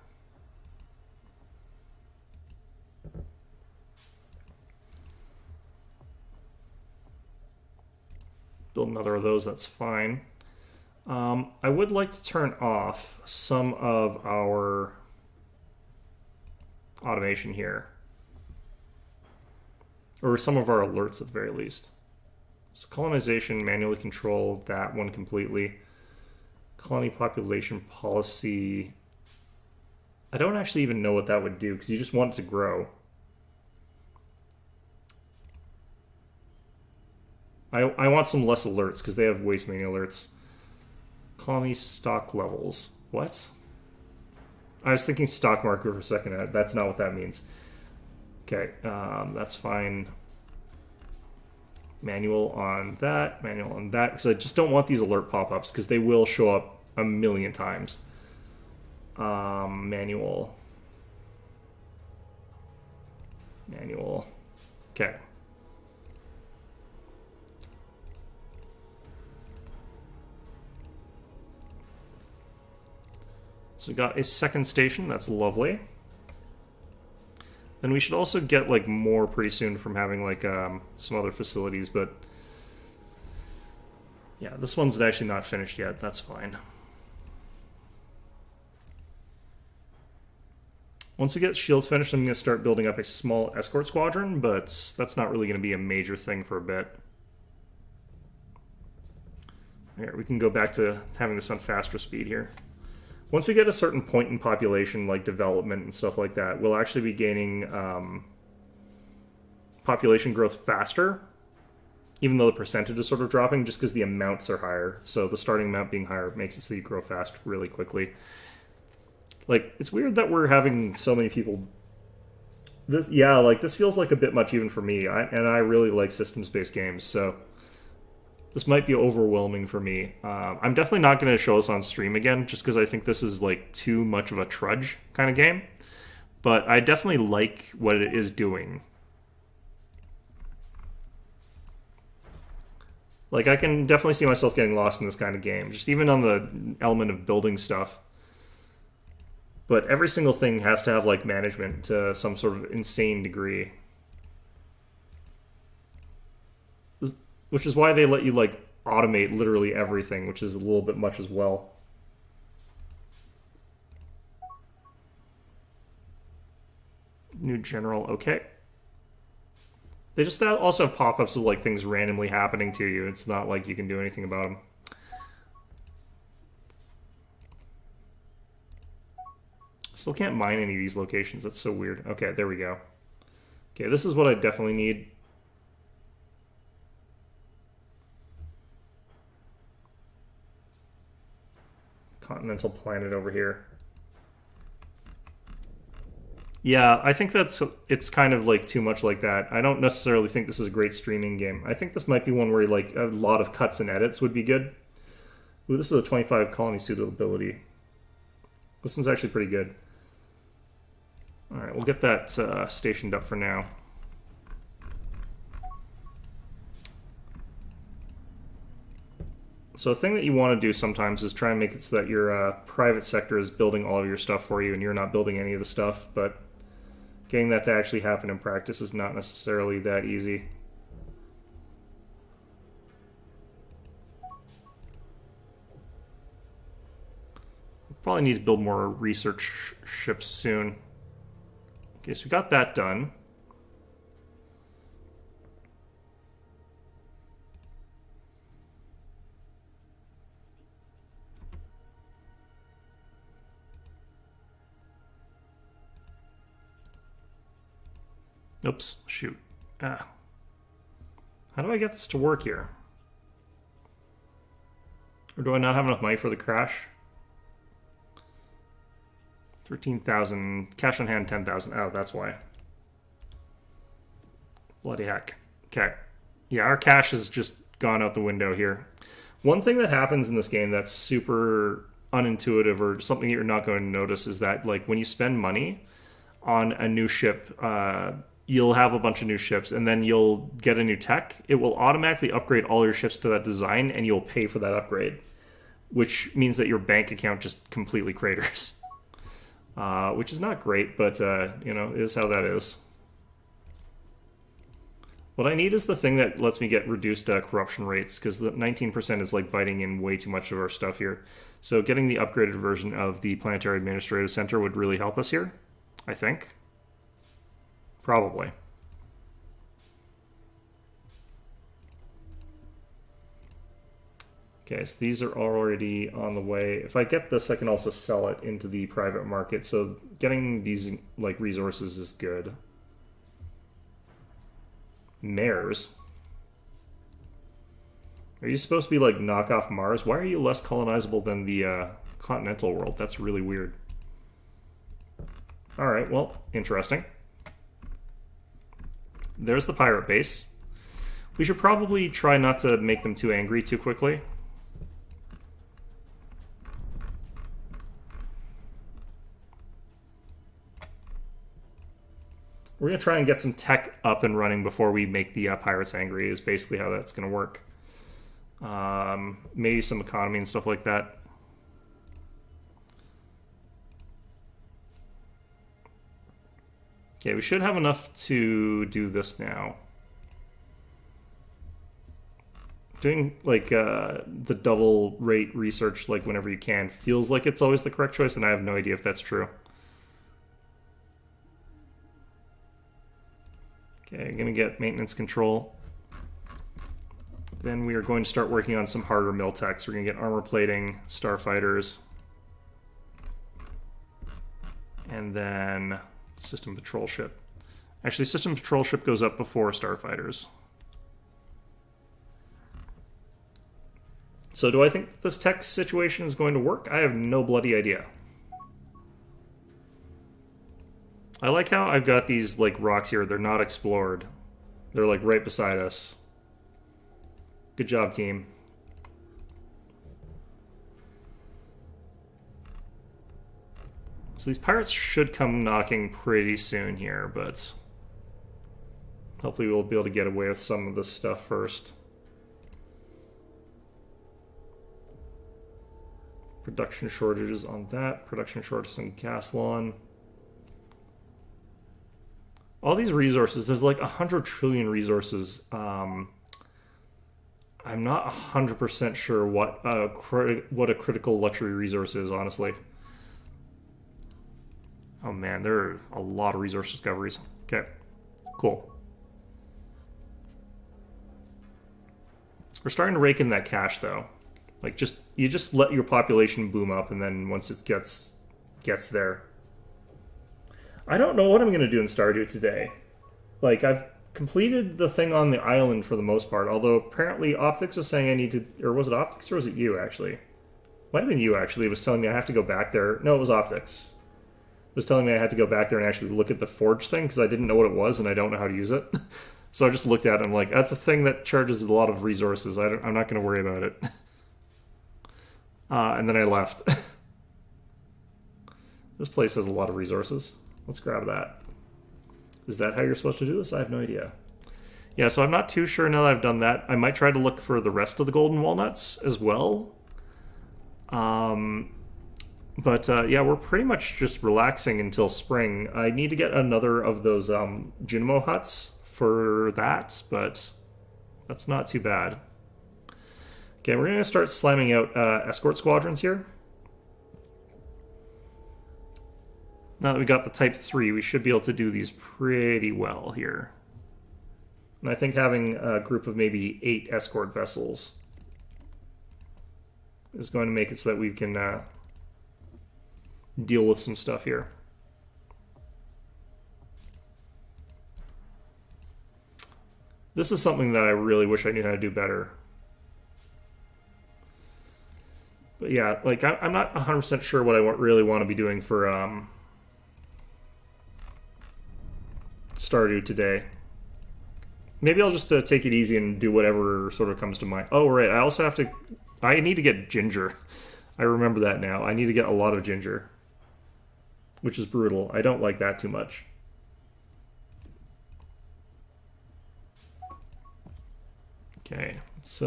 Build another of those, that's fine. I would like to turn off some of our automation here. Or some of our alerts at the very least. So colonization, manually control that one completely. Colony population policy. I don't actually even know what that would do because you just want it to grow. I want some less alerts because they have waste mania alerts. Colony stock levels. What? I was thinking stock market for a second. That's not what that means. Okay, that's fine. Manual on that, manual on that. Because I just don't want these alert pop-ups because they will show up a million times. Manual. Manual. Okay. So we got a second station. That's lovely. Then we should also get like more pretty soon from having like some other facilities, but yeah, this one's actually not finished yet. That's fine. Once we get shields finished, I'm going to start building up a small escort squadron, but that's not really going to be a major thing for a bit. Here, we can go back to having this on faster speed here. Once we get a certain point in population, like development and stuff like that, we'll actually be gaining population growth faster, even though the percentage is sort of dropping, just because the amounts are higher. So the starting amount being higher makes it so you grow fast really quickly. Like, it's weird that we're having so many people... This feels like a bit much even for me, and I really like systems-based games, so... This might be overwhelming for me. I'm definitely not going to show this on stream again, just because I think this is like too much of a trudge kind of game. But I definitely like what it is doing. Like, I can definitely see myself getting lost in this kind of game, just even on the element of building stuff. But every single thing has to have like management to some sort of insane degree. Which is why they let you, like, automate literally everything, which is a little bit much as well. New general, okay. They just also have pop-ups of, like, things randomly happening to you. It's not like you can do anything about them. Still can't mine any of these locations. That's so weird. Okay, there we go. Okay, this is what I definitely need. Continental planet over here. Yeah, I think it's kind of like too much like that. I don't necessarily think this is a great streaming game. I think this might be one where like a lot of cuts and edits would be good. Ooh, this is a 25 colony suitability. This one's actually pretty good. Alright, we'll get that stationed up for now. So a thing that you want to do sometimes is try and make it so that your private sector is building all of your stuff for you and you're not building any of the stuff, but getting that to actually happen in practice is not necessarily that easy. We'll probably need to build more research ships soon. Okay, so we got that done. Oops, shoot. How do I get this to work here? Or do I not have enough money for the crash? 13,000. Cash on hand, 10,000. Oh, that's why. Bloody heck. Okay. Yeah, our cash has just gone out the window here. One thing that happens in this game that's super unintuitive or something you're not going to notice is that, like, when you spend money on a new ship, you'll have a bunch of new ships, and then you'll get a new tech. It will automatically upgrade all your ships to that design, and you'll pay for that upgrade, which means that your bank account just completely craters. Which is not great, but, you know, is how that is. What I need is the thing that lets me get reduced corruption rates, because the 19% is, like, biting in way too much of our stuff here. So getting the upgraded version of the Planetary Administrative Center would really help us here, I think. Probably. Okay, so these are already on the way. If I get this, I can also sell it into the private market. So getting these like resources is good. Mares. Are you supposed to be like knockoff Mars? Why are you less colonizable than the continental world? That's really weird. Alright, well, interesting. There's the pirate base. We should probably try not to make them too angry too quickly. We're going to try and get some tech up and running before we make the pirates angry, is basically how that's going to work. Maybe some economy and stuff like that. Okay, we should have enough to do this now. Doing like the double rate research like whenever you can feels like it's always the correct choice, and I have no idea if that's true. Okay, I'm gonna get maintenance control. Then we are going to start working on some harder mill techs. We're gonna get armor plating, starfighters, and then system patrol ship. Actually, system patrol ship goes up before starfighters. So do I think this tech situation is going to work? I have no bloody idea. I like how I've got these like rocks here. They're not explored. They're like right beside us. Good job, team. So these pirates should come knocking pretty soon here, but hopefully we'll be able to get away with some of this stuff first. Production shortages on that. Production shortages on gas lawn. All these resources, there's like 100 trillion resources. I'm not 100% sure what a critical luxury resource is, honestly. Oh man, there are a lot of resource discoveries. Okay, cool. We're starting to rake in that cash though. Like you just let your population boom up, and then once it gets there. I don't know what I'm going to do in Stardew today. Like, I've completed the thing on the island for the most part, although apparently Optics was saying I need to... Or was it Optics or was it you, actually? Might have been you, actually. It was telling me I have to go back there. No, it was Optics. It was telling me I had to go back there and actually look at the forge thing, because I didn't know what it was and I don't know how to use it. So I just looked at it and I'm like, that's a thing that charges a lot of resources. I'm not going to worry about it. And then I left. This place has a lot of resources. Let's grab that. Is that how you're supposed to do this? I have no idea. Yeah, so I'm not too sure now that I've done that. I might try to look for the rest of the golden walnuts as well. Yeah, we're pretty much just relaxing until spring. I need to get another of those Junimo huts for that, but that's not too bad. Okay, we're going to start slamming out escort squadrons here. Now that we got the Type 3, we should be able to do these pretty well here. And I think having a group of maybe 8 escort vessels is going to make it so that we can deal with some stuff here. This is something that I really wish I knew how to do better. But yeah, like I'm not 100% sure what I really want to be doing for Stardew today. Maybe I'll just take it easy and do whatever sort of comes to mind. Oh, right, I also have to... I need to get ginger. I remember that now. I need to get a lot of ginger. Which is brutal. I don't like that too much. Okay, let's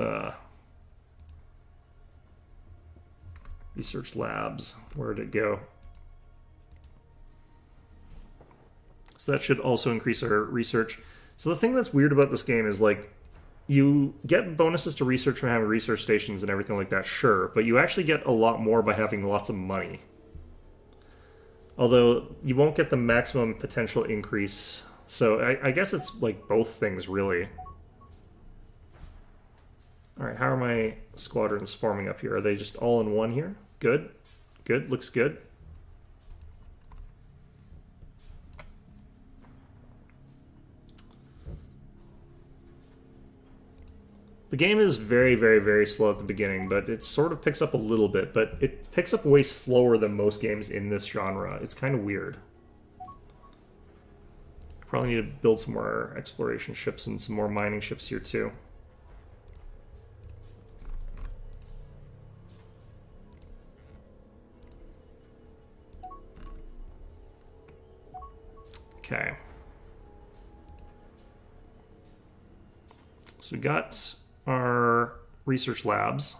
research labs. Where'd it go? So that should also increase our research. So the thing that's weird about this game is, like, you get bonuses to research from having research stations and everything like that, sure, but you actually get a lot more by having lots of money. Although you won't get the maximum potential increase. So I guess it's like both things, really. Alright, how are my squadrons forming up here? Are they just all in one here? Good. Good, looks good. The game is very, very, very slow at the beginning, but it sort of picks up a little bit, but it picks up way slower than most games in this genre. It's kind of weird. Probably need to build some more exploration ships and some more mining ships here too. Okay. So we got our research labs.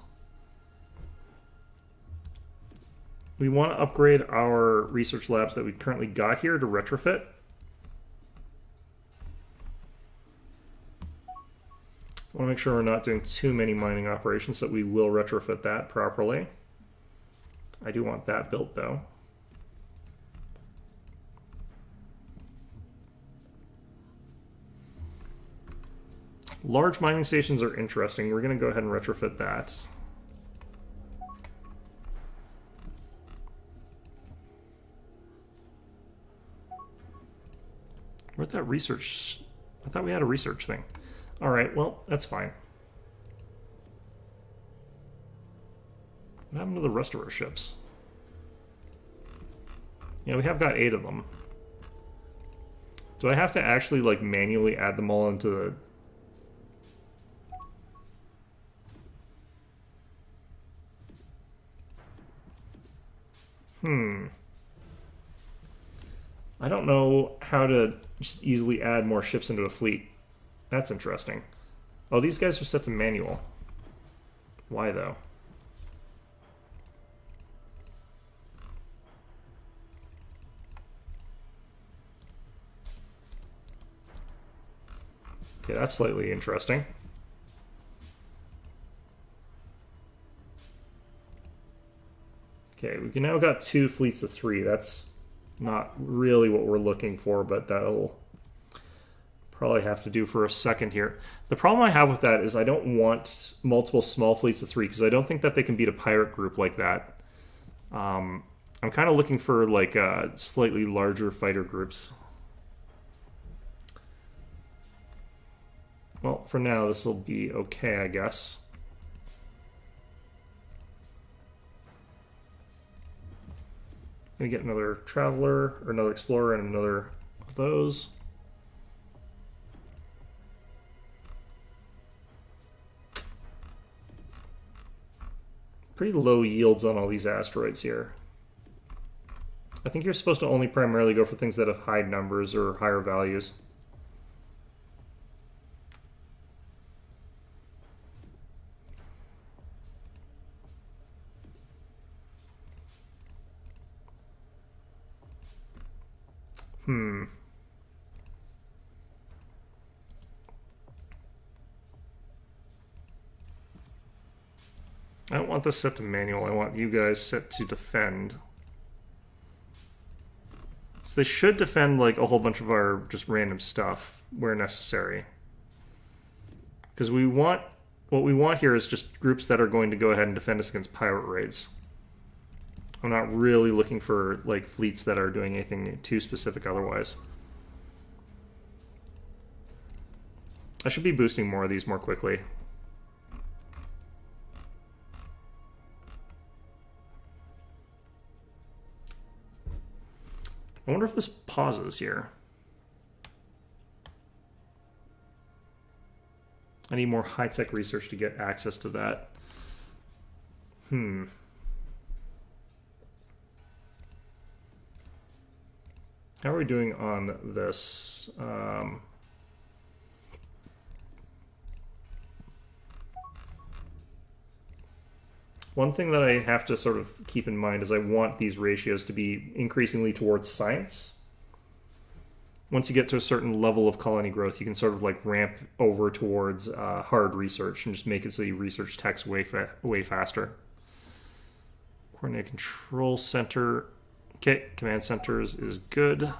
We want to upgrade our research labs that we currently got here to retrofit. I want to make sure we're not doing too many mining operations, so that we will retrofit that properly. I do want that built though. Large mining stations are interesting. We're going to go ahead and retrofit that. Where'd that research... I thought we had a research thing. Alright, well, that's fine. What happened to the rest of our ships? Yeah, we have got 8 of them. Do I have to actually, like, manually add them all into the... I don't know how to just easily add more ships into a fleet. That's interesting. Oh, these guys are set to manual. Why, though? Okay, that's slightly interesting. Okay, we now got 2 fleets of 3. That's not really what we're looking for, but that'll probably have to do for a second here. The problem I have with that is I don't want multiple small fleets of 3 because I don't think that they can beat a pirate group like that. I'm kind of looking for like slightly larger fighter groups. Well, for now this will be okay, I guess. Gonna get another traveler or another explorer and another of those. Pretty low yields on all these asteroids here. I think you're supposed to only primarily go for things that have high numbers or higher values. I don't want this set to manual. I want you guys set to defend. So they should defend like a whole bunch of our just random stuff where necessary. Because what we want here is just groups that are going to go ahead and defend us against pirate raids. I'm not really looking for like fleets that are doing anything too specific otherwise. I should be boosting more of these more quickly. I wonder if this pauses here. I need more high-tech research to get access to that. How are we doing on this? One thing that I have to sort of keep in mind is I want these ratios to be increasingly towards science. Once you get to a certain level of colony growth, you can sort of like ramp over towards hard research and just make it so you research text way faster. Coordinate control center. Okay, command centers is good.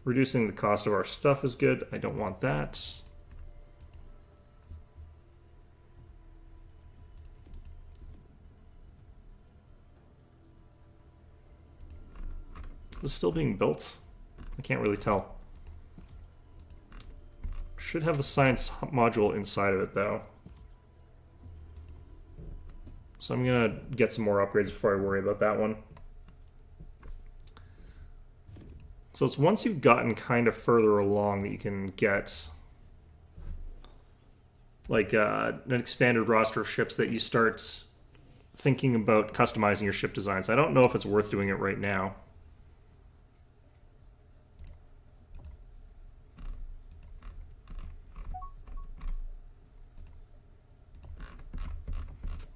Reducing the cost of our stuff is good. I don't want that. Is it still being built? I can't really tell. Should have the science module inside of it, though. So I'm going to get some more upgrades before I worry about that one. So it's once you've gotten kind of further along that you can get like an expanded roster of ships that you start thinking about customizing your ship designs. I don't know if it's worth doing it right now.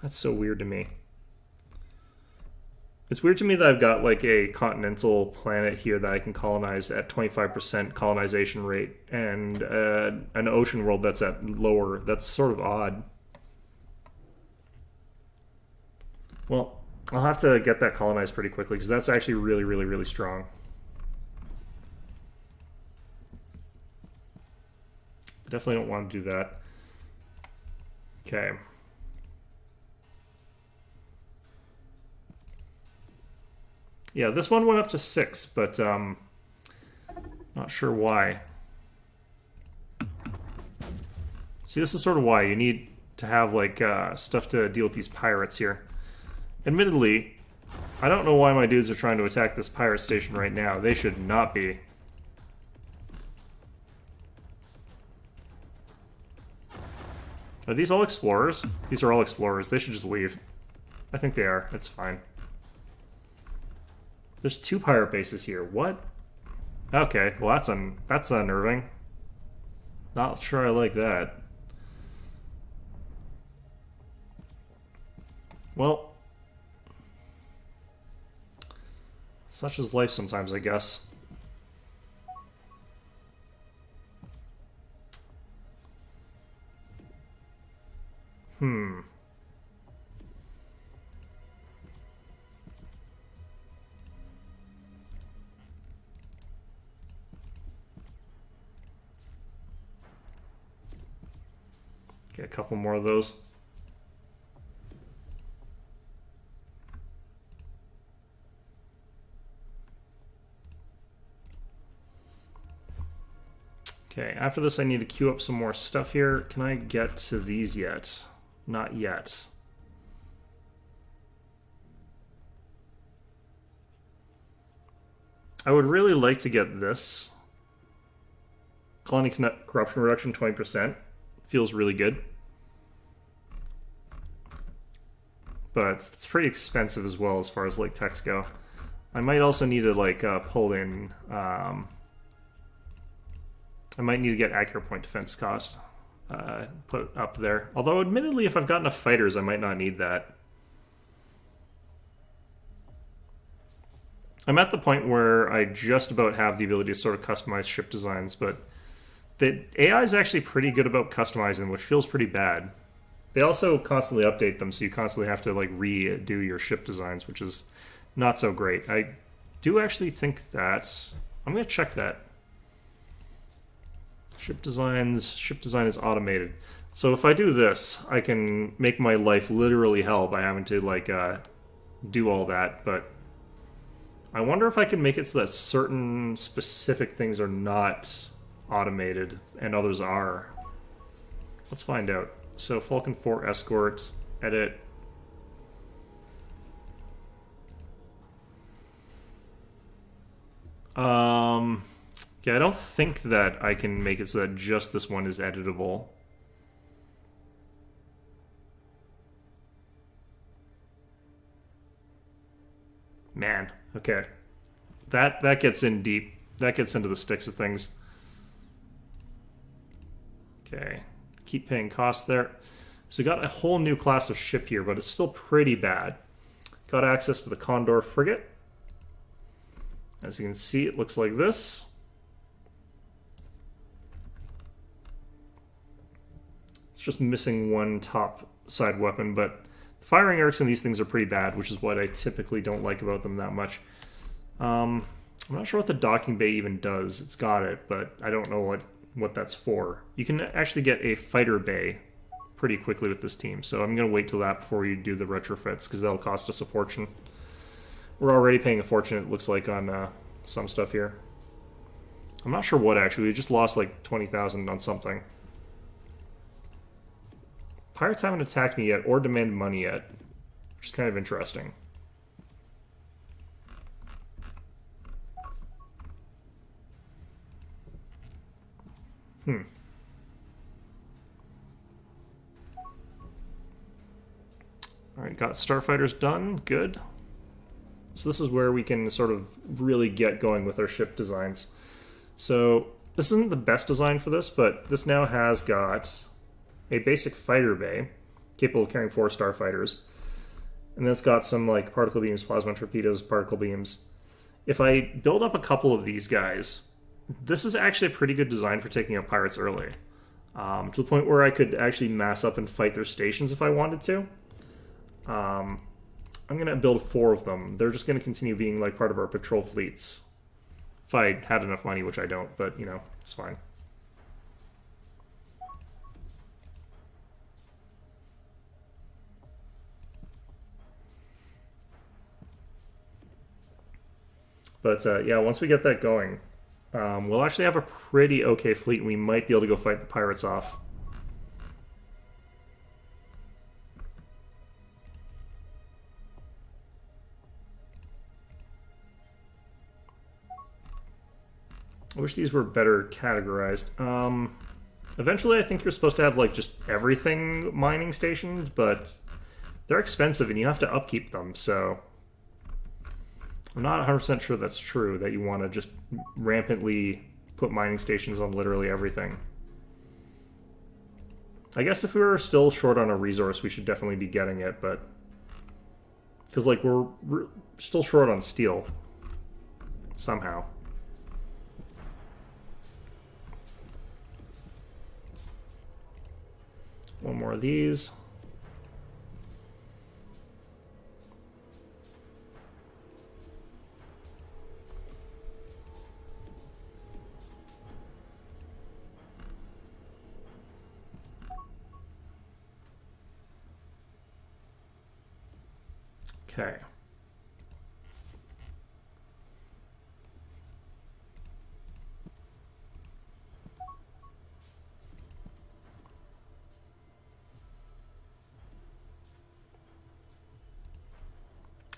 That's so weird to me. It's weird to me that I've got like a continental planet here that I can colonize at 25% colonization rate and an ocean world that's at lower. That's sort of odd. Well, I'll have to get that colonized pretty quickly because that's actually really, really, really strong. Definitely don't want to do that. Okay. Yeah, this one went up to 6, but not sure why. See, this is sort of why you need to have like stuff to deal with these pirates here. Admittedly, I don't know why my dudes are trying to attack this pirate station right now. They should not be. Are these all explorers? These are all explorers. They should just leave. I think they are. It's fine. There's 2 pirate bases here. What? Okay, well that's unnerving. Not sure I like that. Well, such is life sometimes, I guess. Get a couple more of those. Okay, after this I need to queue up some more stuff here. Can I get to these yet? Not yet. I would really like to get this. Colony corruption reduction 20%. Feels really good. But it's pretty expensive as well as far as like techs go. I might also need to like pull in I might need to get accurate point defense cost put up there. Although admittedly if I've got enough fighters I might not need that. I'm at the point where I just about have the ability to sort of customize ship designs, but the AI is actually pretty good about customizing, which feels pretty bad. They also constantly update them, so you constantly have to like redo your ship designs, which is not so great. I do actually think that I'm going to check that. Ship design is automated. So if I do this, I can make my life literally hell by having to like do all that, but I wonder if I can make it so that certain specific things are not automated and others are. Let's find out. So Falcon 4 escort, edit. Yeah, I don't think that I can make it so that just this one is editable. Man, okay. That gets in deep. That gets into the sticks of things. Okay, keep paying costs there. So we got a whole new class of ship here, but it's still pretty bad. Got access to the Condor frigate. As you can see, it looks like this. It's just missing one top side weapon, but the firing arcs in these things are pretty bad, which is what I typically don't like about them that much. I'm not sure what the docking bay even does. It's got it, but I don't know what that's for. You can actually get a fighter bay pretty quickly with this team, so I'm going to wait till that before you do the retrofits, because that'll cost us a fortune. We're already paying a fortune, it looks like, on some stuff here. I'm not sure what, actually. We just lost like 20,000 on something. Pirates haven't attacked me yet or demanded money yet, which is kind of interesting. Alright, got starfighters done. Good. So this is where we can sort of really get going with our ship designs. So this isn't the best design for this, but this now has got a basic fighter bay capable of carrying 4 starfighters. And then it's got some like particle beams, plasma torpedoes, particle beams. If I build up a couple of these guys, this is actually a pretty good design for taking out pirates early. To the point where I could actually mass up and fight their stations if I wanted to. I'm going to build 4 of them. They're just going to continue being like part of our patrol fleets. If I had enough money, which I don't, but you know, it's fine. But yeah, once we get that going, we'll actually have a pretty okay fleet, and we might be able to go fight the pirates off. I wish these were better categorized. Eventually, I think you're supposed to have like just everything mining stations, but they're expensive and you have to upkeep them, so I'm not 100% sure that's true, that you want to just rampantly put mining stations on literally everything. I guess if we were still short on a resource, we should definitely be getting it, but because like we're still short on steel somehow. One more of these. Okay.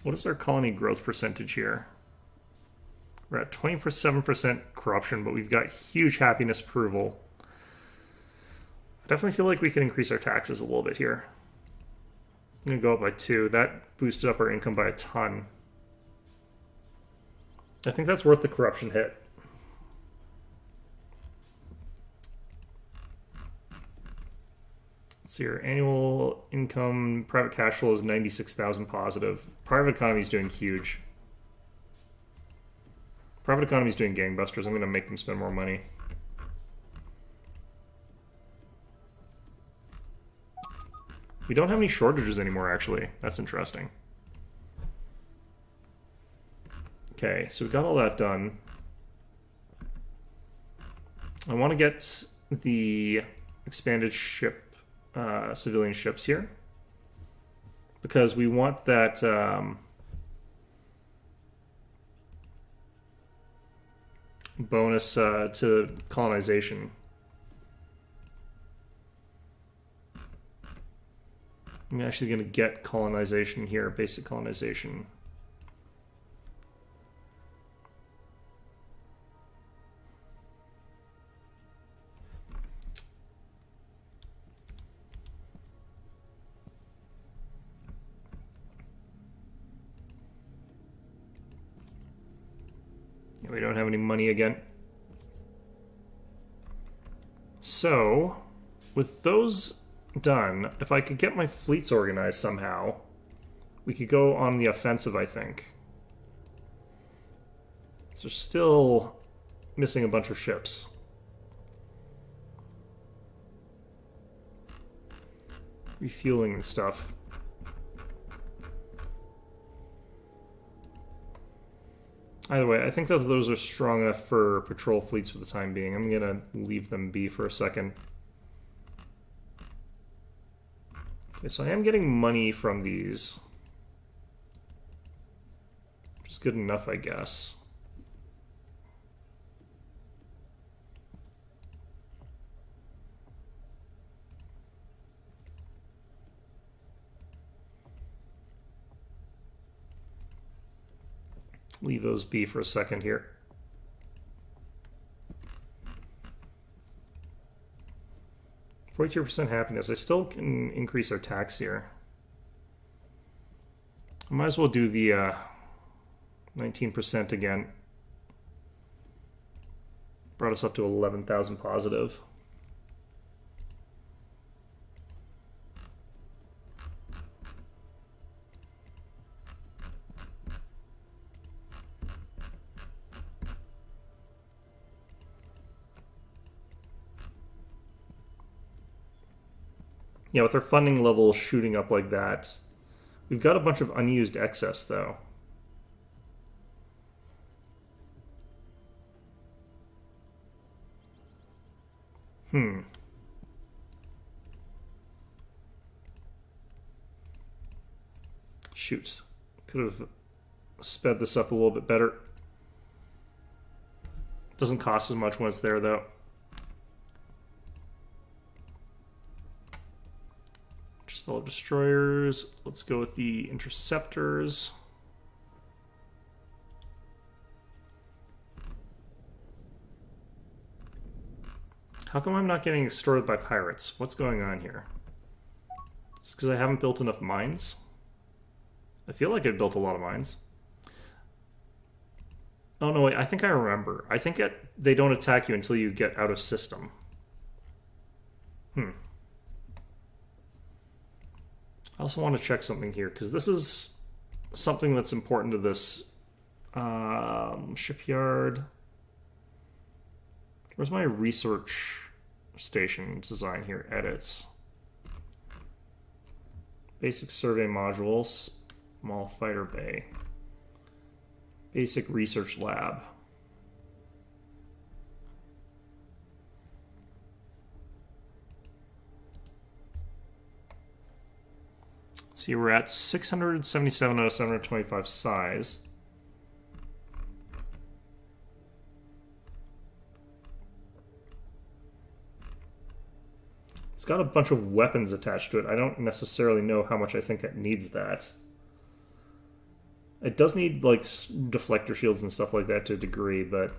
What is our colony growth percentage here? We're at 27% corruption, but we've got huge happiness approval. I definitely feel like we can increase our taxes a little bit here. I'm going to go up by 2. That boosted up our income by a ton. I think that's worth the corruption hit. Let's see, our annual income, private cash flow is 96,000 positive. Private economy is doing huge. Private economy is doing gangbusters. I'm going to make them spend more money. We don't have any shortages anymore, actually. That's interesting. Okay, so we got all that done. I want to get the expanded ship, civilian ships here, because we want that bonus to colonization. I'm actually going to get colonization here, basic colonization. We don't have any money again. So, with those done, if I could get my fleets organized somehow, we could go on the offensive, I think. So we're still missing a bunch of ships. Refueling and stuff. Either way, I think that those are strong enough for patrol fleets for the time being. I'm gonna leave them be for a second. Okay, so I am getting money from these. Which is good enough, I guess. leave those be for a second here. %42 happiness. I still can increase our tax here. I might as well do the 19% again. Brought us up to 11,000 positive. Yeah, with our funding level shooting up like that, we've got a bunch of unused excess, though. Shoots. Could have sped this up a little bit better. Doesn't cost as much when it's there, though. Still have destroyers. Let's go with the interceptors. How come I'm not getting destroyed by pirates? What's going on here? It's because I haven't built enough mines? I feel like I've built a lot of mines. Oh no, wait, I think I remember. I think they don't attack you until you get out of system. I also want to check something here, because this is something that's important to this shipyard. Where's my research station design here? Edits. Basic survey modules. Small fighter bay. Basic research lab. See, we're at 677 out of 725 size. It's got a bunch of weapons attached to it. I don't necessarily know how much I think it needs that. It does need, like, deflector shields and stuff like that to a degree, but...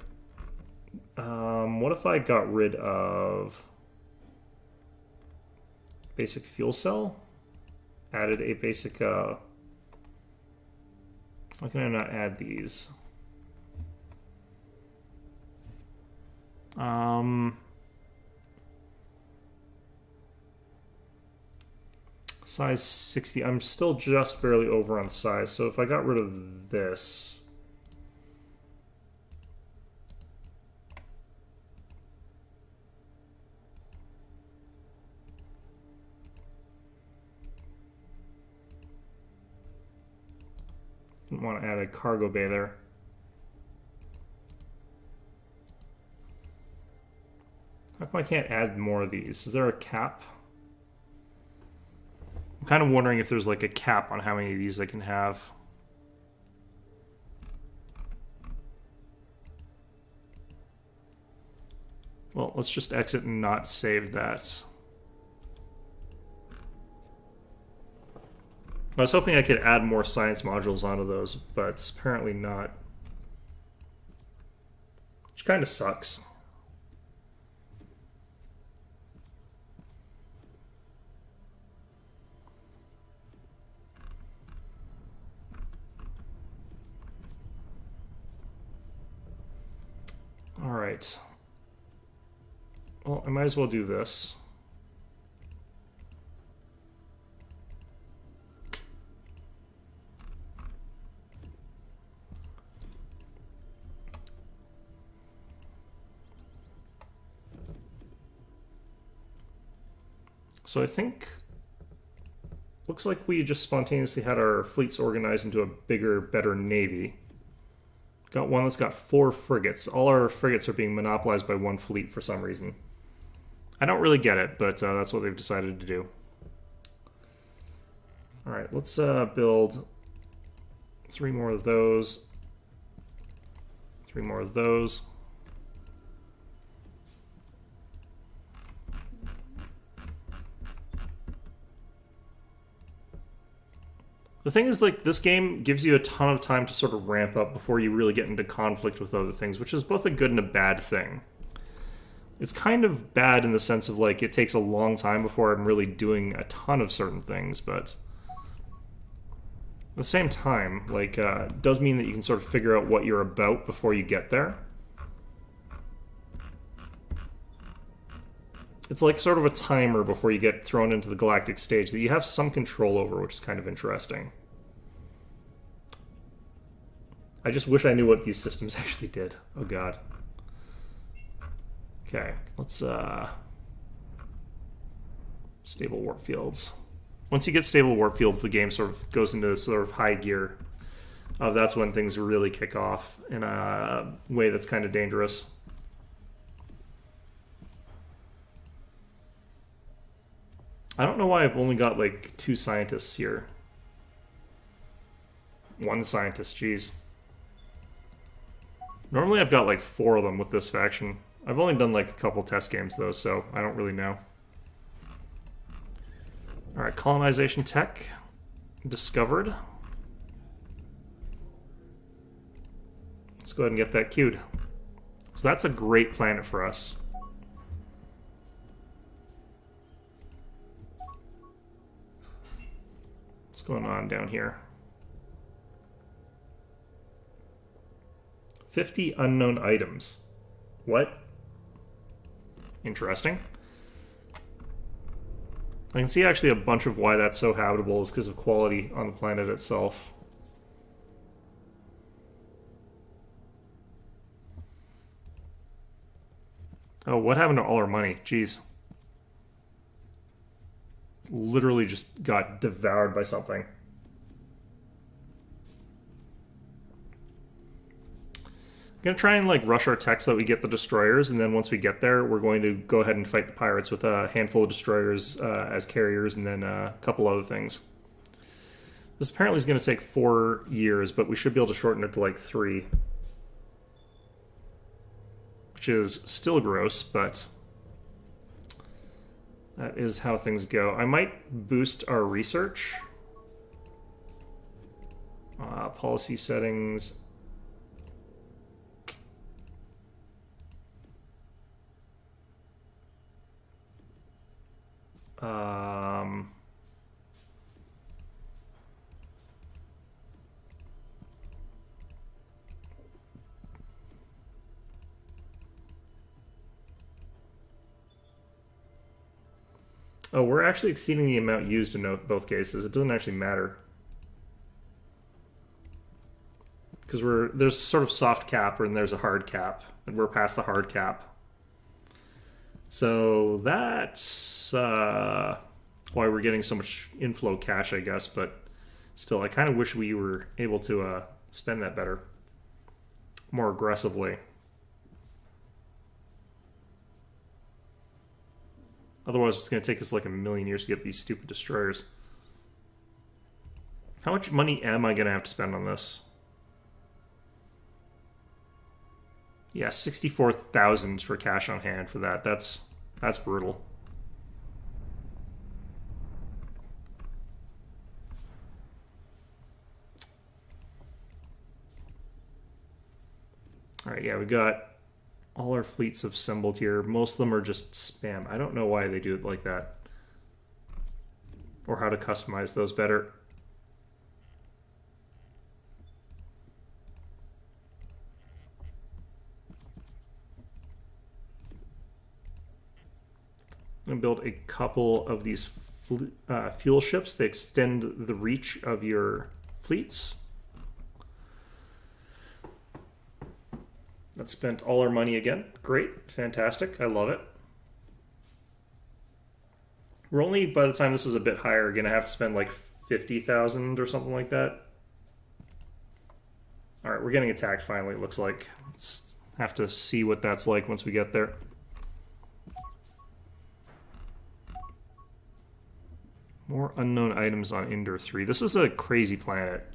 what if I got rid of... basic fuel cell? Added a basic, why can I not add these? Size 60. I'm still just barely over on size, so if I got rid of this... Didn't want to add a cargo bay there. How come I can't add more of these? Is there a cap? I'm kind of wondering if there's like a cap on how many of these I can have. Well, let's just exit and not save that. I was hoping I could add more science modules onto those, but it's apparently not. Which kind of sucks. All right. Well, I might as well do this. So I think, looks like we just spontaneously had our fleets organized into a bigger, better navy. Got one that's got 4 frigates. All our frigates are being monopolized by one fleet for some reason. I don't really get it, but that's what they've decided to do. Alright, let's build 3 more of those. 3 more of those. The thing is, like, this game gives you a ton of time to sort of ramp up before you really get into conflict with other things, which is both a good and a bad thing. It's kind of bad in the sense of, like, it takes a long time before I'm really doing a ton of certain things, but at the same time, like, it does mean that you can sort of figure out what you're about before you get there. It's like sort of a timer before you get thrown into the galactic stage that you have some control over, which is kind of interesting. I just wish I knew what these systems actually did. Oh god. Okay, let's stable warp fields. Once you get stable warp fields, the game sort of goes into this sort of high gear. That's when things really kick off in a way that's kind of dangerous. I don't know why I've only got like 2 scientists here. 1 scientist, jeez. Normally I've got like 4 of them with this faction. I've only done like a couple test games though, so I don't really know. Alright, colonization tech discovered. Let's go ahead and get that queued. So that's a great planet for us. What's going on down here? 50 unknown items. What? Interesting. I can see actually a bunch of why that's so habitable is because of quality on the planet itself. Oh, what happened to all our money? Jeez. Literally just got devoured by something. I'm going to try and like rush our tech so that we get the destroyers, and then once we get there, we're going to go ahead and fight the pirates with a handful of destroyers as carriers, and then a couple other things. This apparently is going to take 4 years, but we should be able to shorten it to like 3. Which is still gross, but that is how things go. I might boost our research. Policy settings. Oh, we're actually exceeding the amount used in both cases. It doesn't actually matter. Because there's sort of soft cap and there's a hard cap. And we're past the hard cap. So that's why we're getting so much inflow cash, I guess. But still, I kind of wish we were able to spend that better. More aggressively. Otherwise, it's going to take us like a million years to get these stupid destroyers. How much money am I going to have to spend on this? Yeah, 64,000 for cash on hand for that. That's brutal. All right, yeah, we got all our fleets assembled here. Most of them are just spam. I don't know why they do it like that. Or how to customize those better. I'm going to build a couple of these fuel ships to extend the reach of your fleets. That spent all our money again. Great. Fantastic. I love it. We're only, by the time this is a bit higher, going to have to spend like 50,000 or something like that. Alright, we're getting attacked finally, it looks like. Let's have to see what that's like once we get there. More unknown items on Indor 3. This is a crazy planet.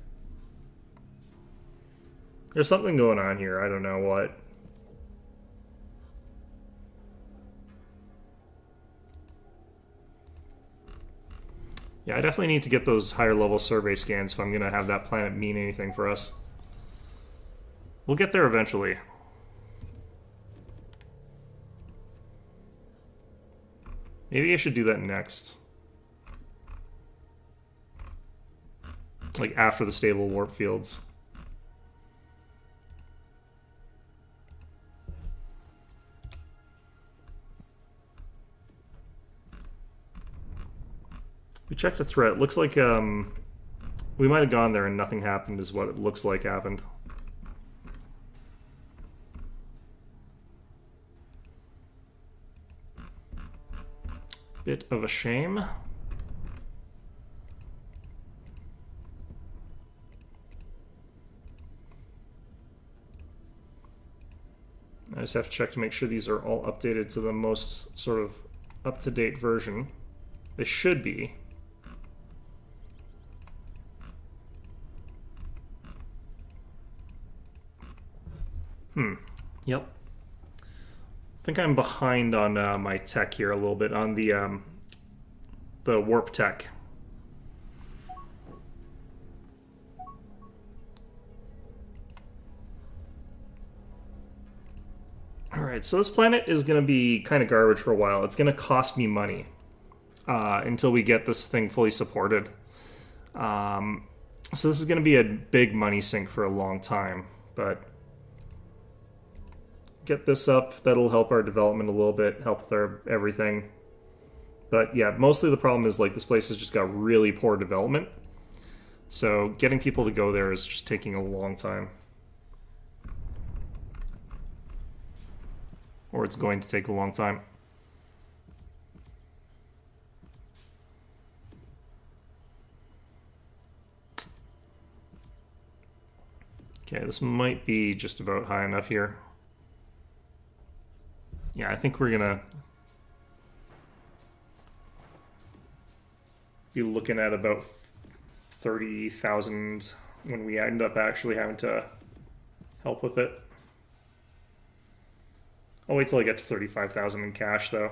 There's something going on here. I don't know what. Yeah, I definitely need to get those higher level survey scans if I'm going to have that planet mean anything for us. We'll get there eventually. Maybe I should do that next. Like after the stable warp fields. We checked a threat. Looks like we might have gone there and nothing happened is what it looks like happened. Bit of a shame. I just have to check to make sure these are all updated to the most sort of up-to-date version. They should be. Yep. I think I'm behind on my tech here a little bit on the warp tech. Alright, so this planet is going to be kind of garbage for a while. It's going to cost me money until we get this thing fully supported. So this is going to be a big money sink for a long time, but get this up, that'll help our development a little bit, help with our everything. But yeah, mostly the problem is like this place has just got really poor development. So getting people to go there is just taking a long time. Or it's going to take a long time. Okay, this might be just about high enough here. Yeah, I think we're gonna be looking at about 30,000 when we end up actually having to help with it. I'll wait till I get to 35,000 in cash, though.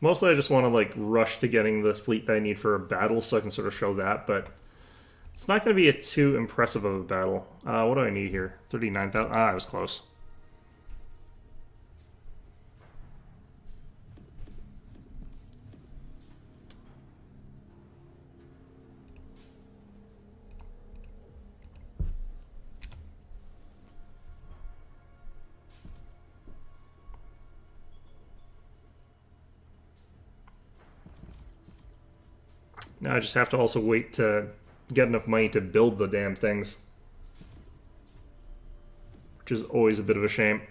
Mostly I just want to like rush to getting the fleet that I need for a battle so I can sort of show that, but it's not going to be too impressive of a battle. What do I need here? 39,000? I was close. Now I just have to also wait to get enough money to build the damn things. Which is always a bit of a shame.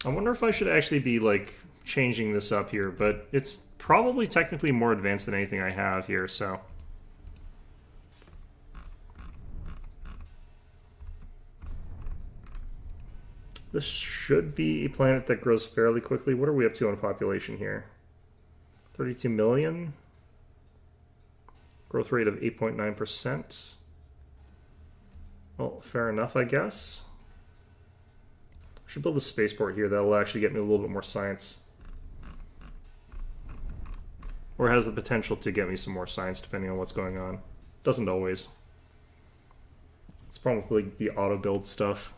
I wonder if I should actually be like changing this up here, but it's probably technically more advanced than anything I have here, so... This should be a planet that grows fairly quickly. What are we up to on population here? 32 million. Growth rate of 8.9%. Well, fair enough, I guess. I should build a spaceport here. That'll actually get me a little bit more science. Or has the potential to get me some more science, depending on what's going on. Doesn't always. It's a problem with like the auto build stuff.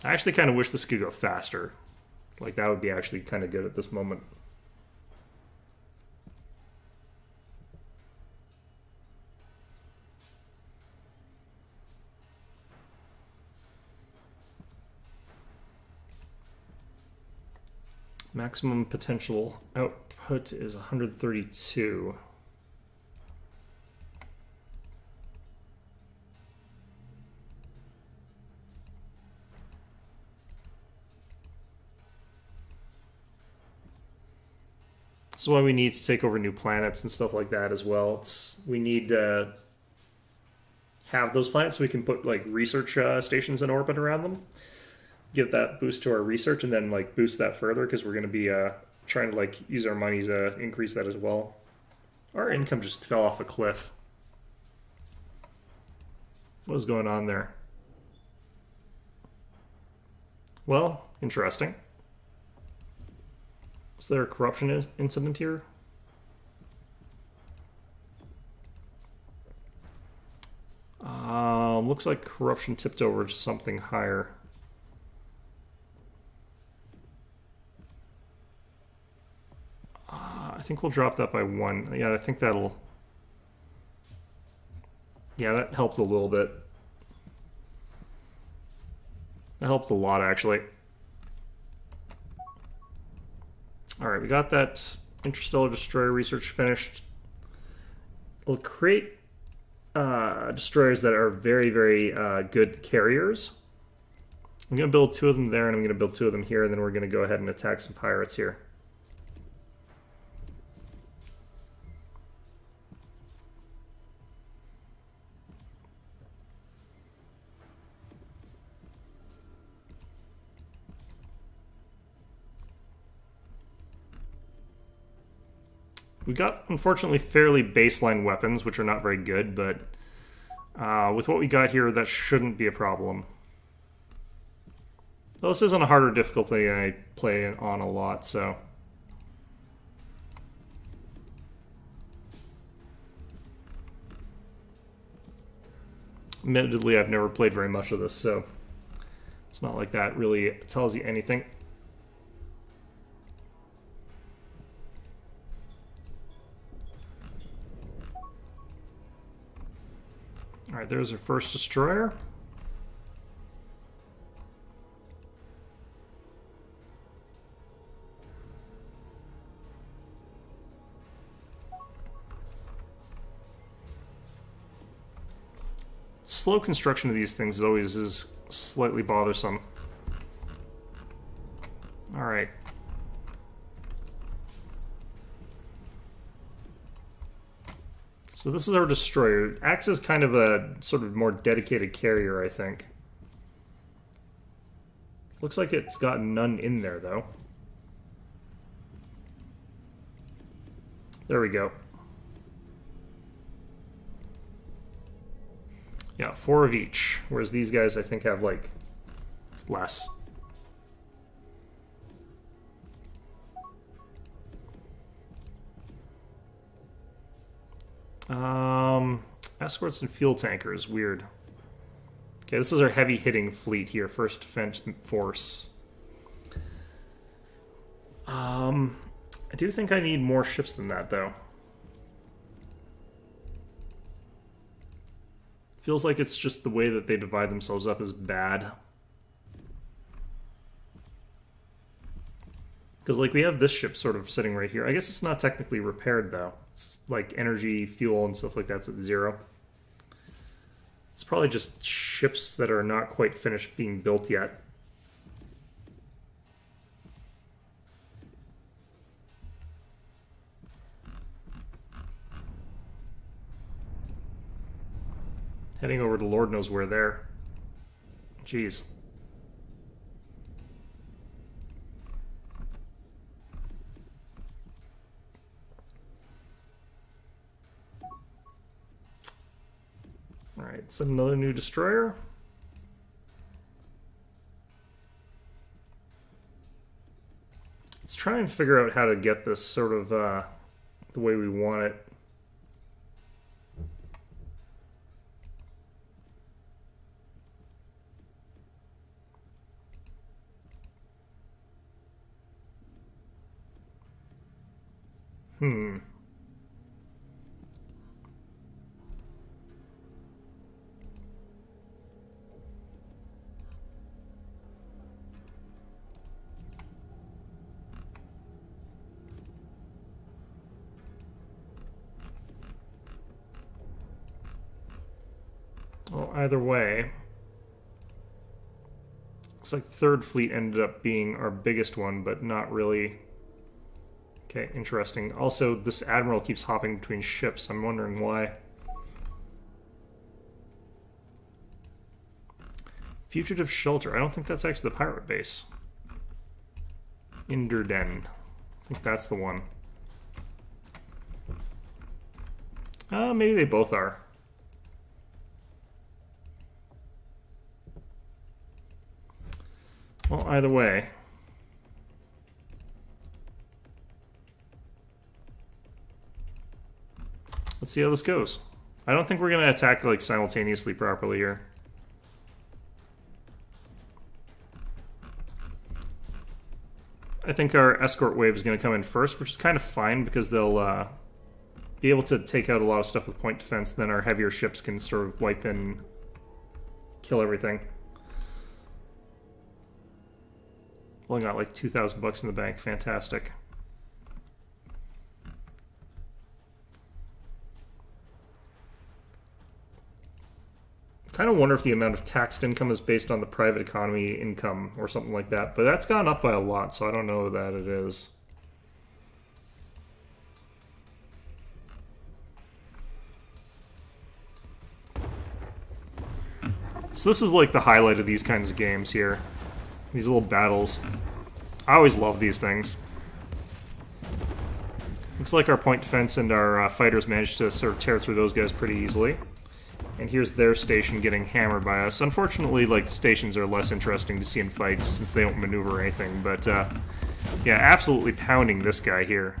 I actually kind of wish this could go faster. Like, that would be actually kind of good at this moment. Maximum potential output is 132. That's why we need to take over new planets and stuff like that as well. We need to have those planets so we can put like research stations in orbit around them. Give that boost to our research and then like boost that further because we're going to be trying to like use our money to increase that as well. Our income just fell off a cliff. What is going on there? Well, interesting. Was there a corruption incident here? Looks like corruption tipped over to something higher. I think we'll drop that by 1. Yeah, I think that'll... Yeah, that helped a little bit. That helped a lot, actually. Alright, we got that interstellar destroyer research finished. We'll create destroyers that are very, very good carriers. I'm going to build 2 of them there, and I'm going to build 2 of them here, and then we're going to go ahead and attack some pirates here. We got, unfortunately, fairly baseline weapons, which are not very good, but with what we got here, that shouldn't be a problem. Well, this is on a harder difficulty than I play on a lot, so... Admittedly, I've never played very much of this, so it's not like that really tells you anything. Alright, there's our first destroyer. Slow construction of these things always is slightly bothersome. Alright. So this is our destroyer. Acts as kind of a sort of more dedicated carrier, I think. Looks like it's got none in there, though. There we go. Yeah, 4 of each. Whereas these guys, I think, have, like, less. Escorts and fuel tankers, weird. Okay, this is our heavy-hitting fleet here, first defense force. I do think I need more ships than that, though. Feels like it's just the way that they divide themselves up is bad. Because, like, we have this ship sort of sitting right here. I guess it's not technically repaired, though. It's like energy, fuel, and stuff like that's at 0. It's probably just ships that are not quite finished being built yet. Heading over to Lord knows where there. Jeez. Alright, it's another new destroyer. Let's try and figure out how to get this sort of the way we want it. Well, either way, looks like Third Fleet ended up being our biggest one, but not really Okay, interesting. Also, this admiral keeps hopping between ships. I'm wondering why. Fugitive shelter. I don't think that's actually the pirate base. Inderden. I think that's the one. Maybe they both are. Well, either way. Let's see how this goes. I don't think we're going to attack like simultaneously properly here. I think our escort wave is going to come in first, which is kind of fine because they'll be able to take out a lot of stuff with point defense. Then our heavier ships can sort of wipe in, kill everything. Only got like 2,000 bucks in the bank. Fantastic. Kind of wonder if the amount of taxed income is based on the private economy income or something like that, but that's gone up by a lot, so I don't know that it is. So this is like the highlight of these kinds of games here. These little battles. I always love these things. Looks like our point defense and our fighters managed to sort of tear through those guys pretty easily. And here's their station getting hammered by us. Unfortunately, like, the stations are less interesting to see in fights since they don't maneuver or anything. But, yeah, absolutely pounding this guy here.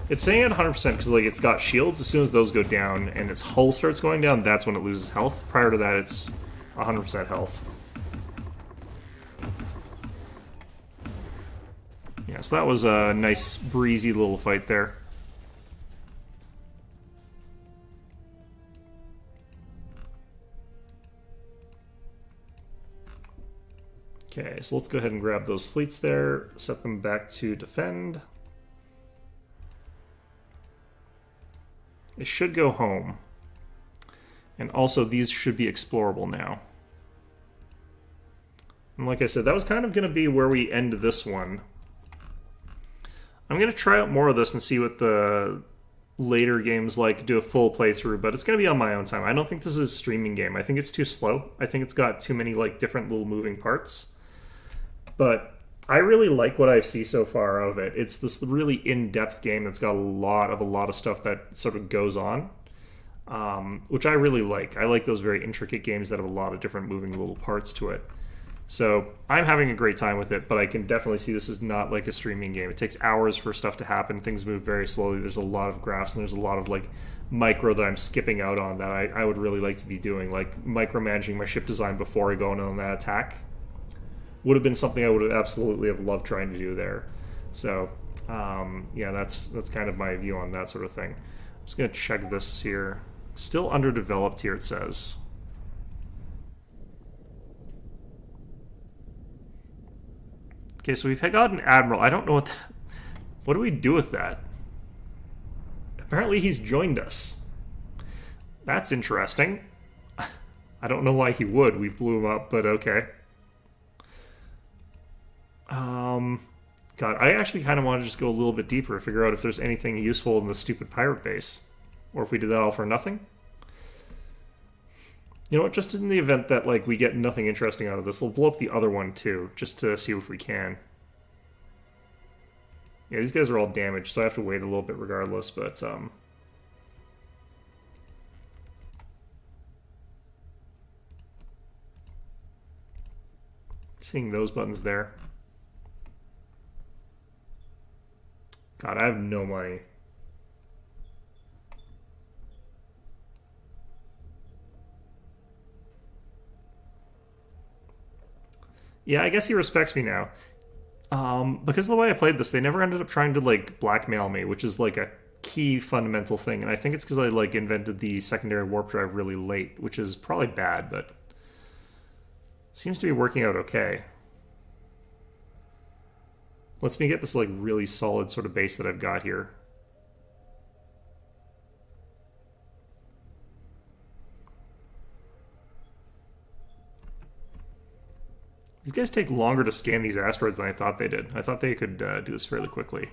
It's staying at 100% because, like, it's got shields. As soon as those go down and its hull starts going down, that's when it loses health. Prior to that, it's 100% health. Yeah, so that was a nice, breezy little fight there. Okay, so let's go ahead and grab those fleets there, set them back to defend. It should go home. And also, these should be explorable now. And like I said, that was kind of going to be where we end this one. I'm going to try out more of this and see what the later games like, do a full playthrough, but it's going to be on my own time. I don't think this is a streaming game. I think it's too slow. I think it's got too many like different little moving parts. But I really like what I see so far of it. It's this really in-depth game that's got a lot of stuff that sort of goes on, which I really like. I like those very intricate games that have a lot of different moving little parts to it. So I'm having a great time with it, but I can definitely see this is not like a streaming game. It takes hours for stuff to happen. Things move very slowly. There's a lot of graphs, and there's a lot of like micro that I'm skipping out on that I would really like to be doing, like micromanaging my ship design before I go in on that attack. Would have been something I would have absolutely have loved trying to do there. So, yeah, that's kind of my view on that sort of thing. I'm just going to check this here. Still underdeveloped here, it says. Okay, so we've got an admiral. I don't know what... What do we do with that? Apparently he's joined us. That's interesting. I don't know why he would. We blew him up, but okay. God, I actually kind of want to just go a little bit deeper, figure out if there's anything useful in the stupid pirate base. Or if we did that all for nothing. You know what, just in the event that, like, we get nothing interesting out of this, we'll blow up the other one, too, just to see if we can. Yeah, these guys are all damaged, so I have to wait a little bit regardless, but, seeing those buttons there. God, I have no money. Yeah, I guess he respects me now. Because of the way I played this, they never ended up trying to, like, blackmail me, which is, like, a key fundamental thing. And I think it's because I, like, invented the secondary warp drive really late, which is probably bad, but seems to be working out okay. Lets me get this, like, really solid sort of base that I've got here. These guys take longer to scan these asteroids than I thought they did. I thought they could do this fairly quickly.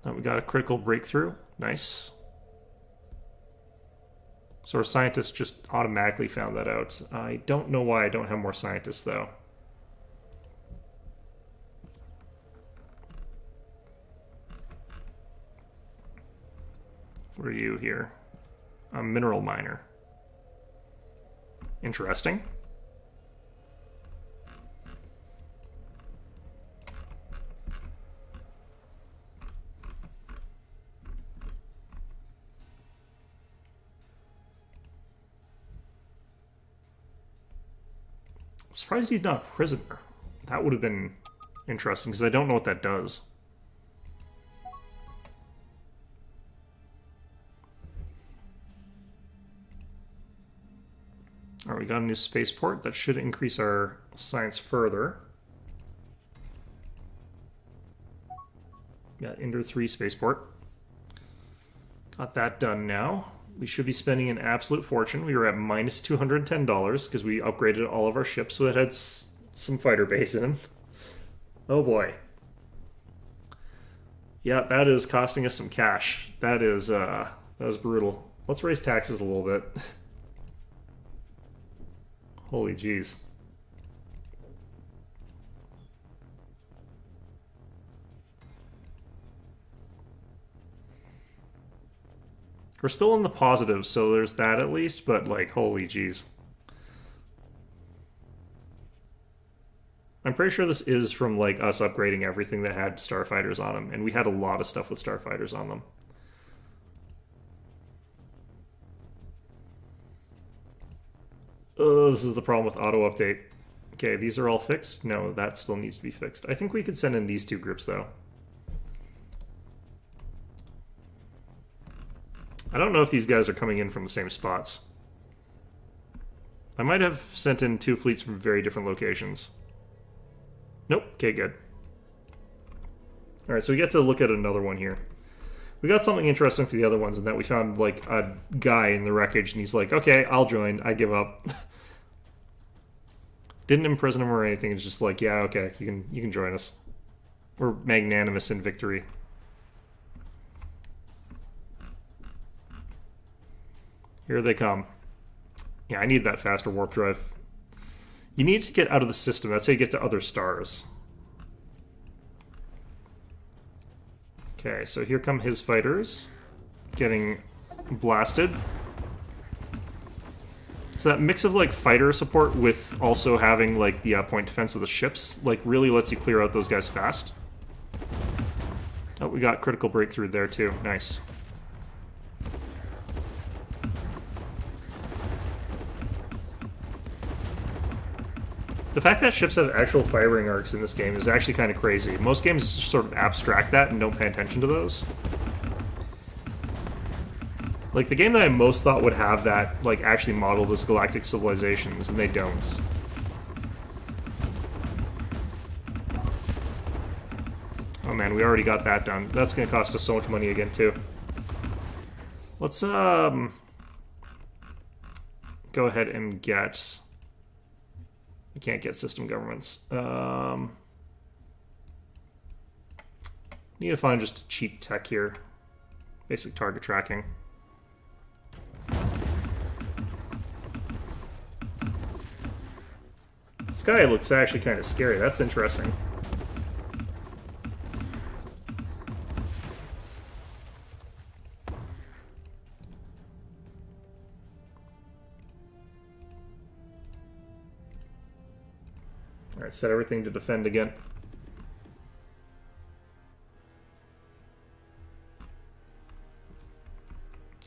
Oh, we got a critical breakthrough. Nice. So our scientists just automatically found that out. I don't know why I don't have more scientists, though. What are you here? A mineral miner. Interesting. I'm surprised he's not a prisoner. That would have been interesting, because I don't know what that does. Alright, we got a new spaceport. That should increase our science further. Got Ender 3 spaceport. Got that done now. We should be spending an absolute fortune. We were at minus $210 because we upgraded all of our ships so it had some fighter base in them. Oh boy. Yeah, that is costing us some cash. That was brutal. Let's raise taxes a little bit. Holy jeez. We're still in the positives, so there's that at least, but like, holy jeez. I'm pretty sure this is from like us upgrading everything that had starfighters on them, and we had a lot of stuff with starfighters on them. Oh, this is the problem with auto update. Okay, these are all fixed? No, that still needs to be fixed. I think we could send in these two groups though. I don't know if these guys are coming in from the same spots. I might have sent in two fleets from very different locations. Nope, okay, good. Alright, so we get to look at another one here. We got something interesting for the other ones in that we found like a guy in the wreckage and he's like, okay, I'll join, I give up. Didn't imprison him or anything, it's just like, yeah, okay, you can join us. We're magnanimous in victory. Here they come. Yeah, I need that faster warp drive. You need to get out of the system, that's how you get to other stars. Okay, so here come his fighters, getting blasted. So that mix of like fighter support with also having like the point defense of the ships, like really lets you clear out those guys fast. Oh, we got critical breakthrough there too, nice. The fact that ships have actual firing arcs in this game is actually kind of crazy. Most games just sort of abstract that and don't pay attention to those. Like, the game that I most thought would have that, like, actually modeled as galactic civilizations, and they don't. Oh man, we already got that done. That's gonna cost us so much money again, too. Let's, go ahead and get... I can't get system governments. Need to find just cheap tech here. Basic target tracking. This guy looks actually kind of scary. That's interesting. Alright, set everything to defend again.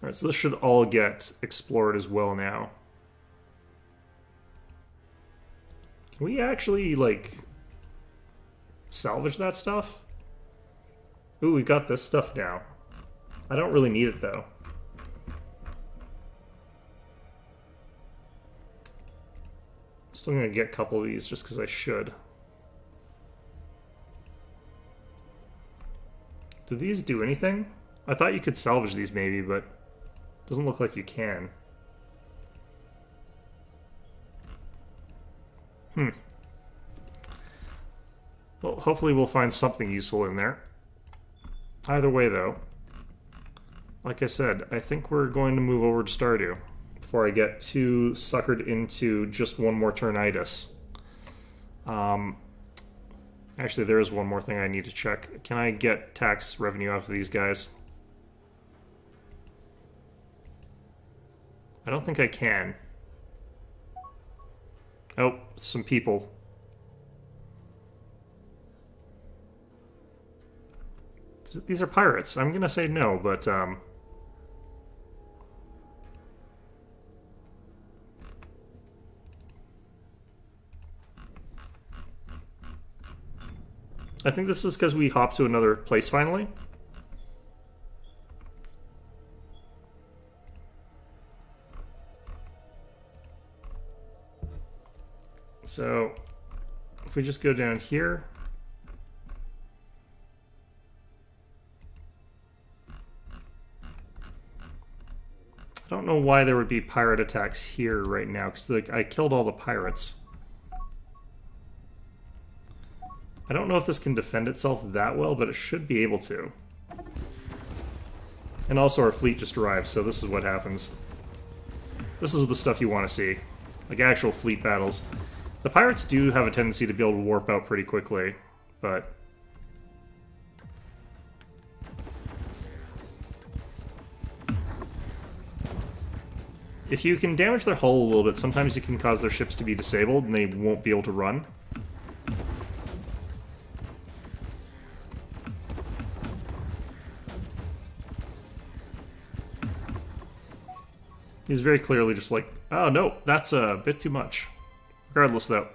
Alright, so this should all get explored as well now. Can we actually, like, salvage that stuff? Ooh, we got this stuff now. I don't really need it, though. Still gonna get a couple of these just because I should. Do these do anything? I thought you could salvage these maybe, but doesn't look like you can. Well, hopefully we'll find something useful in there. Either way, though, like I said, I think we're going to move over to Stardew before I get too suckered into just one more turnitis. Actually, there is one more thing I need to check. Can I get tax revenue off of these guys? I don't think I can. Oh, some people. These are pirates. I'm gonna say no, but I think this is because we hopped to another place finally. So, if we just go down here, I don't know why there would be pirate attacks here right now, because I killed all the pirates. I don't know if this can defend itself that well, but it should be able to. And also our fleet just arrived, so this is what happens. This is the stuff you want to see. Like actual fleet battles. The pirates do have a tendency to be able to warp out pretty quickly, but... if you can damage their hull a little bit, sometimes you can cause their ships to be disabled and they won't be able to run. He's very clearly just like, oh no, that's a bit too much. Regardless though,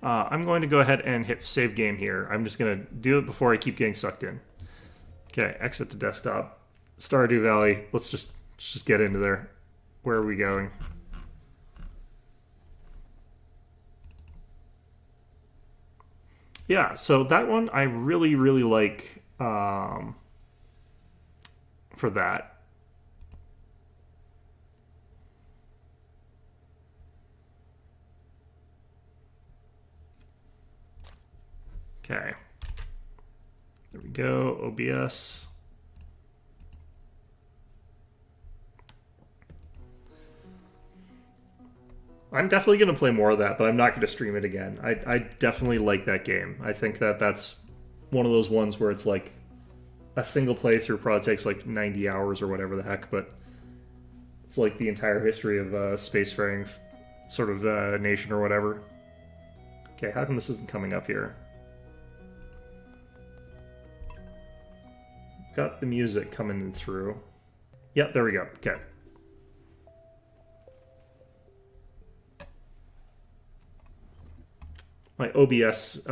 I'm going to go ahead and hit save game here. I'm just going to do it before I keep getting sucked in. Okay, exit to desktop. Stardew Valley, let's just get into there. Where are we going? Yeah, so that one I really, really like for that. Okay. There we go, OBS. I'm definitely going to play more of that, but I'm not going to stream it again. I definitely like that game. I think that's one of those ones where it's like a single playthrough probably takes like 90 hours or whatever the heck, but it's like the entire history of spacefaring sort of nation or whatever. Okay, how come this isn't coming up here? Got the music coming through. Yep, there we go. Okay. My OBS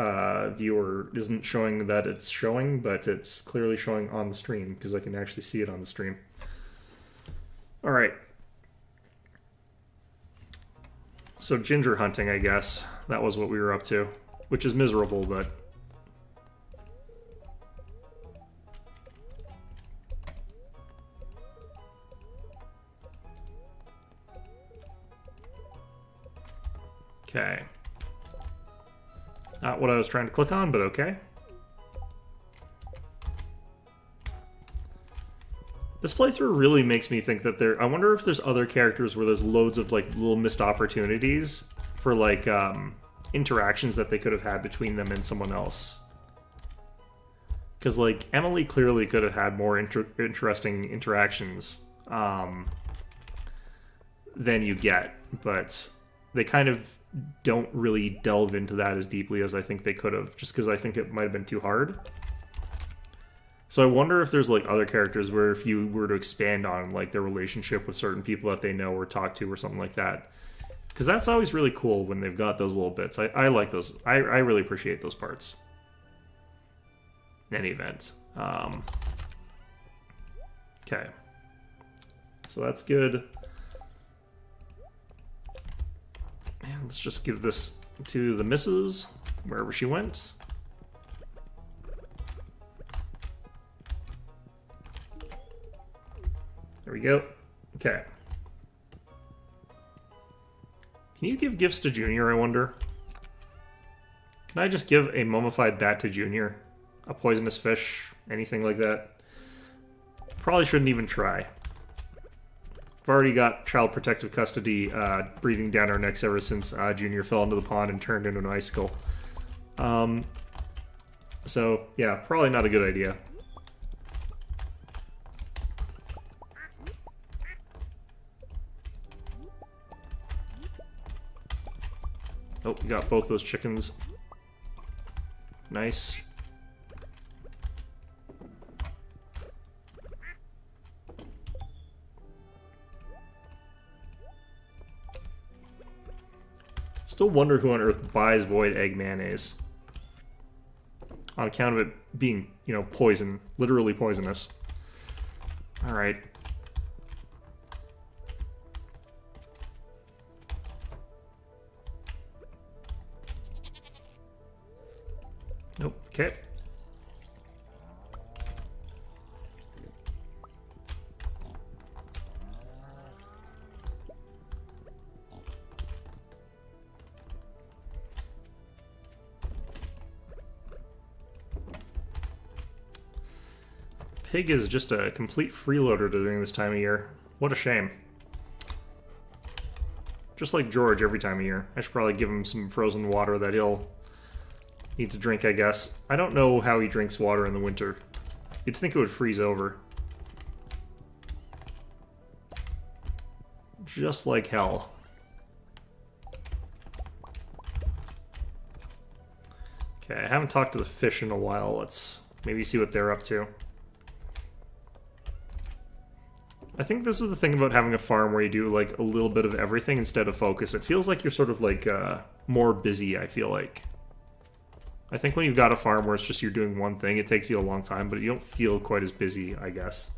viewer isn't showing that it's showing, but it's clearly showing on the stream because I can actually see it on the stream. All right. So ginger hunting, I guess. That was what we were up to, which is miserable, but... okay. Not what I was trying to click on, but okay. This playthrough really makes me think that I wonder if there's other characters where there's loads of like little missed opportunities for like interactions that they could have had between them and someone else. Because like Emily clearly could have had more interesting interactions than you get, but they kind of don't really delve into that as deeply as I think they could have, just because I think it might have been too hard. So I wonder if there's like other characters where if you were to expand on like their relationship with certain people that they know or talk to or something like that, because that's always really cool when they've got those little bits. I like those. I really appreciate those parts. In any event. Okay. So that's good. Man, let's just give this to the missus, wherever she went. There we go. Okay. Can you give gifts to Junior, I wonder? Can I just give a mummified bat to Junior? A poisonous fish? Anything like that? Probably shouldn't even try. I've already got child protective custody breathing down our necks ever since Junior fell into the pond and turned into an icicle. So, yeah, probably not a good idea. Oh, we got both those chickens. Nice. Still wonder who on earth buys void egg mayonnaise. On account of it being, you know, poison. Literally poisonous. Alright. Nope. Okay. Pig is just a complete freeloader during this time of year. What a shame. Just like George every time of year. I should probably give him some frozen water that he'll need to drink, I guess. I don't know how he drinks water in the winter. You'd think it would freeze over. Just like hell. Okay, I haven't talked to the fish in a while. Let's maybe see what they're up to. I think this is the thing about having a farm where you do like a little bit of everything instead of focus. It feels like you're sort of like more busy, I feel like. I think when you've got a farm where it's just you're doing one thing, it takes you a long time, but you don't feel quite as busy, I guess.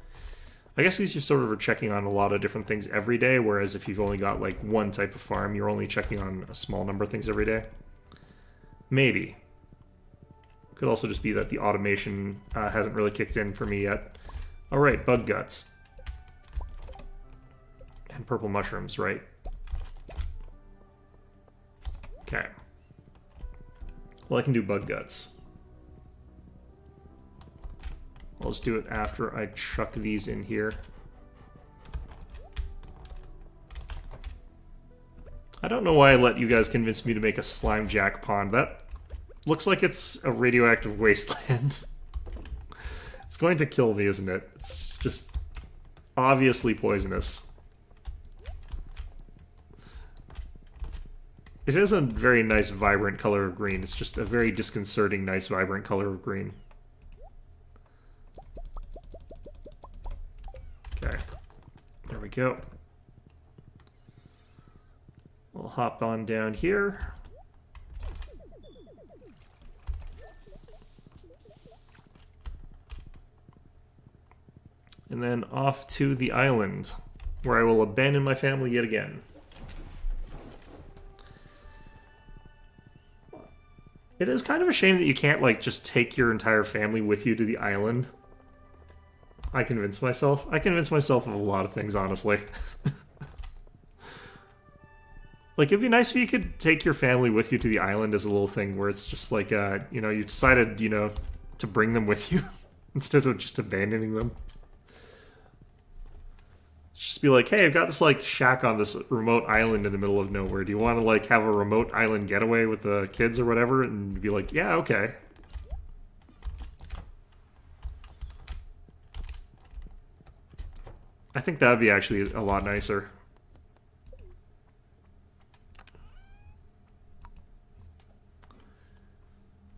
I guess these you sort of are checking on a lot of different things every day, whereas if you've only got like one type of farm, you're only checking on a small number of things every day. Maybe. Could also just be that the automation hasn't really kicked in for me yet. Alright, bug guts. And purple mushrooms, right? Okay. Well, I can do bug guts. I'll just do it after I chuck these in here. I don't know why I let you guys convince me to make a slime jack pond. That looks like it's a radioactive wasteland. It's going to kill me, isn't it? It's just obviously poisonous. It is a very nice, vibrant color of green. It's just a very disconcerting, nice, vibrant color of green. Okay. There we go. We'll hop on down here. And then off to the island, where I will abandon my family yet again. It is kind of a shame that you can't, like, just take your entire family with you to the island. I convince myself. I convince myself of a lot of things, honestly. Like, it'd be nice if you could take your family with you to the island as a little thing where it's just like, you know, you decided, you know, to bring them with you instead of just abandoning them. Just be like, hey, I've got this, like, shack on this remote island in the middle of nowhere. Do you want to, like, have a remote island getaway with the kids or whatever? And be like, yeah, okay. I think that would be actually a lot nicer.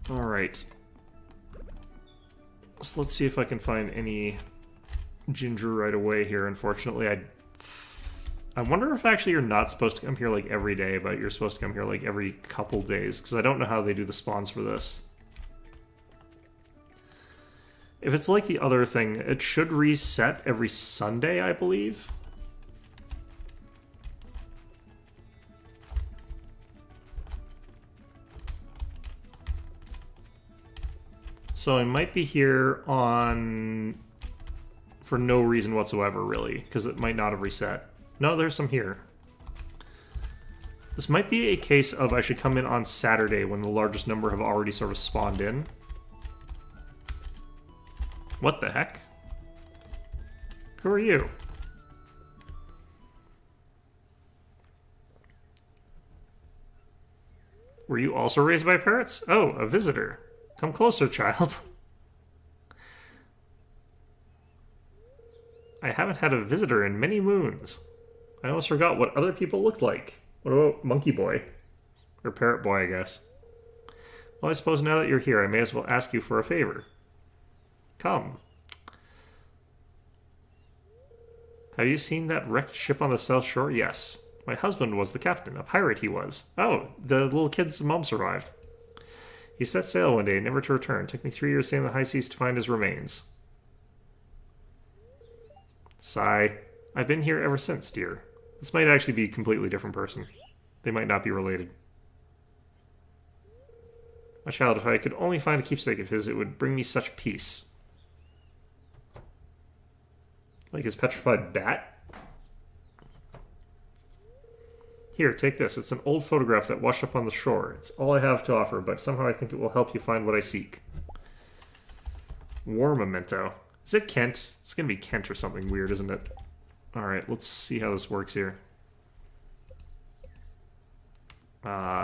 Alright. So let's see if I can find any ginger right away here. Unfortunately, I wonder if actually you're not supposed to come here like every day, but you're supposed to come here like every couple days, because I don't know how they do the spawns for this. If it's like the other thing, it should reset every Sunday, I believe. So I might be here on... for no reason whatsoever, really, because it might not have reset. No, there's some here. This might be a case of I should come in on Saturday when the largest number have already sort of spawned in. What the heck? Who are you? Were you also raised by parrots? Oh, a visitor. Come closer, child. I haven't had a visitor in many moons. I almost forgot what other people looked like. What about Monkey Boy? Or Parrot Boy, I guess. Well, I suppose now that you're here, I may as well ask you for a favor. Come. Have you seen that wrecked ship on the South Shore? Yes. My husband was the captain. A pirate he was. Oh, the little kid's mom survived. He set sail one day, never to return. Took me 3 years sailing the high seas to find his remains. Sigh. I've been here ever since, dear. This might actually be a completely different person. They might not be related. My child, if I could only find a keepsake of his, it would bring me such peace. Like his petrified bat? Here, take this. It's an old photograph that washed up on the shore. It's all I have to offer, but somehow I think it will help you find what I seek. War memento. Is it Kent? It's gonna be Kent or something weird, isn't it? Alright, let's see how this works here.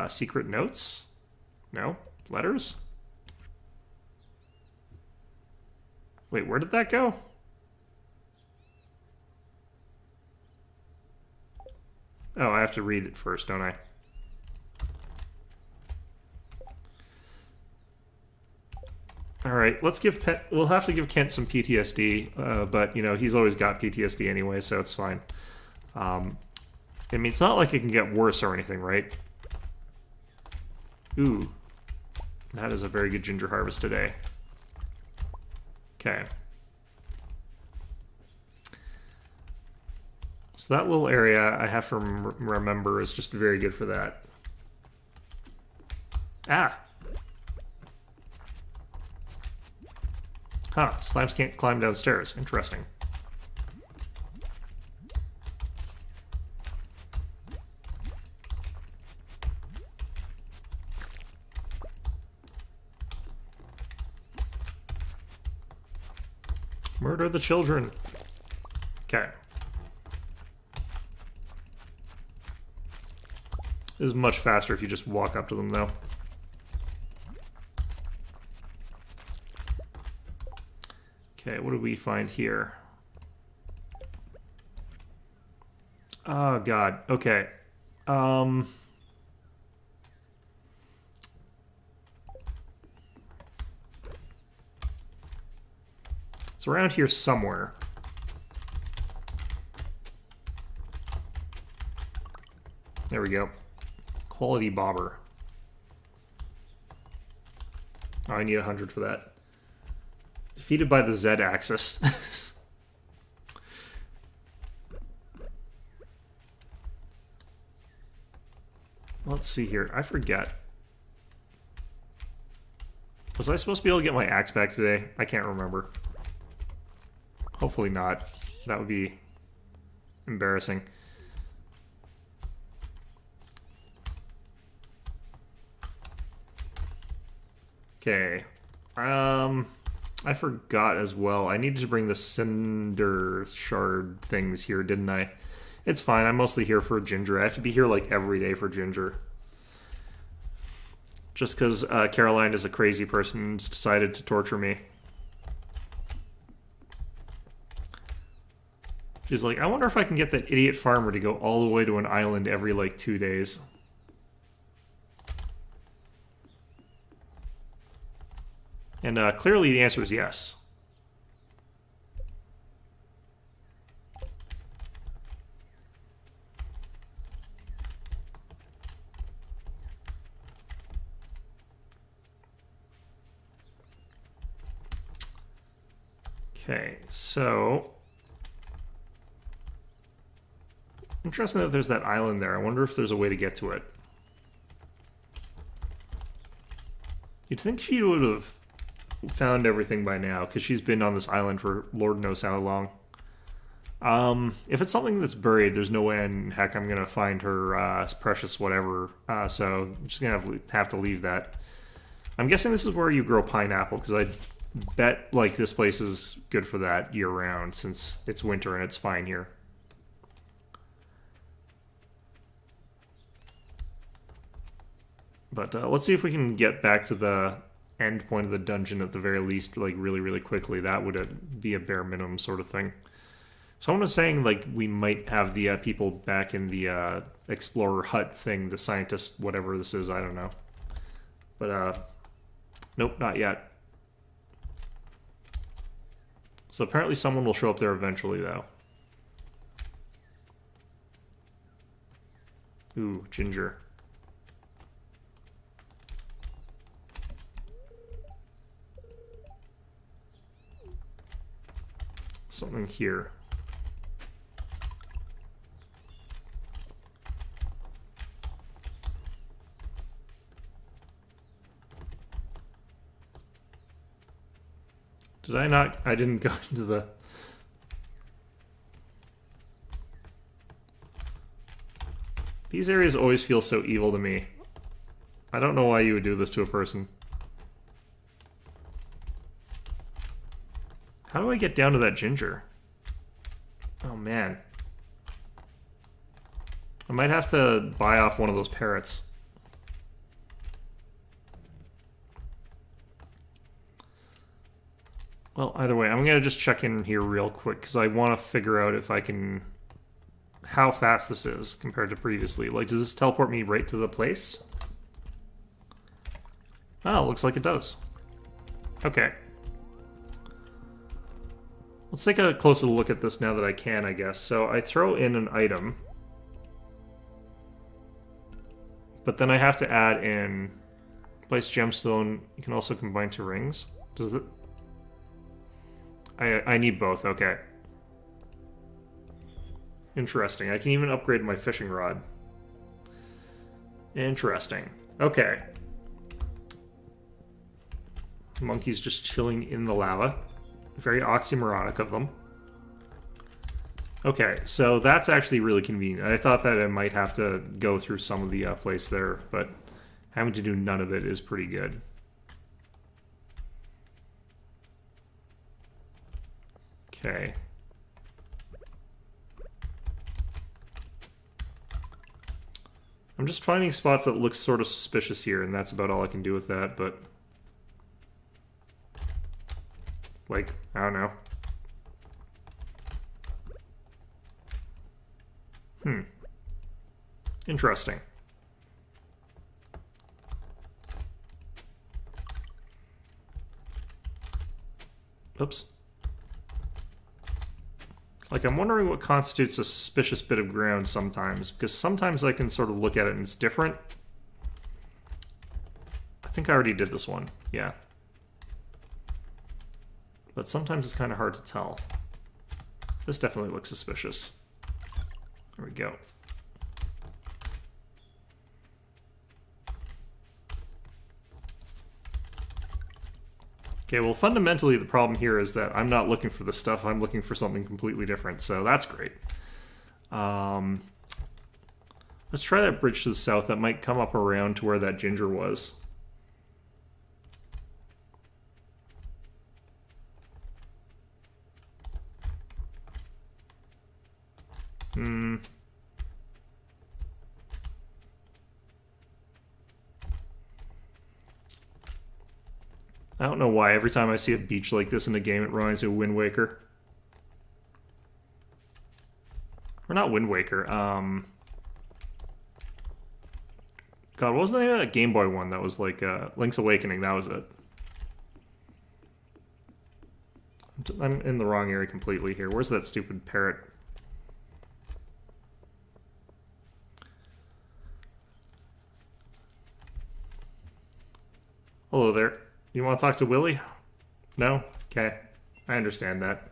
Secret notes? No? Letters? Wait, where did that go? Oh, I have to read it first, don't I? Alright, let's give we'll have to give Kent some PTSD, but, you know, he's always got PTSD anyway, so it's fine. I mean, it's not like it can get worse or anything, right? Ooh. That is a very good ginger harvest today. Okay. So that little area, I have to remember, is just very good for that. Ah! Huh, slimes can't climb downstairs. Interesting. Murder the children. Okay. This is much faster if you just walk up to them, though. Okay, what do we find here? Oh, God. Okay. It's around here somewhere. There we go. Quality bobber. Oh, I need 100 for that. Defeated by the Z-axis. Let's see here. I forget. Was I supposed to be able to get my axe back today? I can't remember. Hopefully not. That would be embarrassing. Okay. I forgot as well. I needed to bring the cinder shard things here, didn't I? It's fine. I'm mostly here for Ginger. I have to be here like every day for Ginger. Just because Caroline is a crazy person and decided to torture me. She's like, I wonder if I can get that idiot farmer to go all the way to an island every like 2 days. And clearly the answer is yes. Okay, so... Interesting that there's that island there. I wonder if there's a way to get to it. You'd think she would have found everything by now, because she's been on this island for Lord knows how long. If it's something that's buried, there's no way in heck I'm gonna find her precious whatever. So I'm just gonna have to leave that. I'm guessing this is where you grow pineapple, because I bet like this place is good for that year round since it's winter and it's fine here. But let's see if we can get back to the end point of the dungeon at the very least, like really, really quickly. That would be a bare minimum sort of thing. Someone was saying like we might have the people back in the explorer hut thing, the scientist, whatever this is, I don't know. But nope, not yet. So apparently someone will show up there eventually, though. Ooh, ginger. Something here. Did I not? I didn't go into the... These areas always feel so evil to me. I don't know why you would do this to a person. How do I get down to that ginger? Oh, man. I might have to buy off one of those parrots. Well, either way, I'm going to just check in here real quick, because I want to figure out if I can... how fast this is compared to previously. Like, does this teleport me right to the place? Oh, looks like it does. Okay. Let's take a closer look at this now that I can, I guess. So I throw in an item. But then I have to add in... place gemstone. You can also combine two rings. Does it... I need both, okay. Interesting. I can even upgrade my fishing rod. Interesting. Okay. Monkeys just chilling in the lava. Very oxymoronic of them. Okay, so that's actually really convenient. I thought that I might have to go through some of the place there, but having to do none of it is pretty good. Okay. I'm just finding spots that look sort of suspicious here, and that's about all I can do with that, but... like, I don't know. Interesting. Oops. Like, I'm wondering what constitutes a suspicious bit of ground sometimes, because sometimes I can sort of look at it and it's different. I think I already did this one, yeah. But sometimes it's kind of hard to tell. This definitely looks suspicious. There we go. Okay, well, fundamentally, the problem here is that I'm not looking for this stuff. I'm looking for something completely different, so that's great. Let's try that bridge to the south. That might come up around to where that ginger was. I don't know why. Every time I see a beach like this in a game, it reminds me of Wind Waker. Or not Wind Waker. God, what was the name of that Game Boy one that was like Link's Awakening? That was it. I'm in the wrong area completely here. Where's that stupid parrot? Hello there. You want to talk to Willy? No? Okay. I understand that.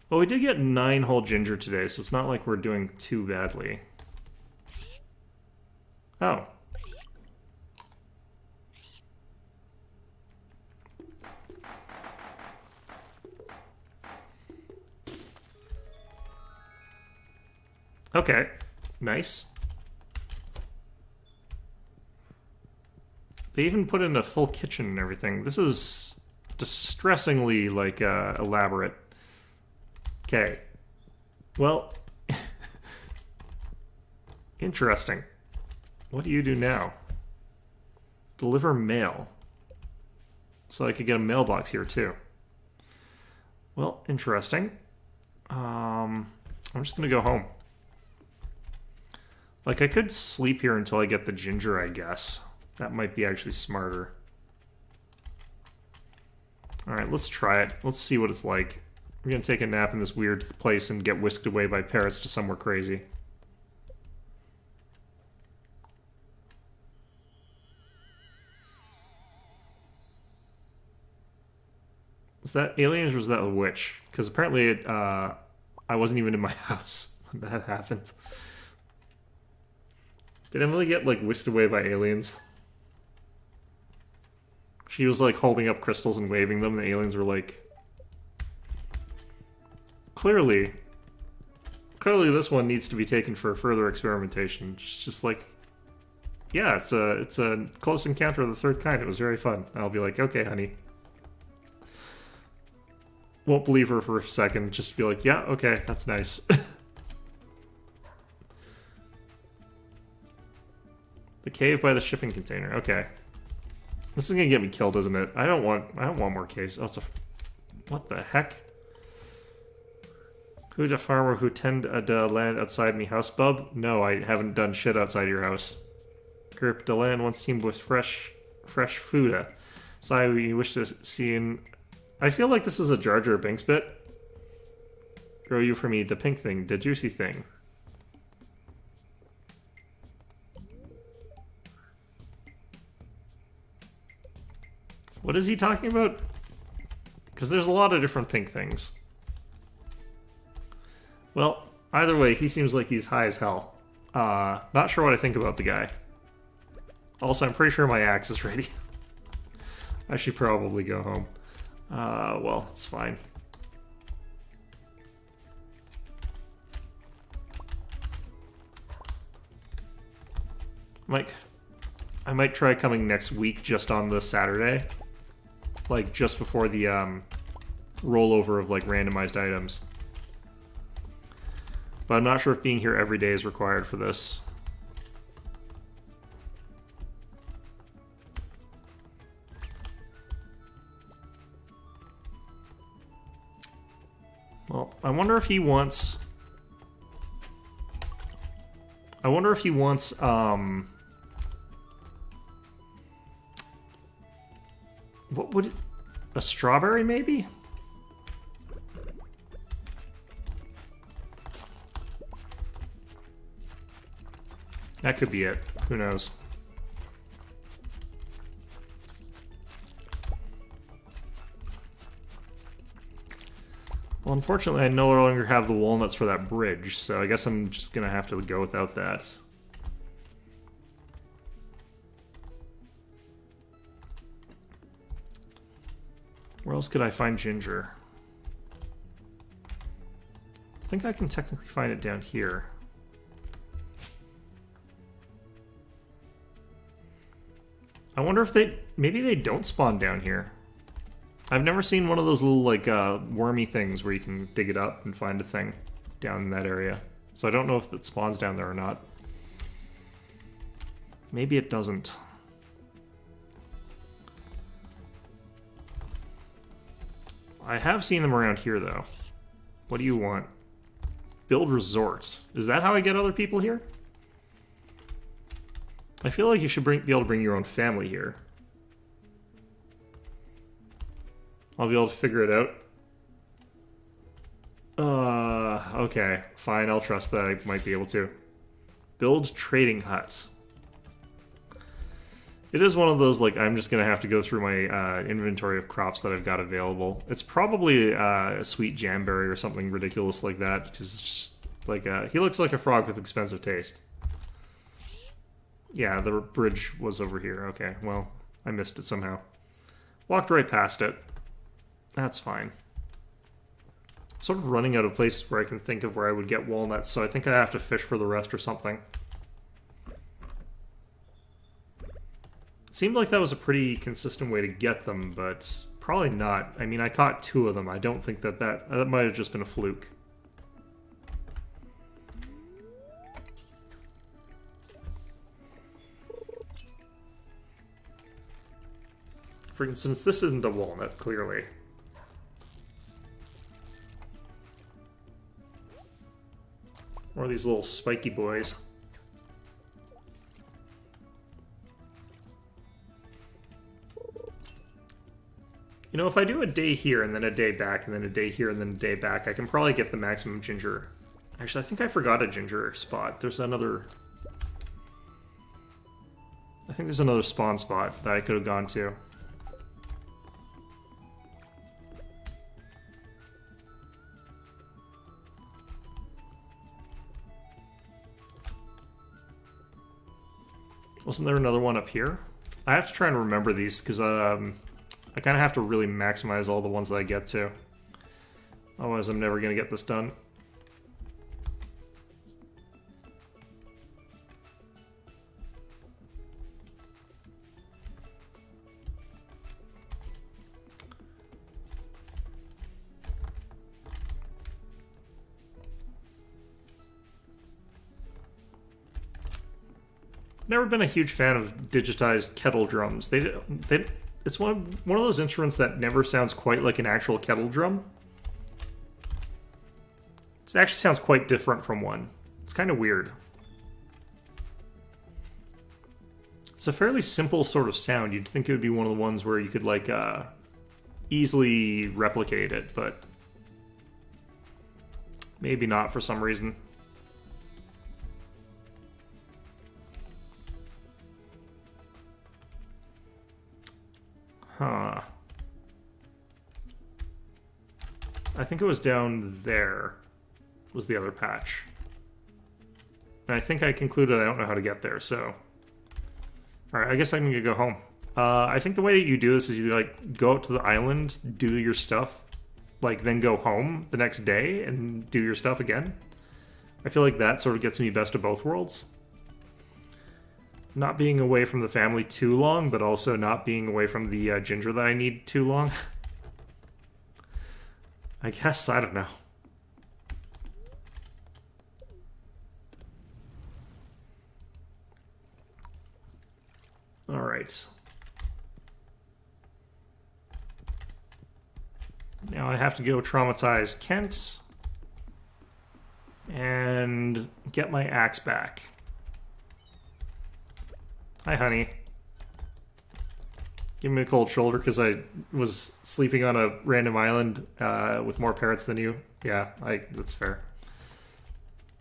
Well, we did get 9 whole ginger today, so it's not like we're doing too badly. Oh. Okay, nice. They even put in a full kitchen and everything. This is distressingly, like, elaborate. Okay. Well, interesting. What do you do now? Deliver mail. So I could get a mailbox here, too. Well, interesting. I'm just gonna go home. Like, I could sleep here until I get the ginger, I guess. That might be actually smarter. Alright, let's try it. Let's see what it's like. We're gonna take a nap in this weird place and get whisked away by parrots to somewhere crazy. Was that aliens or was that a witch? Because apparently I wasn't even in my house when that happened. Did Emily get, like, whisked away by aliens? She was, like, holding up crystals and waving them, and the aliens were like... Clearly this one needs to be taken for further experimentation. It's just like... Yeah, it's a close encounter of the third kind. It was very fun. I'll be like, okay, honey. Won't believe her for a second. Just be like, yeah, okay, that's nice. The cave by the shipping container. Okay. This is gonna get me killed, isn't it? I don't want more caves. Oh, what the heck? Who's a farmer who tend the land outside me house, bub? No, I haven't done shit outside your house. Group the land once teamed with fresh food. So we wish to see in... I feel like this is a Jar Jar Binks bit. Grow you for me, the pink thing, the juicy thing. What is he talking about? Because there's a lot of different pink things. Well, either way, he seems like he's high as hell. Not sure what I think about the guy. Also, I'm pretty sure my axe is ready. I should probably go home. Well, it's fine. I might try coming next week just on the Saturday. Like, just before the, rollover of, like, randomized items. But I'm not sure if being here every day is required for this. Well, I wonder if he wants... What would it... A strawberry, maybe? That could be it. Who knows? Well, unfortunately, I no longer have the walnuts for that bridge, so I guess I'm just gonna have to go without that. Where else could I find ginger? I think I can technically find it down here. I wonder if maybe they don't spawn down here. I've never seen one of those little, like, wormy things where you can dig it up and find a thing down in that area. So I don't know if it spawns down there or not. Maybe it doesn't. I have seen them around here, though. What do you want? Build resorts. Is that how I get other people here? I feel like you should be able to bring your own family here. I'll be able to figure it out. Okay. Fine, I'll trust that I might be able to. Build trading huts. It is one of those, like, I'm just going to have to go through my inventory of crops that I've got available. It's probably a sweet jamberry or something ridiculous like that, because it's just, like, he looks like a frog with expensive taste. Yeah, the bridge was over here. Okay, well, I missed it somehow. Walked right past it. That's fine. sort of running out of places where I can think of where I would get walnuts, so I think I have to fish for the rest or something. Seemed like that was a pretty consistent way to get them, but probably not. I mean, I caught 2 of them. I don't think that might have just been a fluke. For instance, this isn't a walnut, clearly. Or these little spiky boys. You know, if I do a day here and then a day back and then a day here and then a day back, I can probably get the maximum ginger. Actually, I think I forgot a ginger spot. There's another... I think there's another spawn spot that I could have gone to. Wasn't there another one up here? I have to try and remember these, because I kind of have to really maximize all the ones that I get to. Otherwise, I'm never going to get this done. Never been a huge fan of digitized kettle drums. It's one of those instruments that never sounds quite like an actual kettle drum. It actually sounds quite different from one. It's kind of weird. It's a fairly simple sort of sound. You'd think it would be one of the ones where you could like easily replicate it, but maybe not for some reason. Huh. I think it was down there was the other patch. And I think I concluded I don't know how to get there, so... Alright, I guess I'm gonna go home. I think the way that you do this is you, like, go out to the island, do your stuff, like, then go home the next day and do your stuff again. I feel like that sort of gets me best of both worlds. Not being away from the family too long, but also not being away from the ginger that I need too long. I guess, I don't know. Alright. Now I have to go traumatize Kent and get my axe back. Hi, honey. Give me a cold shoulder because I was sleeping on a random island with more parrots than you. Yeah, that's fair.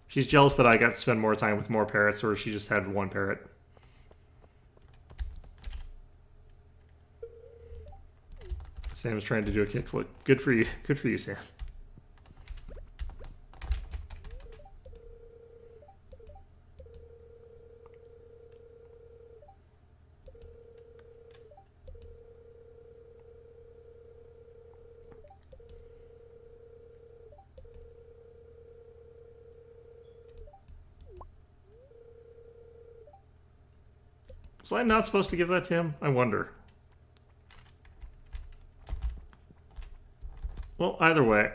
She's jealous that I got to spend more time with more parrots, or she just had one parrot. Sam's trying to do a kickflip. Good for you. Good for you, Sam. Was I not supposed to give that to him? I wonder. Well, either way.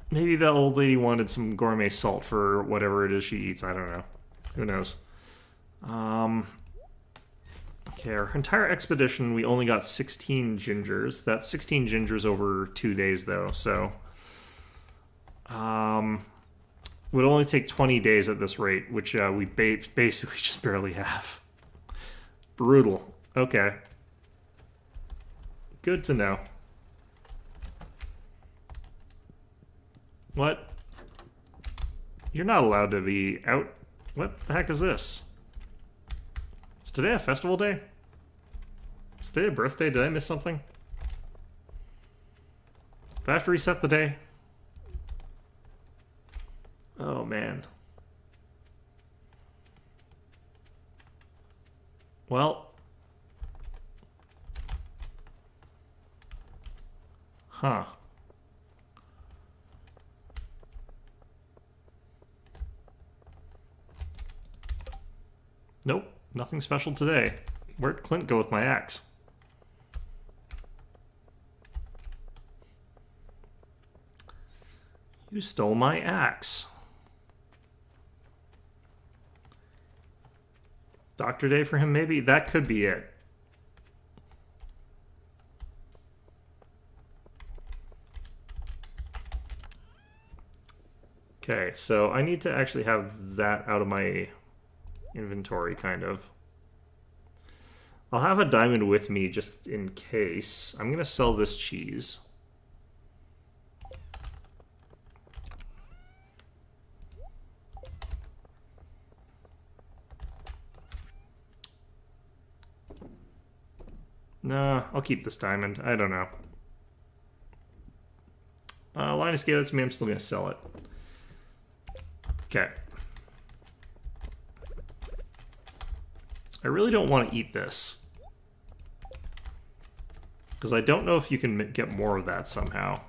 Maybe that old lady wanted some gourmet salt for whatever it is she eats. I don't know. Who knows? Okay, our entire expedition, we only got 16 gingers. That's 16 gingers over 2 days, though, so... would only take 20 days at this rate, which we basically just barely have. Brutal. Okay. Good to know. What? You're not allowed to be out. What the heck is this? Is today a festival day? Is today a birthday? Did I miss something? Do I have to reset the day? Oh, man. Well, Huh. Nope, nothing special today. Where'd Clint go with my axe? You stole my axe. Doctor Day for him, maybe? That could be it. Okay, so I need to actually have that out of my inventory, kind of. I'll have a diamond with me just in case. I'm going to sell this cheese. Nah, I'll keep this diamond. I don't know. Line of scale, that's me. I'm still going to sell it. Okay. I really don't want to eat this. Because I don't know if you can get more of that somehow.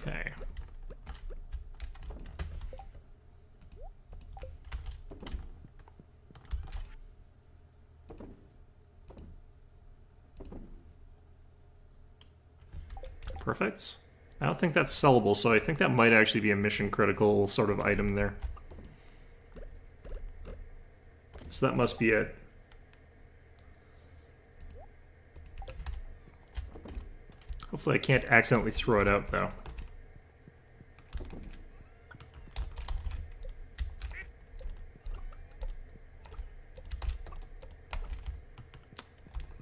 Okay. Perfect. I don't think that's sellable, so I think that might actually be a mission critical sort of item there. So that must be it. Hopefully I can't accidentally throw it out, though.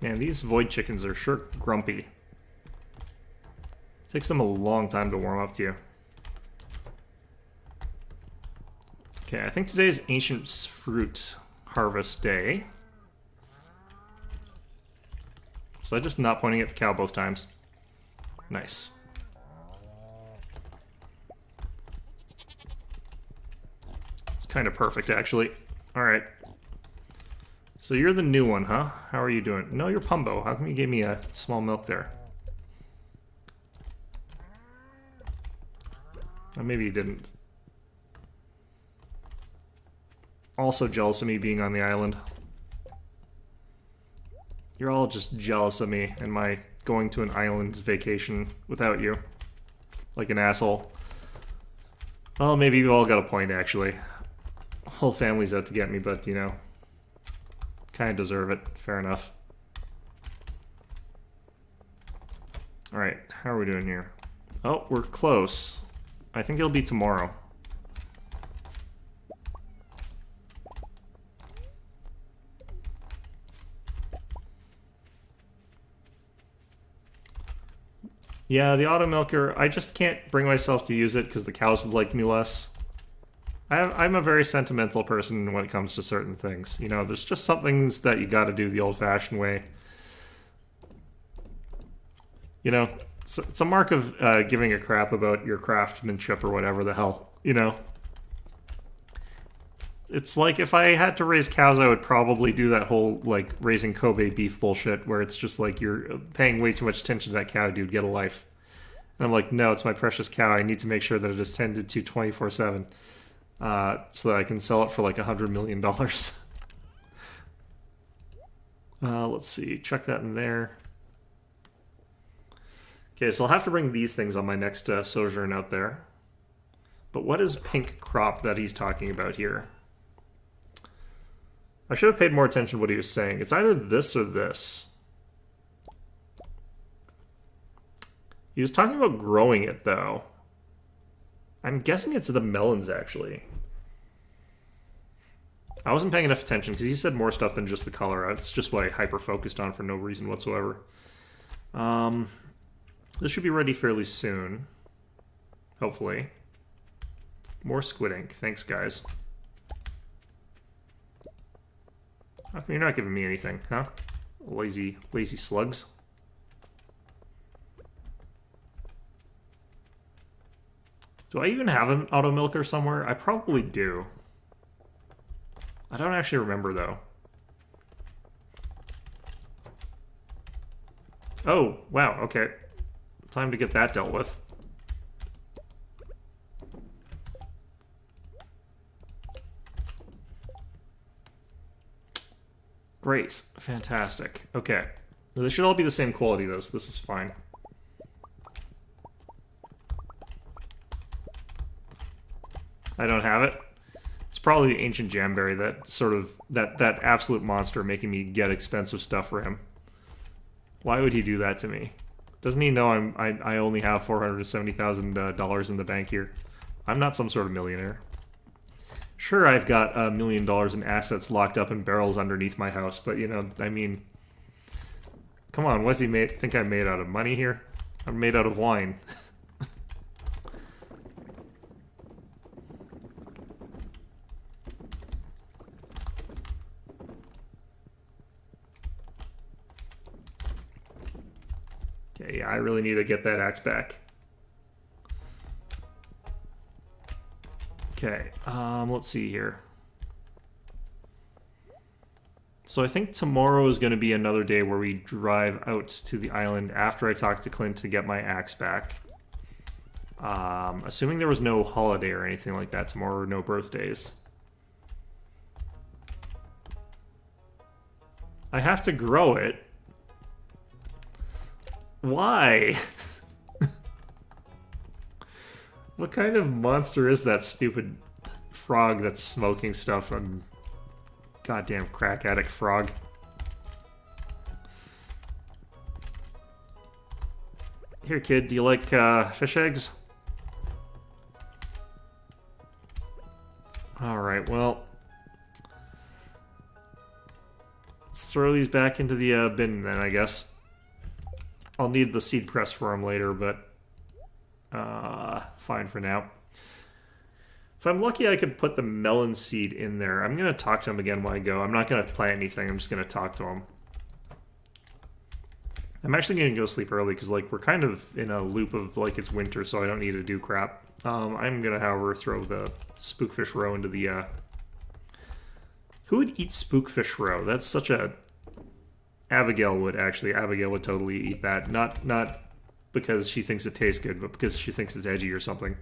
Man, these void chickens are sure grumpy. Takes them a long time to warm up to you. Okay, I think today is Ancient Fruit Harvest Day. So I'm just not pointing at the cow both times. Nice. It's kind of perfect, actually. Alright. So you're the new one, huh? How are you doing? No, you're Pumbo. How come you gave me a small milk there? Or maybe you didn't. Also jealous of me being on the island. You're all just jealous of me and my going to an island vacation without you. Like an asshole. Well, maybe you all got a point, actually. Whole family's out to get me, but, you know, kind of deserve it. Fair enough. Alright, how are we doing here? Oh, we're close. I think it'll be tomorrow. Yeah, the auto milker, I just can't bring myself to use it because the cows would like me less. I'm a very sentimental person when it comes to certain things. You know, there's just some things that you gotta do the old-fashioned way. You know, it's a mark of giving a crap about your craftsmanship or whatever the hell, you know? It's like if I had to raise cows, I would probably do that whole, like, raising Kobe beef bullshit where it's just like you're paying way too much attention to that cow, dude. Get a life. And I'm like, no, it's my precious cow. I need to make sure that it is tended to 24/7 so that I can sell it for like $100 million. Let's see. Chuck that in there. Okay, so I'll have to bring these things on my next sojourn out there. But what is pink crop that he's talking about here? I should have paid more attention to what he was saying. It's either this or this. He was talking about growing it, though. I'm guessing it's the melons, actually. I wasn't paying enough attention because he said more stuff than just the color. It's just what I hyper-focused on for no reason whatsoever. This should be ready fairly soon. Hopefully. More squid ink. Thanks, guys. How come you're not giving me anything, huh? Lazy slugs. Do I even have an auto milker somewhere? I probably do. I don't actually remember though. Oh, wow, okay. Time to get that dealt with. Great. Fantastic. Okay. They should all be the same quality though, so this is fine. I don't have it. It's probably the ancient jamberry, that sort of that absolute monster making me get expensive stuff for him. Why would he do that to me? Doesn't he know I only have $470,000 in the bank here? I'm not some sort of millionaire. Sure, I've got $1 million in assets locked up in barrels underneath my house, but you know, I mean, come on, what's he made? Think I'm made out of money here? I'm made out of wine. Okay, yeah, I really need to get that axe back. Okay, let's see here. So I think tomorrow is going to be another day where we drive out to the island after I talk to Clint to get my axe back. Assuming there was no holiday or anything like that tomorrow, or no birthdays. I have to grow it. Why? What kind of monster is that stupid frog that's smoking stuff on goddamn crack addict frog? Here, kid, do you like fish eggs? Alright, well, let's throw these back into the bin then, I guess. I'll need the seed press for them later, but fine for now. If I'm lucky, I could put the melon seed in there. I'm going to talk to him again when I go. I'm not going to plant anything. I'm just going to talk to him. I'm actually going to go sleep early because, like, we're kind of in a loop of, like, it's winter, so I don't need to do crap. I'm going to, however, throw the spookfish roe into the, Who would eat spookfish roe? That's such a... Abigail would, actually. Abigail would totally eat that. Not because she thinks it tastes good, but because she thinks it's edgy or something.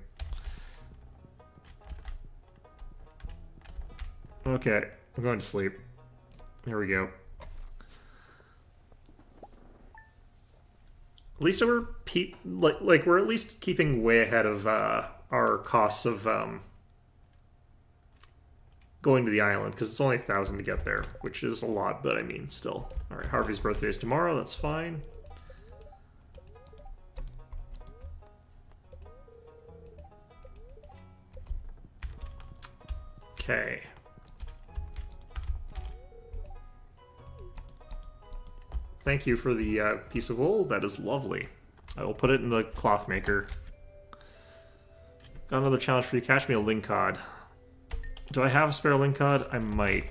Okay, I'm going to sleep. There we go. At least we're we're at least keeping way ahead of our costs of going to the island, because it's only 1,000 to get there, which is a lot, but I mean, still. All right, Harvey's birthday is tomorrow. That's fine. Okay. Thank you for the piece of wool. That is lovely. I will put it in the cloth maker. Got another challenge for you. Catch me a lingcod. Do I have a spare lingcod? I might.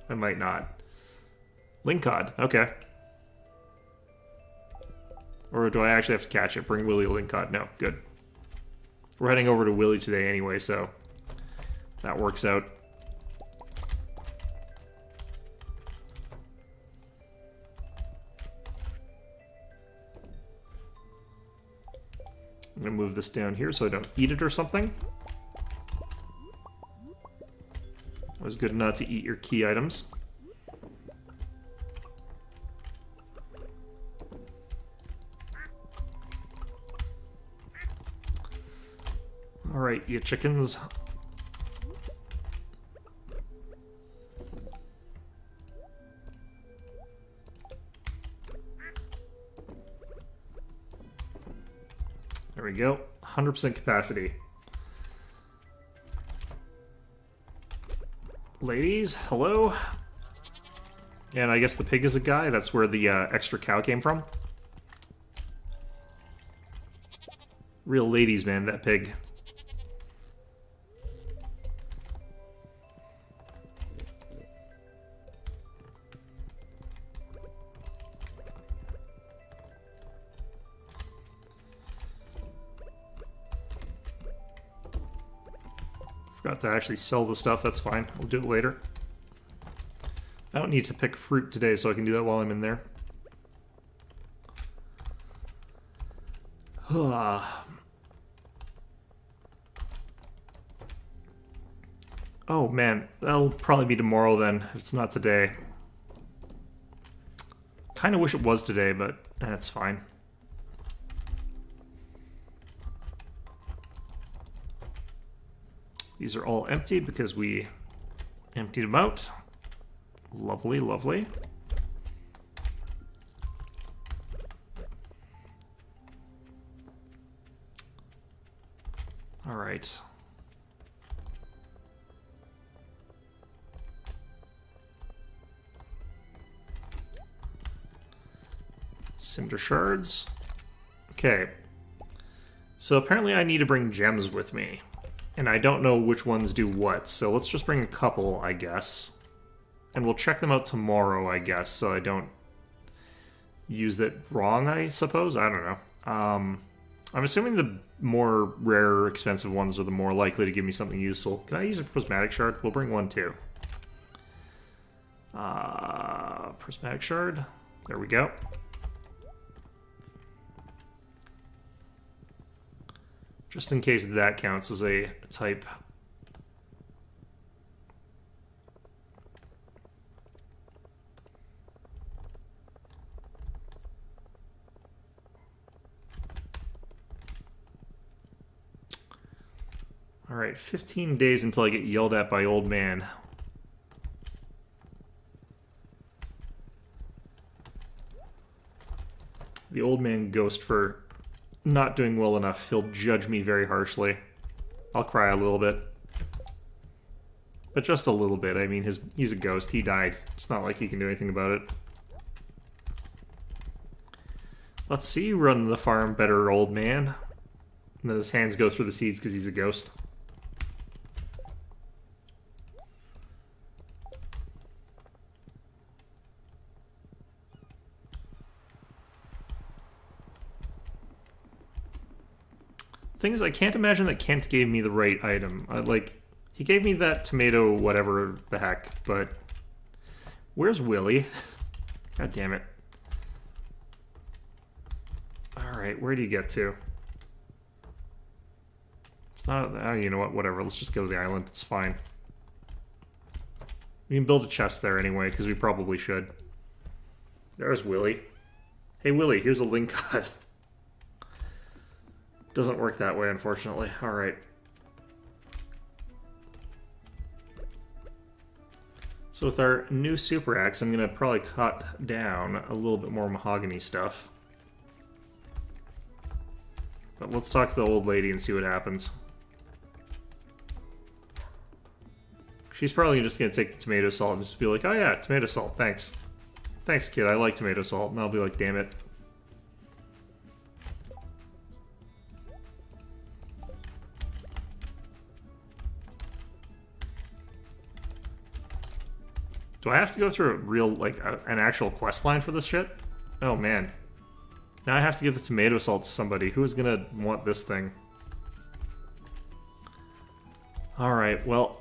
I might not. Lingcod. Okay. Or do I actually have to catch it? Bring Willie a lingcod. No. Good. We're heading over to Willie today anyway, so that works out. I'm going to move this down here so I don't eat it or something. Always good not to eat your key items. Alright, you chickens. There we go. 100% capacity. Ladies, hello? And I guess the pig is a guy. That's where the extra cow came from. Real ladies, man, that pig. Forgot to actually sell the stuff. That's fine. We'll do it later. I don't need to pick fruit today, so I can do that while I'm in there. Oh man, that'll probably be tomorrow then, if it's not today. Kinda wish it was today, but that's fine. These are all empty because we emptied them out. Lovely, lovely. All right. Cinder shards. Okay. So apparently I need to bring gems with me. And I don't know which ones do what, so let's just bring a couple, I guess. And we'll check them out tomorrow, I guess, so I don't use that wrong, I suppose? I don't know. I'm assuming the more rare, expensive ones are the more likely to give me something useful. Can I use a prismatic shard? We'll bring one too. Prismatic shard. There we go. Just in case that counts as a type. Alright, 15 days until I get yelled at by old man. The old man ghost for not doing well enough. He'll judge me very harshly. I'll cry a little bit. But just a little bit. I mean, he's a ghost. He died. It's not like he can do anything about it. Let's see you run the farm better, old man. And then his hands go through the seeds because he's a ghost. Thing is, I can't imagine that Kent gave me the right item. He gave me that tomato whatever the heck, but where's Willy? God damn it. Alright, where do you get to? It's not... Oh, you know what? Whatever. Let's just go to the island. It's fine. We can build a chest there anyway, because we probably should. There's Willy. Hey, Willy, here's a lingcod. Doesn't work that way, unfortunately. Alright. So with our new super axe, I'm going to probably cut down a little bit more mahogany stuff. But let's talk to the old lady and see what happens. She's probably just going to take the tomato salt and just be like, oh yeah, tomato salt, thanks. Thanks, kid, I like tomato salt. And I'll be like, damn it. Do I have to go through a real, an actual quest line for this shit? Oh, man. Now I have to give the tomato salt to somebody. Who's gonna want this thing? Alright, well,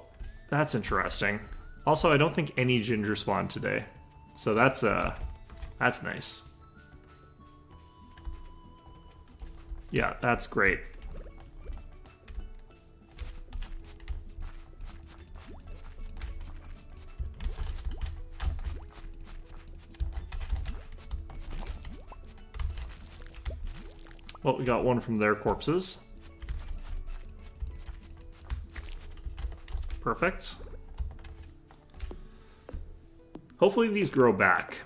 that's interesting. Also, I don't think any ginger spawned today. So that's nice. Yeah, that's great. Well, we got one from their corpses. Perfect. Hopefully these grow back.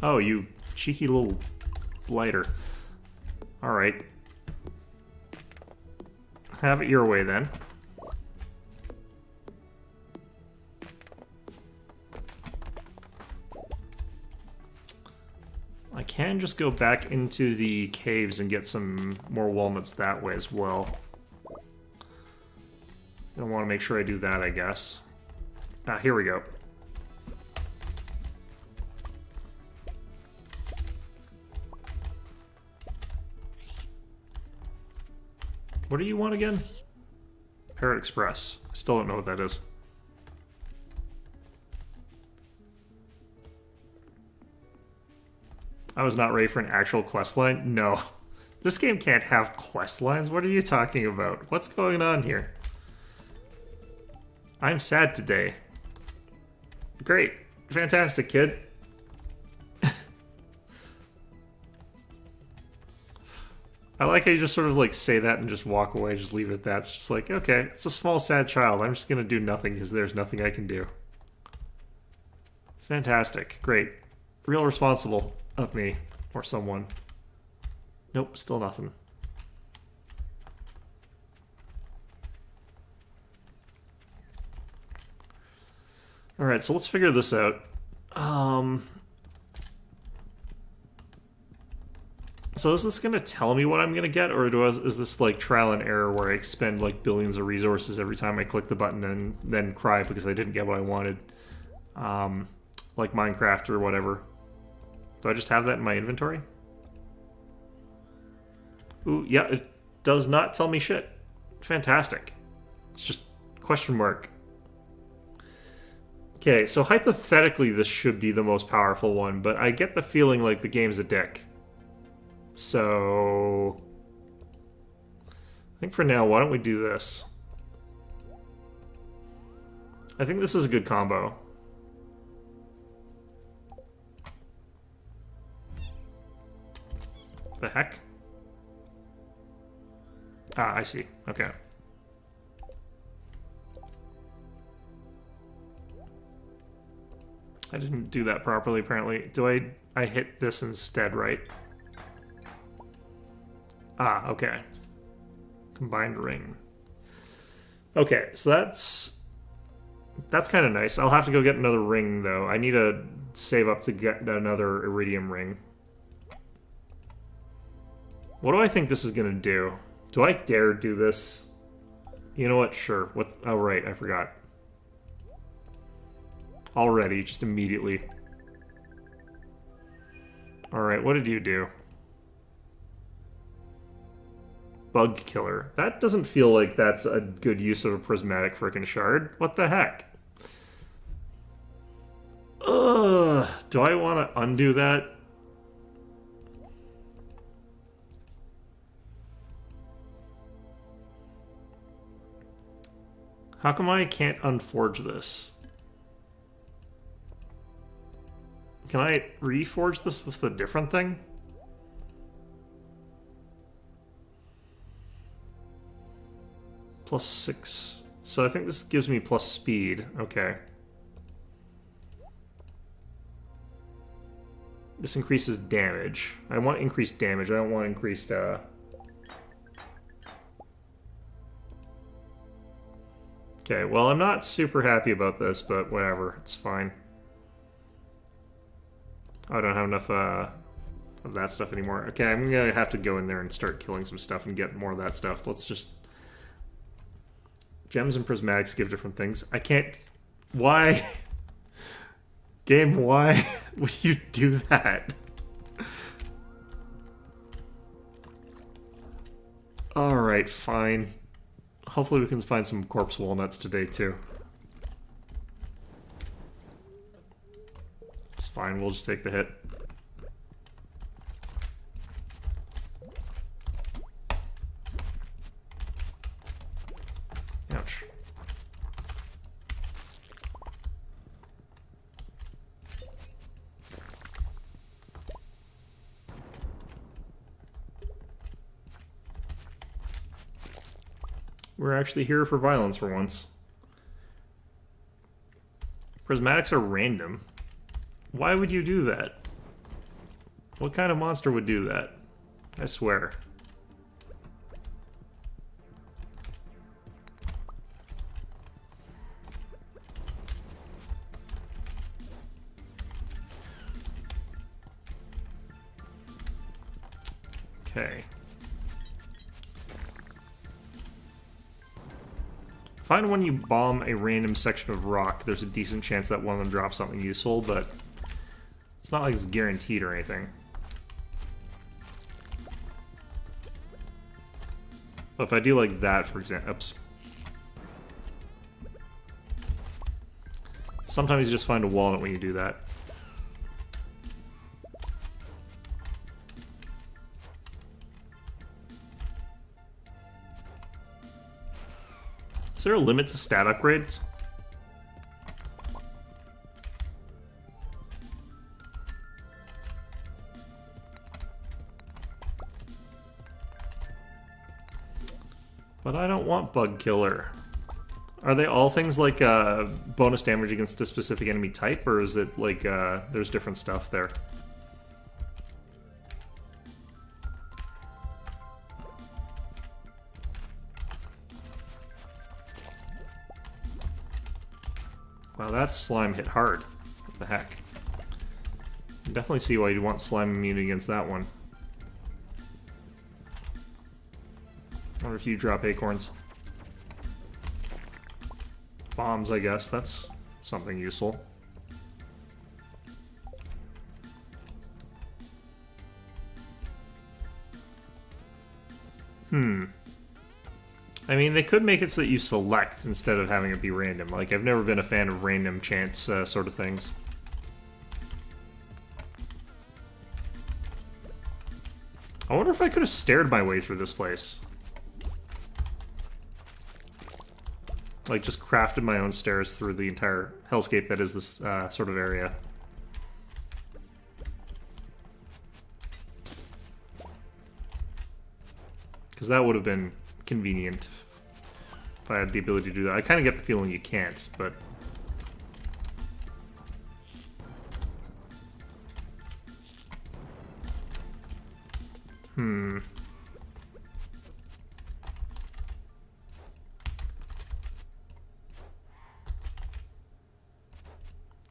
Oh, you cheeky little blighter. Alright. Have it your way, then. I can just go back into the caves and get some more walnuts that way as well. I want to make sure I do that, I guess. Ah, here we go. What do you want again? Parrot Express. I still don't know what that is. I was not ready for an actual quest line. No. This game can't have quest lines. What are you talking about? What's going on here? I'm sad today. Great. Fantastic, kid. I like how you just sort of like say that and just walk away, just leave it at that. It's just like, okay, it's a small sad child. I'm just gonna do nothing because there's nothing I can do. Fantastic. Great. Real responsible of me or someone. Nope, still nothing. Alright, so let's figure this out. So is this going to tell me what I'm going to get, or is this like trial and error where I expend like billions of resources every time I click the button and then cry because I didn't get what I wanted? Like Minecraft or whatever. Do I just have that in my inventory? Ooh, yeah, it does not tell me shit. Fantastic. It's just question mark. Okay, so hypothetically this should be the most powerful one, but I get the feeling like the game's a dick. So I think for now, why don't we do this? I think this is a good combo. The heck? Ah, I see. Okay. I didn't do that properly, apparently. Do I hit this instead, right? Ah, okay. Combined ring. Okay, so that's kind of nice. I'll have to go get another ring, though. I need to save up to get another iridium ring. What do I think this is going to do? Do I dare do this? You know what? Sure. What's... Oh, right. I forgot. Already, just immediately. Alright, what did you do? Bug killer. That doesn't feel like that's a good use of a prismatic frickin' shard. What the heck? Ugh. Do I want to undo that? How come I can't unforge this? Can I reforge this with a different thing? +6. So I think this gives me plus speed. Okay. This increases damage. I want increased damage. I don't want increased, Okay, well, I'm not super happy about this, but whatever. It's fine. I don't have enough, of that stuff anymore. Okay, I'm gonna have to go in there and start killing some stuff and get more of that stuff. Let's just... Gems and prismatics give different things. I can't... Why? Game, why would you do that? Alright, fine. Hopefully we can find some corpse walnuts today, too. It's fine, we'll just take the hit. Ouch. We're actually here for violence for once. Prismatics are random. Why would you do that? What kind of monster would do that? I swear. Okay. Find when you bomb a random section of rock, there's a decent chance that one of them drops something useful, but it's not like it's guaranteed or anything. But if I do like that, for example, oops. Sometimes you just find a walnut when you do that. Is there a limit to stat upgrades? But I don't want Bug Killer. Are they all things like bonus damage against a specific enemy type, or is it like there's different stuff there? Wow, that slime hit hard. What the heck? I can definitely see why you'd want slime immunity against that one. I wonder if you drop acorns. Bombs, I guess. That's something useful. I mean, they could make it so that you select instead of having it be random. Like, I've never been a fan of random chance sort of things. I wonder if I could have stared my way through this place. Like, just crafted my own stairs through the entire hellscape that is this sort of area. Because that would have been convenient if I had the ability to do that. I kind of get the feeling you can't, but...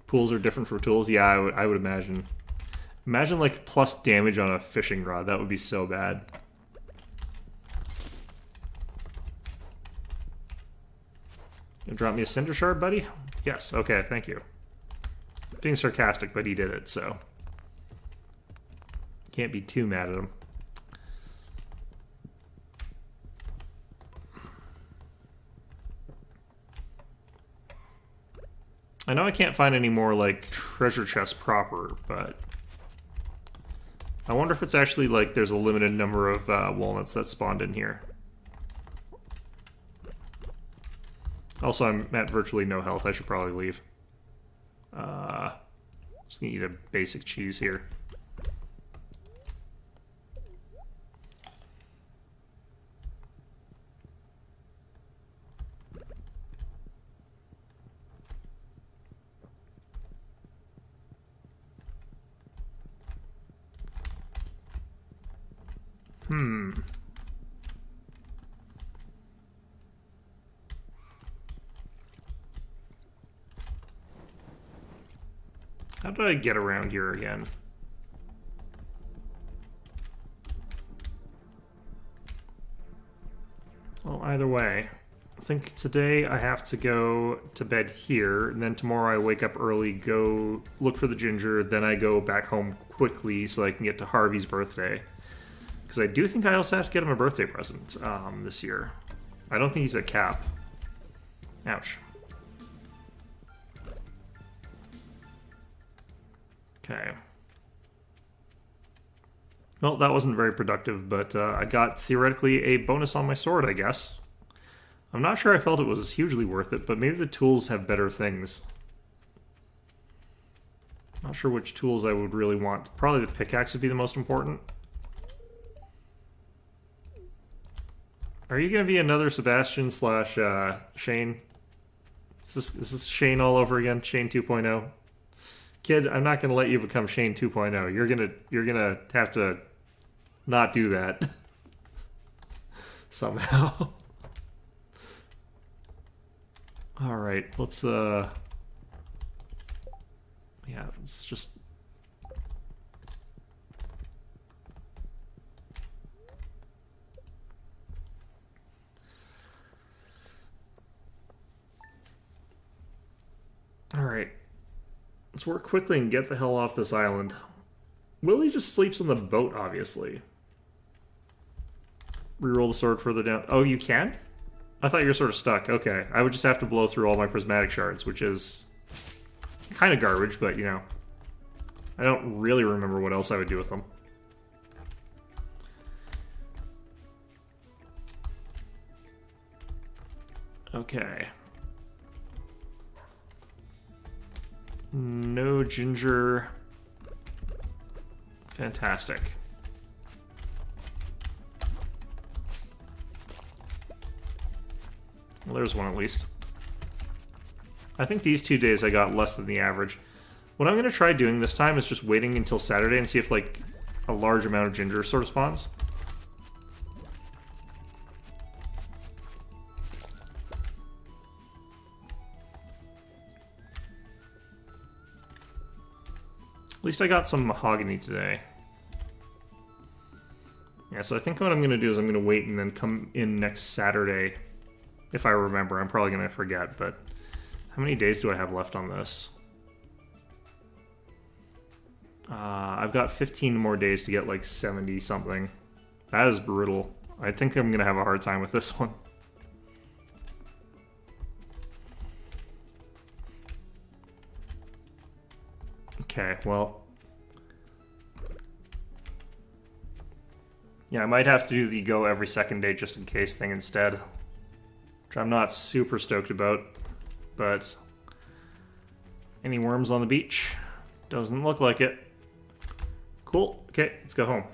Pools are different for tools? Yeah, I would imagine. Imagine, like, plus damage on a fishing rod. That would be so bad. You drop me a cinder shard, buddy? Yes, okay, thank you. Being sarcastic, but he did it, so... Can't be too mad at him. I know I can't find any more, like, treasure chests proper, but... I wonder if it's actually, like, there's a limited number of walnuts that spawned in here. Also, I'm at virtually no health. I should probably leave. Just gonna eat a basic cheese here. How did I get around here again? Well, either way, I think today I have to go to bed here, and then tomorrow I wake up early, go look for the ginger, then I go back home quickly so I can get to Harvey's birthday. Because I do think I also have to get him a birthday present this year. I don't think he's at cap. Ouch. Okay. Well, that wasn't very productive, but I got, theoretically, a bonus on my sword, I guess. I'm not sure I felt it was hugely worth it, but maybe the tools have better things. Not sure which tools I would really want. Probably the pickaxe would be the most important. Are you going to be another Sebastian slash Shane? Is this Shane all over again? Shane 2.0? Kid, I'm not going to let you become Shane 2.0. You're gonna have to not do that somehow. All right, let's yeah, let's just all right. Let's work quickly and get the hell off this island. Willie just sleeps on the boat, obviously. Reroll the sword further down. Oh, you can? I thought you were sort of stuck. Okay. I would just have to blow through all my prismatic shards, which is kind of garbage, but, you know, I don't really remember what else I would do with them. Okay. No ginger. Fantastic. Well, there's one at least. I think these 2 days I got less than the average. What I'm going to try doing this time is just waiting until Saturday and see if, like, a large amount of ginger sort of spawns. At least I got some mahogany today. Yeah, so I think what I'm going to do is I'm going to wait and then come in next Saturday. If I remember, I'm probably going to forget, but how many days do I have left on this? I've got 15 more days to get like 70 something. That is brutal. I think I'm going to have a hard time with this one. Okay, well. Yeah, I might have to do the go every second day just in case thing instead. Which I'm not super stoked about, but any worms on the beach? Doesn't look like it. Cool. Okay, let's go home.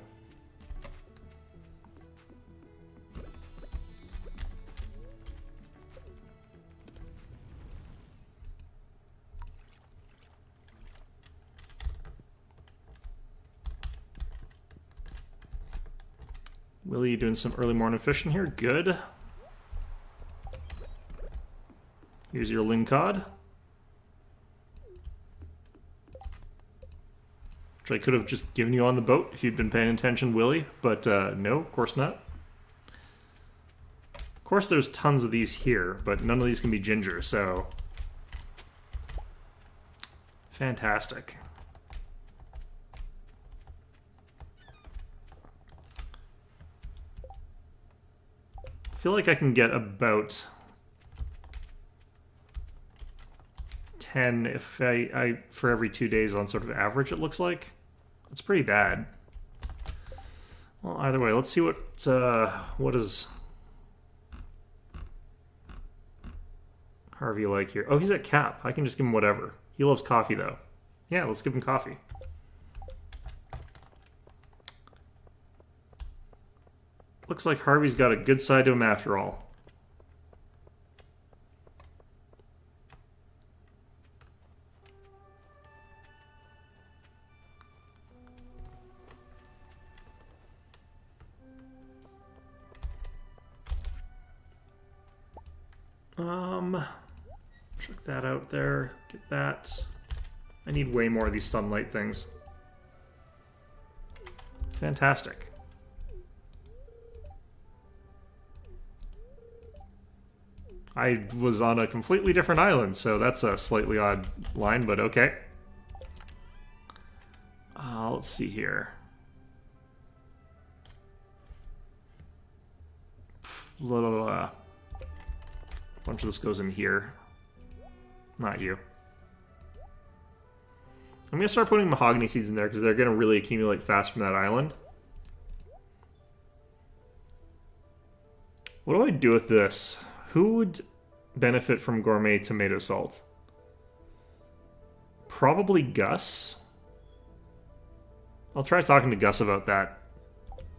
Willie, you doing some early morning fishing here? Good. Here's your lingcod. Which I could have just given you on the boat if you'd been paying attention, Willie, but no, of course not. Of course there's tons of these here, but none of these can be ginger, so... Fantastic. I feel like I can get about 10 if I for every 2 days on sort of average, it looks like. That's pretty bad. Well, either way, let's see what is Harvey like here. Oh, he's at Cap. I can just give him whatever. He loves coffee, though. Yeah, let's give him coffee. Looks like Harvey's got a good side to him after all. Check that out there. Get that. I need way more of these sunlight things. Fantastic. I was on a completely different island, so that's a slightly odd line, but okay. Let's see here. Blah, blah, blah. A bunch of this goes in here. Not you. I'm going to start putting mahogany seeds in there because they're going to really accumulate fast from that island. What do I do with this? Who would benefit from gourmet tomato salt? Probably Gus. I'll try talking to Gus about that.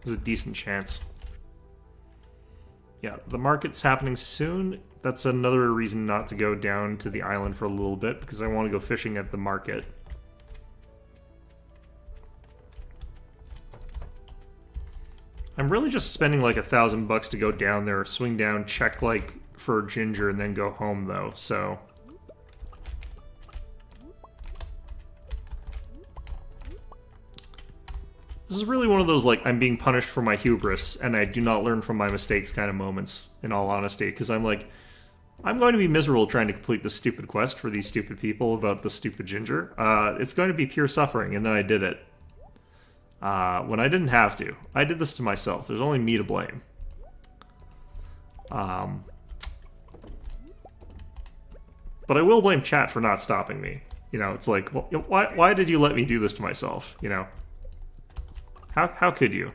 There's a decent chance. Yeah, the market's happening soon. That's another reason not to go down to the island for a little bit, because I want to go fishing at the market. I'm really just spending like $1,000 to go down there, swing down, check like for ginger, and then go home though, so... This is really one of those, like, I'm being punished for my hubris, and I do not learn from my mistakes kind of moments, in all honesty, because I'm like, I'm going to be miserable trying to complete this stupid quest for these stupid people about the stupid ginger. It's going to be pure suffering, and then I did it. When I didn't have to. I did this to myself. There's only me to blame. But I will blame chat for not stopping me. You know, it's like, well, why did you let me do this to myself? You know, how could you?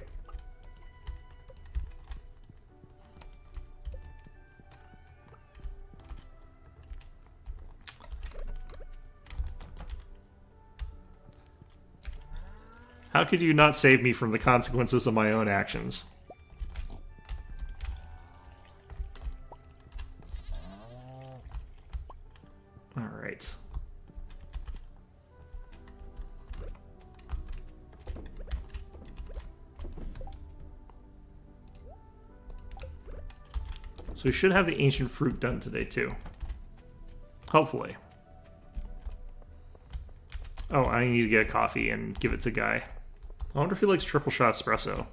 How could you not save me from the consequences of my own actions? All right. So we should have the ancient fruit done today too. Hopefully. Oh, I need to get a coffee and give it to Guy. I wonder if he likes triple shot espresso.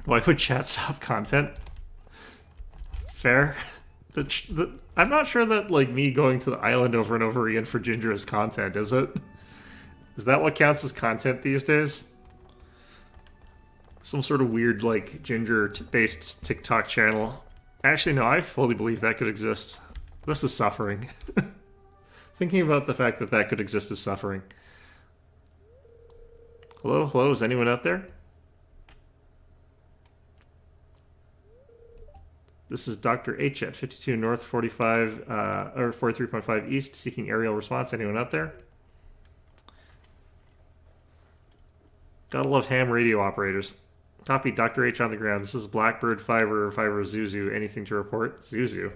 Why would chat stop content? Fair. I'm not sure that, like, me going to the island over and over again for Ginger is content, is it? Is that what counts as content these days? Some sort of weird, like, Ginger-based TikTok channel. Actually, no, I fully believe that could exist. This is suffering. Thinking about the fact that that could exist is suffering. Hello, hello, is anyone out there? This is Dr. H at 52 North 45, or 43.5 East, seeking aerial response. Anyone out there? Gotta love ham radio operators. Copy, Dr. H on the ground. This is Blackbird, Fiverr, Zuzu. Anything to report? Zuzu.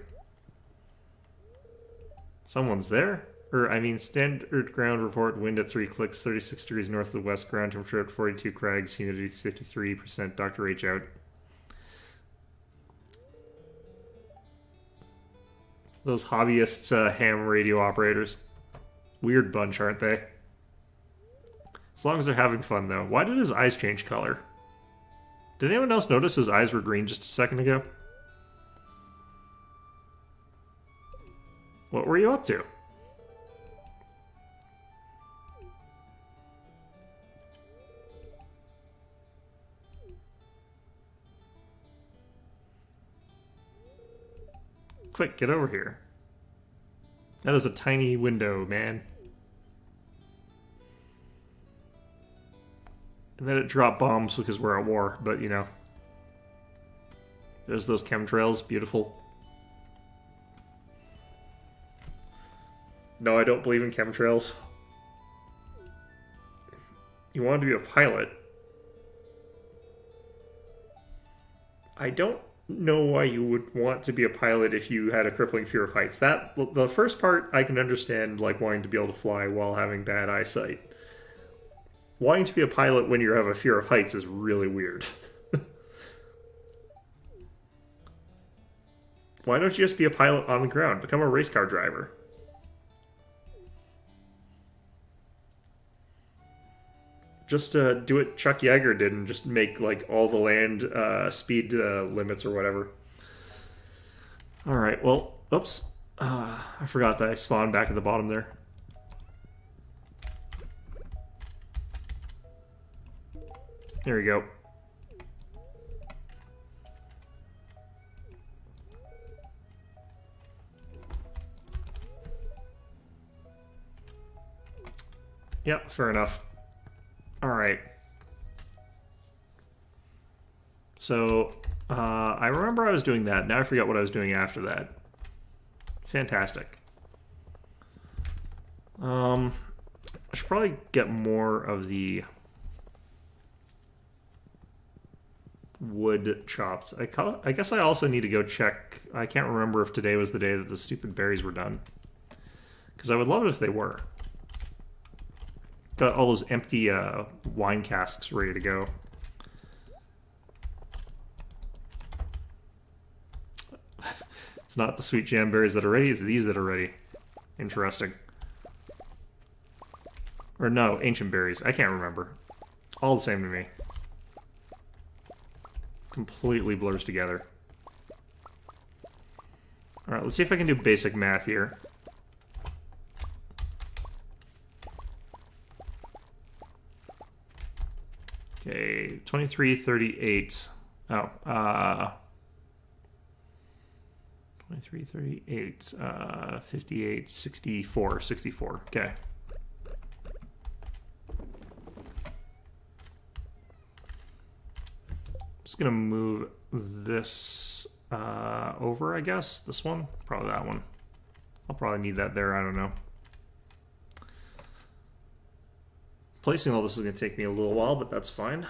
Someone's there? Standard ground report, wind at 3 clicks, 36 degrees north of the west, ground temperature at 42 crags, humidity 53%, Dr. H out. Those hobbyists, ham radio operators. Weird bunch, aren't they? As long as they're having fun, though. Why did his eyes change color? Did anyone else notice his eyes were green just a second ago? What were you up to? Quick, get over here. That is a tiny window, man. And then it dropped bombs because we're at war, but you know. There's those chemtrails, beautiful. No, I don't believe in chemtrails. You wanted to be a pilot. I don't know why you would want to be a pilot if you had a crippling fear of heights. That the first part I can understand, like wanting to be able to fly while having bad eyesight. Wanting to be a pilot when you have a fear of heights is really weird. Why don't you just be a pilot on the ground? Become a race car driver. Just do what Chuck Yeager did and just make like all the land speed limits or whatever. Alright, well, oops. I forgot that I spawned back at the bottom there. There we go. Yep, fair enough. Alright. So, I remember I was doing that. Now I forgot what I was doing after that. Fantastic. I should probably get more of the wood chopped. I guess I also need to go check. I can't remember if today was the day that the stupid berries were done. Because I would love it if they were. Got all those empty wine casks ready to go. It's not the sweet jam berries that are ready, it's these that are ready. Interesting. Or no, ancient berries. I can't remember. All the same to me. Completely blurs together. Alright, let's see if I can do basic math here. 2338. Oh, 2338, 58, 64, 64. Okay. Just gonna move this over, I guess. This one, probably that one. I'll probably need that there. I don't know. Placing all this is gonna take me a little while, but that's fine.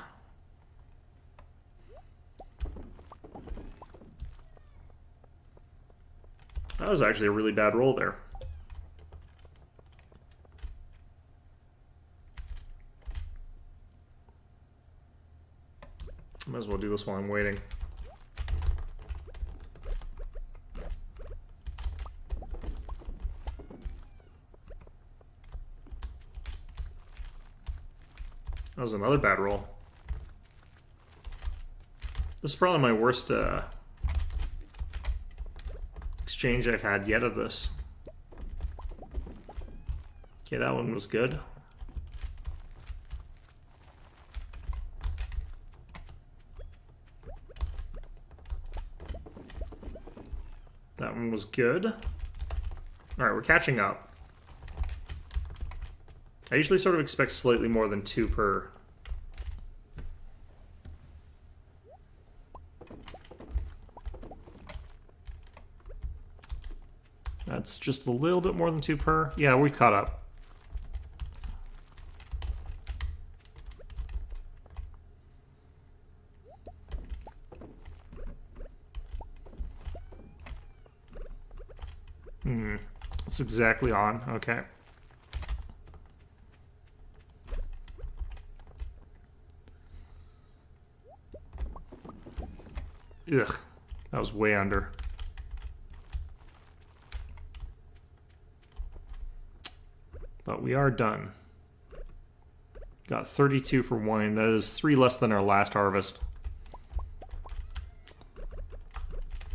That was actually a really bad roll there. Might as well do this while I'm waiting. That was another bad roll. This is probably my worst exchange I've had yet of this. Okay, that one was good. That one was good. Alright, we're catching up. I usually sort of expect slightly more than 2 per. That's just a little bit more than 2 per. Yeah, we've caught up. That's exactly on. Okay. Ugh, that was way under. But we are done. Got 32 for wine. That is 3 less than our last harvest.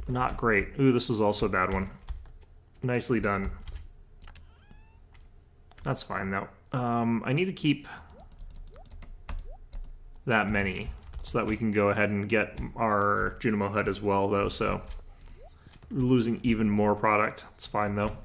Not great. Ooh, this is also a bad one. Nicely done. That's fine, though. I need to keep that many so that we can go ahead and get our Junimo Hut as well, though, so we're losing even more product. It's fine, though.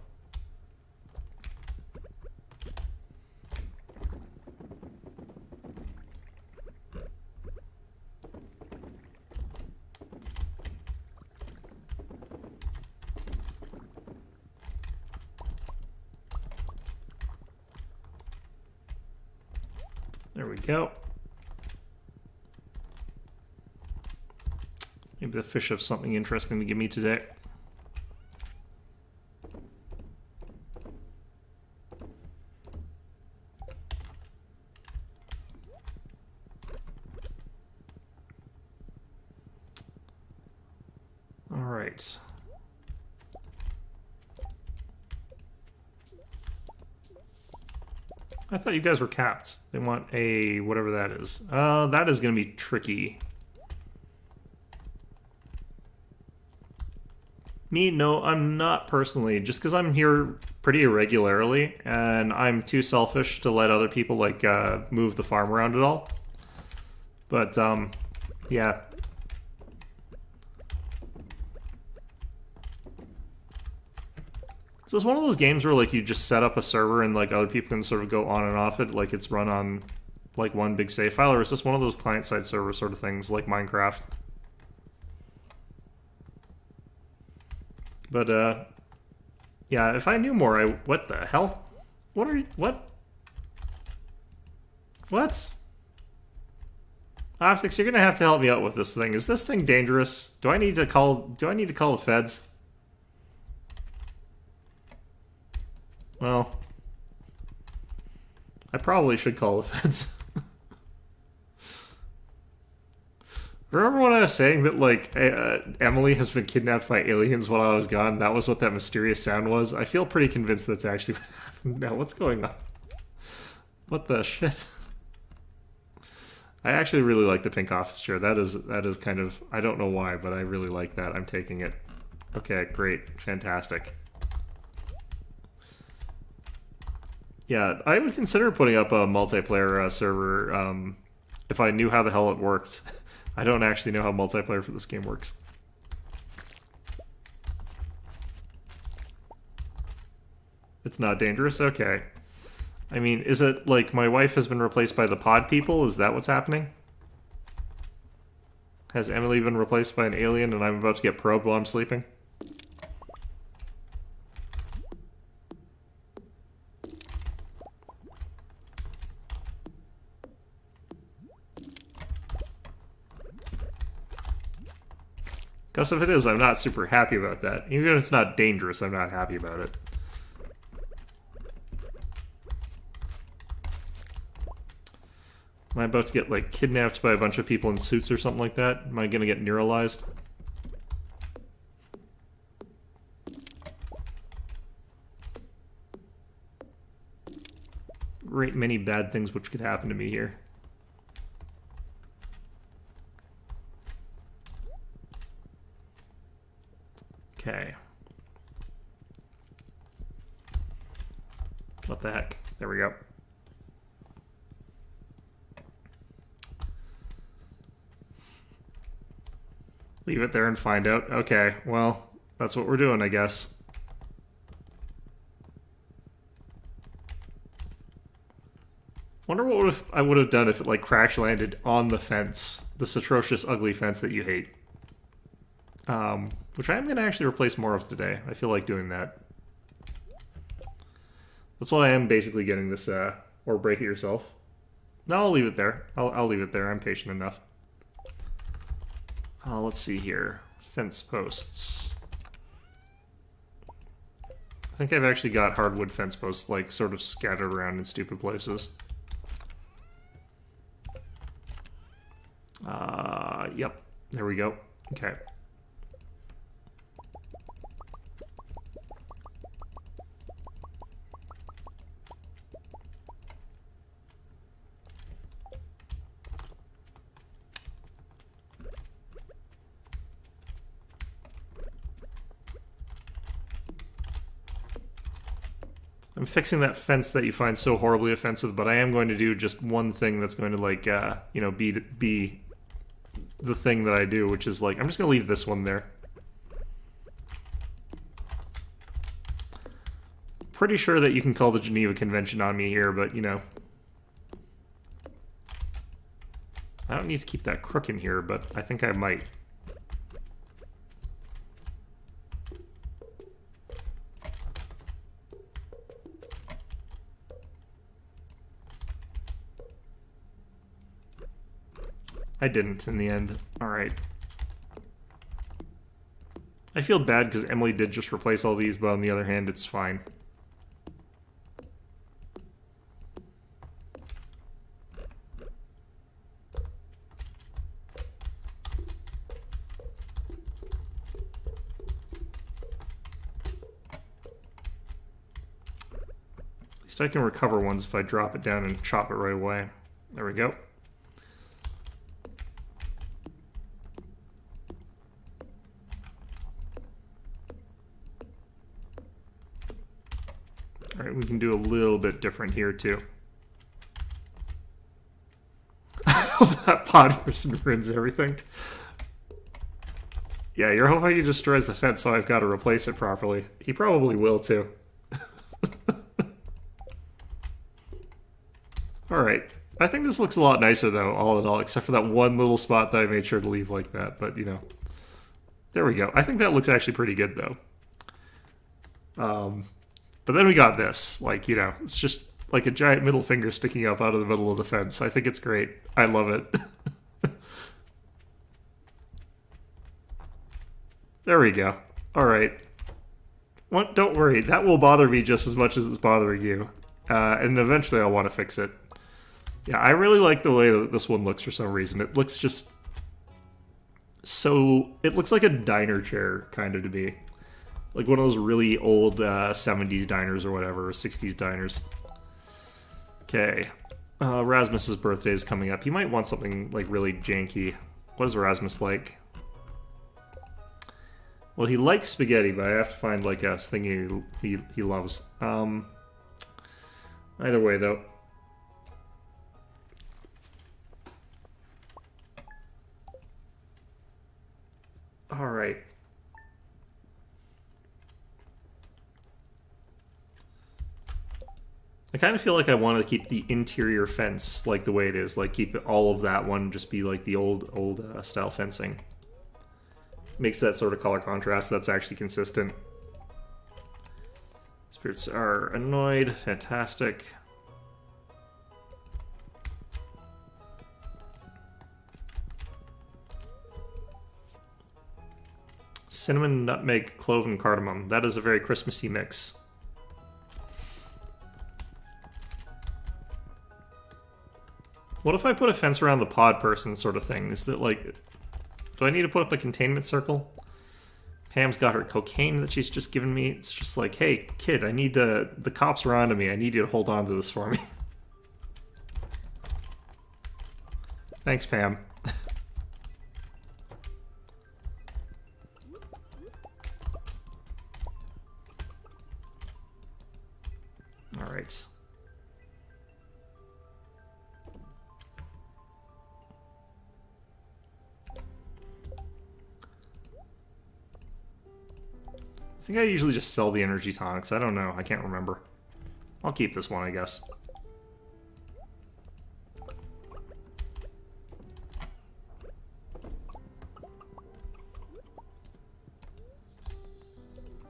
There we go. Maybe the fish have something interesting to give me today. All right. I thought you guys were capped. They want a whatever that is. That is going to be tricky. Me, no, I'm not personally. Just because I'm here pretty irregularly, and I'm too selfish to let other people like move the farm around at all. But yeah. So it's one of those games where like you just set up a server and like other people can sort of go on and off it, like it's run on like one big save file, or is this one of those client-side server sort of things like Minecraft? But yeah, if I knew more, what the hell? What are you, what? Optics, you're gonna have to help me out with this thing. Is this thing dangerous? Do I need to call the feds? Well, I probably should call the feds. Remember when I was saying that, like, Emily has been kidnapped by aliens while I was gone? That was what that mysterious sound was. I feel pretty convinced that's actually what happened now. What's going on? What the shit? I actually really like the pink office chair. That is kind of... I don't know why, but I really like that. I'm taking it. Okay, great. Fantastic. Yeah, I would consider putting up a multiplayer server if I knew how the hell it worked. I don't actually know how multiplayer for this game works. It's not dangerous? Okay. I mean, is it like my wife has been replaced by the pod people? Is that what's happening? Has Emily been replaced by an alien and I'm about to get probed while I'm sleeping? Because if it is, I'm not super happy about that. Even if it's not dangerous, I'm not happy about it. Am I about to get, like, kidnapped by a bunch of people in suits or something like that? Am I gonna get neuralized? Great many bad things which could happen to me here. Okay. What the heck? There we go. Leave it there and find out. Okay, well, that's what we're doing, I guess. Wonder what I would have done if it, like, crash landed on the fence. This atrocious, ugly fence that you hate. Which I am going to actually replace more of today. I feel like doing that. That's why I am basically getting this, or break it yourself. No, I'll leave it there. I'll leave it there. I'm patient enough. Let's see here. Fence posts. I think I've actually got hardwood fence posts, like, sort of scattered around in stupid places. Yep. There we go. Okay. I'm fixing that fence that you find so horribly offensive, but I am going to do just one thing that's going to, like, you know, be the thing that I do, which is, like, I'm just going to leave this one there. Pretty sure that you can call the Geneva Convention on me here, but, you know. I don't need to keep that crook in here, but I think I might. I didn't in the end. Alright. I feel bad because Emily did just replace all these, but on the other hand, it's fine. At least I can recover ones if I drop it down and chop it right away. There we go. Alright, we can do a little bit different here, too. I hope that pod person ruins everything. Yeah, you're hoping he destroys the fence, so I've got to replace it properly. He probably will, too. Alright. I think this looks a lot nicer, though, all in all, except for that one little spot that I made sure to leave like that. But, you know. There we go. I think that looks actually pretty good, though. But then we got this. Like, you know, it's just like a giant middle finger sticking up out of the middle of the fence. I think it's great. I love it. There we go. Alright. Don't worry. That will bother me just as much as it's bothering you. And eventually I'll want to fix it. Yeah, I really like the way that this one looks for some reason. It looks just so... It looks like a diner chair, kind of, to me. Like one of those really old 70s diners or whatever, or 60s diners. Okay. Rasmus's birthday is coming up. He might want something, like, really janky. What is Rasmus like? Well, he likes spaghetti, but I have to find, like, a thing he loves. Either way, though. Alright. I kind of feel like I want to keep the interior fence like the way it is. Like, keep all of that one just be like the old style fencing. Makes that sort of color contrast that's actually consistent. Spirits are annoyed. Fantastic. Cinnamon, nutmeg, clove, and cardamom. That is a very Christmassy mix. What if I put a fence around the pod person sort of thing? Is that like... Do I need to put up a containment circle? Pam's got her cocaine that she's just given me. It's just like, hey, kid, I need to... The cops are onto me. I need you to hold on to this for me. Thanks, Pam. Alright. I think I usually just sell the energy tonics. I don't know. I can't remember. I'll keep this one, I guess.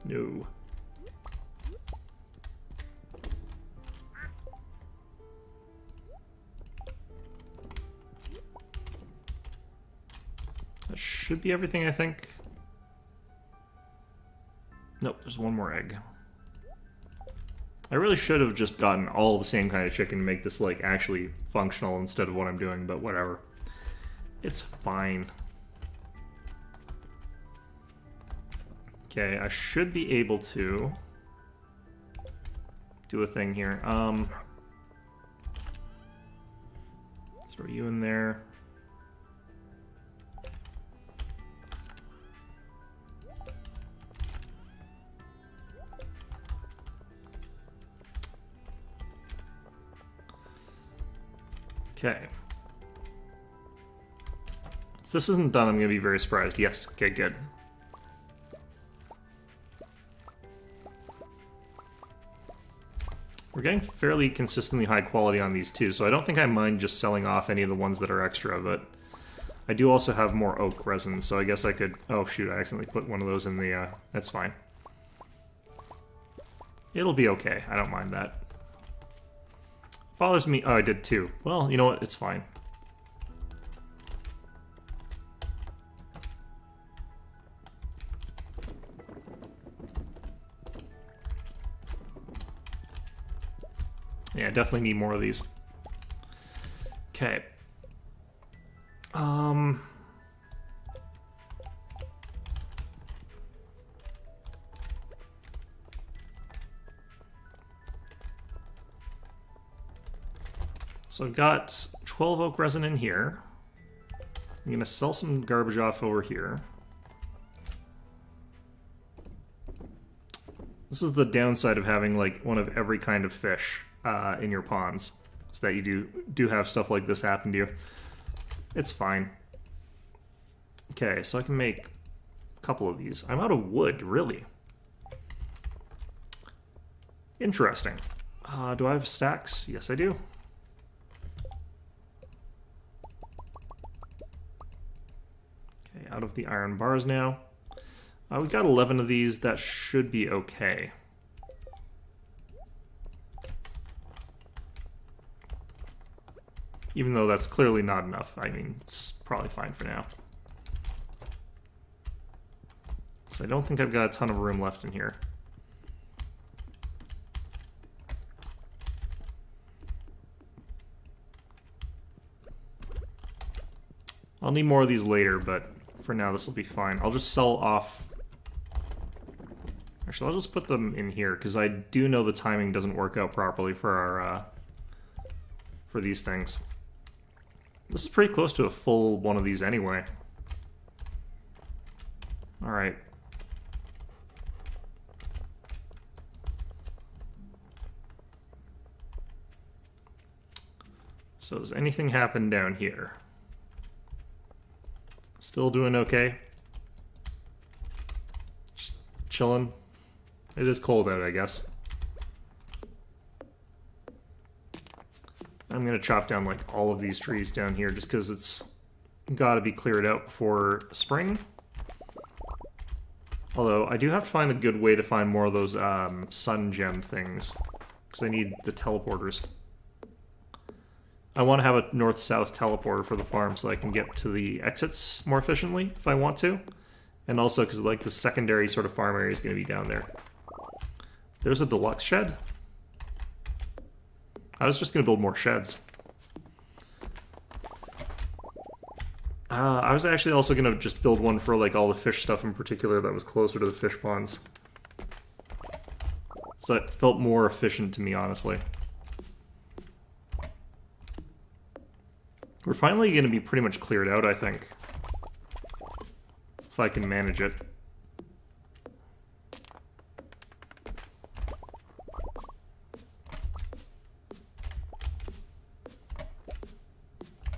No. That should be everything, I think. Nope, there's one more egg. I really should have just gotten all the same kind of chicken to make this, like, actually functional instead of what I'm doing, but whatever. It's fine. Okay, I should be able to do a thing here. Throw you in there. Okay. If this isn't done, I'm going to be very surprised. Yes, okay, good. We're getting fairly consistently high quality on these too, so I don't think I mind just selling off any of the ones that are extra, but I do also have more oak resin, so I guess I could... Oh shoot, I accidentally put one of those in the... That's fine. It'll be okay, I don't mind that. Bothers me... Oh, I did too. Well, you know what? It's fine. Yeah, definitely need more of these. Okay. So I've got 12 oak resin in here. I'm gonna sell some garbage off over here. This is the downside of having like one of every kind of fish in your ponds, so that you do have stuff like this happen to you. It's fine. Okay, so I can make a couple of these. I'm out of wood, really. Interesting. Do I have stacks? Yes, I do. Okay, out of the iron bars now. We've got 11 of these. That should be okay. Even though that's clearly not enough. I mean, it's probably fine for now. So I don't think I've got a ton of room left in here. I'll need more of these later, but for now this will be fine. I'll just sell off... Actually, I'll just put them in here, because I do know the timing doesn't work out properly for our... for these things. This is pretty close to a full one of these anyway. Alright. So has anything happened down here? Still doing okay? chilling. It is cold out, I guess. I'm gonna chop down like all of these trees down here just because it's gotta be cleared out before spring. Although I do have to find a good way to find more of those sun gem things because I need the teleporters. I want to have a north-south teleporter for the farm so I can get to the exits more efficiently if I want to. And also because like the secondary sort of farm area is going to be down there. There's a deluxe shed. I was just going to build more sheds. I was actually also going to just build one for like all the fish stuff in particular that was closer to the fish ponds. So it felt more efficient to me, honestly. We're finally going to be pretty much cleared out, I think. If I can manage it.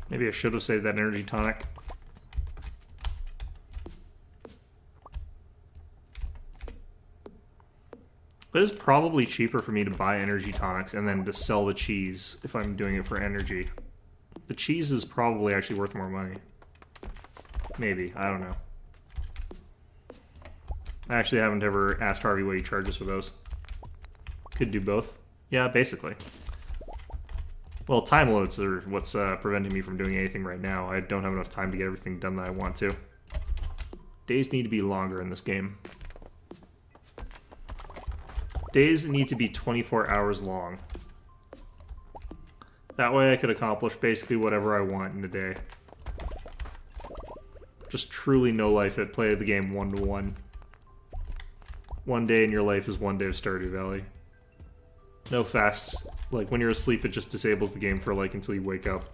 Maybe I should have saved that energy tonic. It is probably cheaper for me to buy energy tonics and then to sell the cheese if I'm doing it for energy. The cheese is probably actually worth more money. Maybe, I don't know. I actually haven't ever asked Harvey what he charges for those. Could do both. Yeah, basically. Well, time limits are what's preventing me from doing anything right now. I don't have enough time to get everything done that I want to. Days need to be longer in this game. Days need to be 24 hours long. That way I could accomplish basically whatever I want in a day. Just truly no life it. Play the game 1-to-1. 1 day in your life is 1 day of Stardew Valley. No fast. Like, when you're asleep, it just disables the game for, like, until you wake up.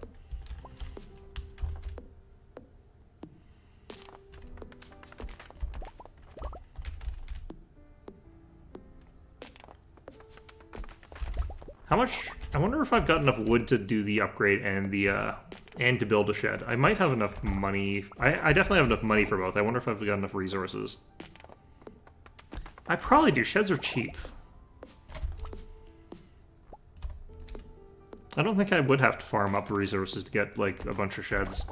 How much... I wonder if I've got enough wood to do the upgrade and the, and to build a shed. I might have enough money. I definitely have enough money for both. I wonder if I've got enough resources. I probably do. Sheds are cheap. I don't think I would have to farm up resources to get, like, a bunch of sheds.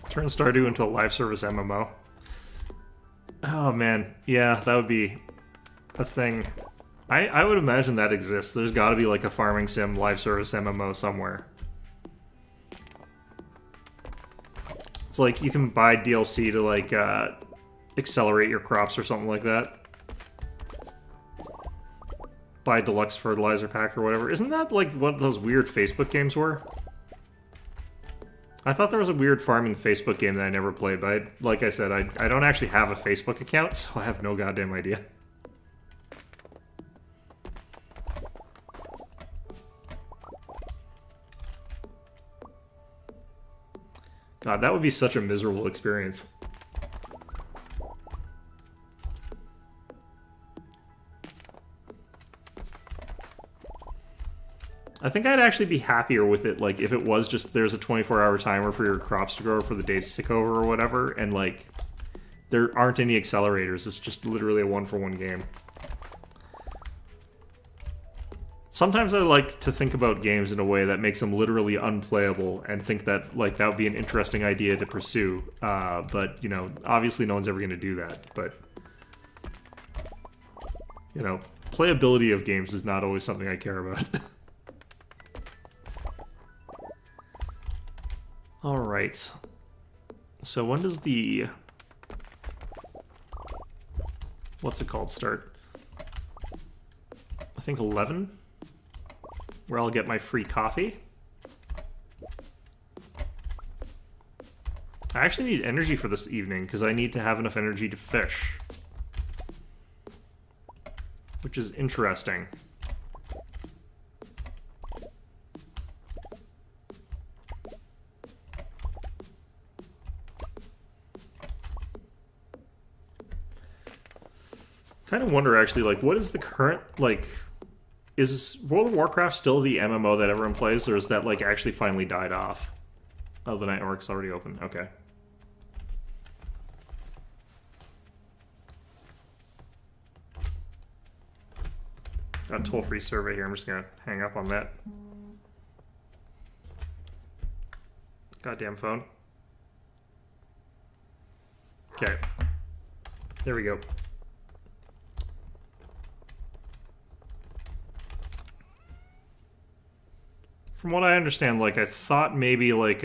Turn Stardew into a live service MMO. Oh man, yeah, that would be a thing. I would imagine that exists. There's got to be like a farming sim live service MMO somewhere. It's like you can buy DLC to like accelerate your crops or something like that. Buy deluxe fertilizer pack or whatever. Isn't that like what those weird Facebook games were? I thought there was a weird farming Facebook game that I never played, but like I said, I don't actually have a Facebook account, so I have no goddamn idea. God, that would be such a miserable experience. I think I'd actually be happier with it, like, if it was just there's a 24-hour timer for your crops to grow, for the day to tick over or whatever, and, like, there aren't any accelerators. It's just literally a one-for-one game. Sometimes I like to think about games in a way that makes them literally unplayable and think that, like, that would be an interesting idea to pursue. But, you know, obviously no one's ever going to do that. But, you know, playability of games is not always something I care about. Alright. So when does the... what's it called start? I think 11? Where I'll get my free coffee. I actually need energy for this evening, because I need to have enough energy to fish. Which is interesting. Kind of wonder actually, like, what is the current, like, is World of Warcraft still the MMO that everyone plays, or is that, like, actually finally died off? Oh, the network's already open. Okay. Got a toll-free survey here. I'm just gonna hang up on that. Goddamn phone. Okay. There we go. From what I understand, like, I thought maybe, like,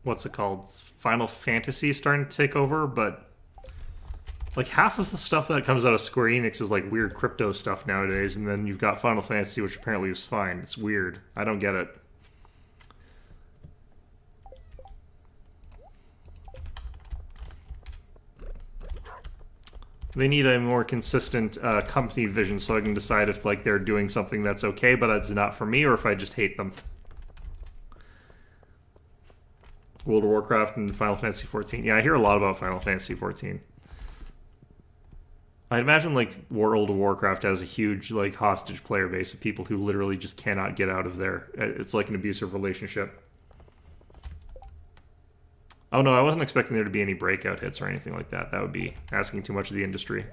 what's it called? Final Fantasy is starting to take over, but, like, half of the stuff that comes out of Square Enix is, like, weird crypto stuff nowadays, and then you've got Final Fantasy, which apparently is fine. It's weird. I don't get it. They need a more consistent company vision so I can decide if, like, they're doing something that's okay, but it's not for me, or if I just hate them. World of Warcraft and Final Fantasy XIV. Yeah, I hear a lot about Final Fantasy XIV. I imagine, like, World of Warcraft has a huge, like, hostage player base of people who literally just cannot get out of there. It's like an abusive relationship. Oh no, I wasn't expecting there to be any breakout hits or anything like that. That would be asking too much of the industry.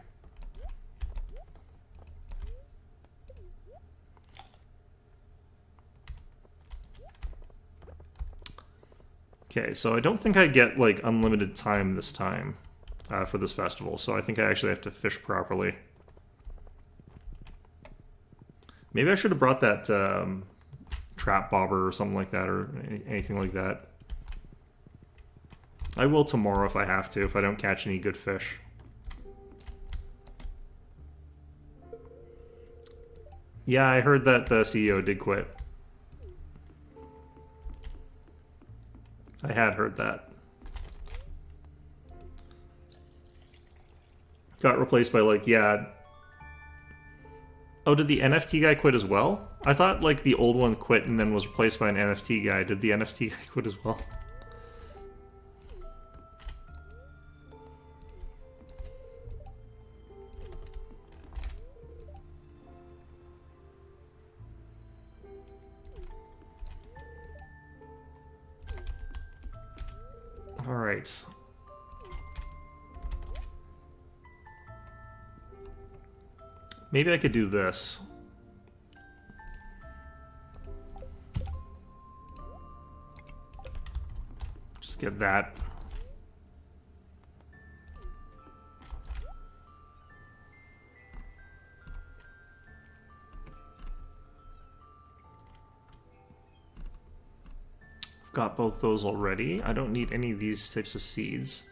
Okay, so I don't think I get, like, unlimited time this time for this festival, so I think I actually have to fish properly. Maybe I should have brought that trap bobber or something like that, or anything like that. I will tomorrow if I have to, if I don't catch any good fish. Yeah, I heard that the CEO did quit. I had heard that. Got replaced by, like, yeah. Oh, did the NFT guy quit as well? I thought, like, the old one quit and then was replaced by an NFT guy. Did the NFT guy quit as well? All right. Maybe I could do this. Just get that. Got both those already. I don't need any of these types of seeds.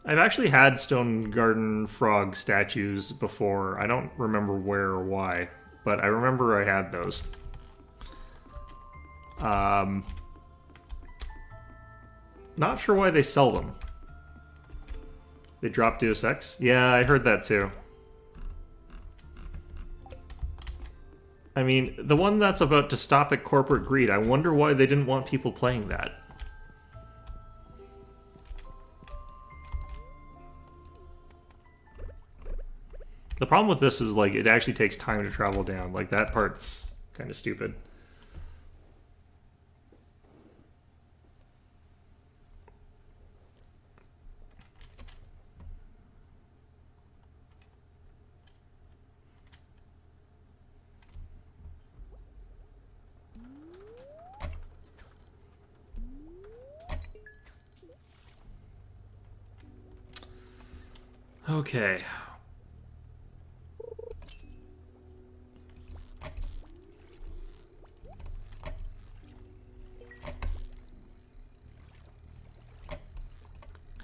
I've actually had stone garden frog statues before. I don't remember where or why, but I remember I had those. Not sure why they sell them. They dropped Deus Ex? Yeah, I heard that too. I mean, the one that's about to stop at corporate greed, I wonder why they didn't want people playing that. The problem with this is, like, it actually takes time to travel down. Like, that part's kind of stupid. Okay.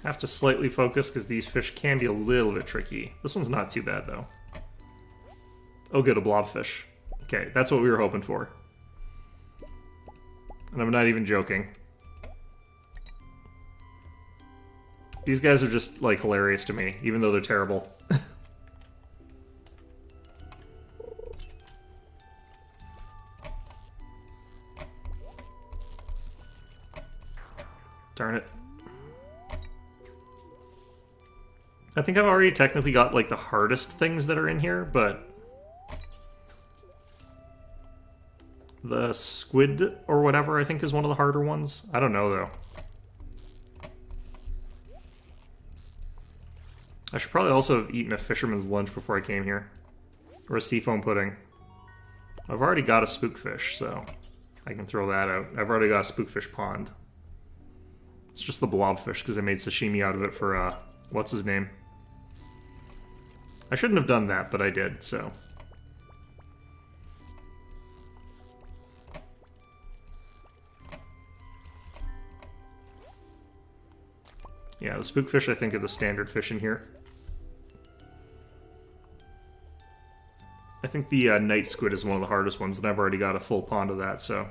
Have to slightly focus because these fish can be a little bit tricky. This one's not too bad though. Oh good, a blobfish. Okay, that's what we were hoping for. And I'm not even joking. These guys are just, like, hilarious to me, even though they're terrible. Darn it. I think I've already technically got, like, the hardest things that are in here, but... the squid or whatever, I think, is one of the harder ones. I don't know, though. I should probably also have eaten a fisherman's lunch before I came here. Or a seafoam pudding. I've already got a spookfish, so I can throw that out. I've already got a spookfish pond. It's just the blobfish, because I made sashimi out of it for, what's his name? I shouldn't have done that, but I did, so... yeah, the spookfish, I think, are the standard fish in here. I think the night squid is one of the hardest ones, and I've already got a full pond of that, so...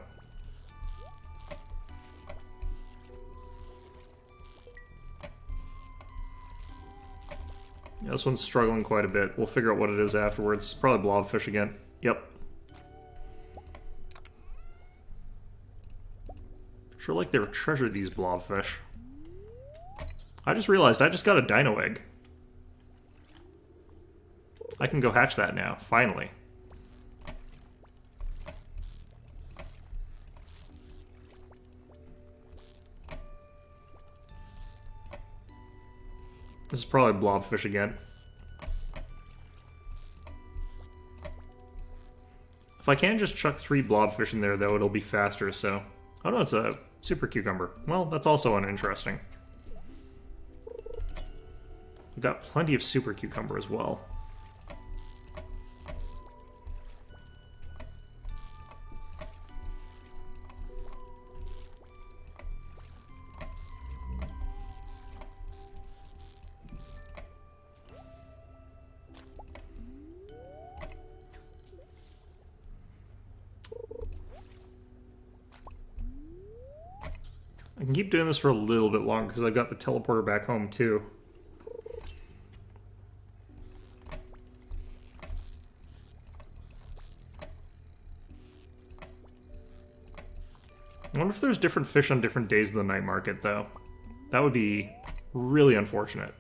yeah, this one's struggling quite a bit. We'll figure out what it is afterwards. Probably blobfish again. Yep. Sure like they were treasured, these blobfish. I just realized I just got a dino egg. I can go hatch that now, finally. This is probably blobfish again. If I can just chuck 3 blobfish in there, though, it'll be faster, so... oh no, it's a super cucumber. Well, that's also uninteresting. We've got plenty of super cucumber as well. I can keep doing this for a little bit longer because I've got the teleporter back home too. I wonder if there's different fish on different days of the night market, though. That would be really unfortunate.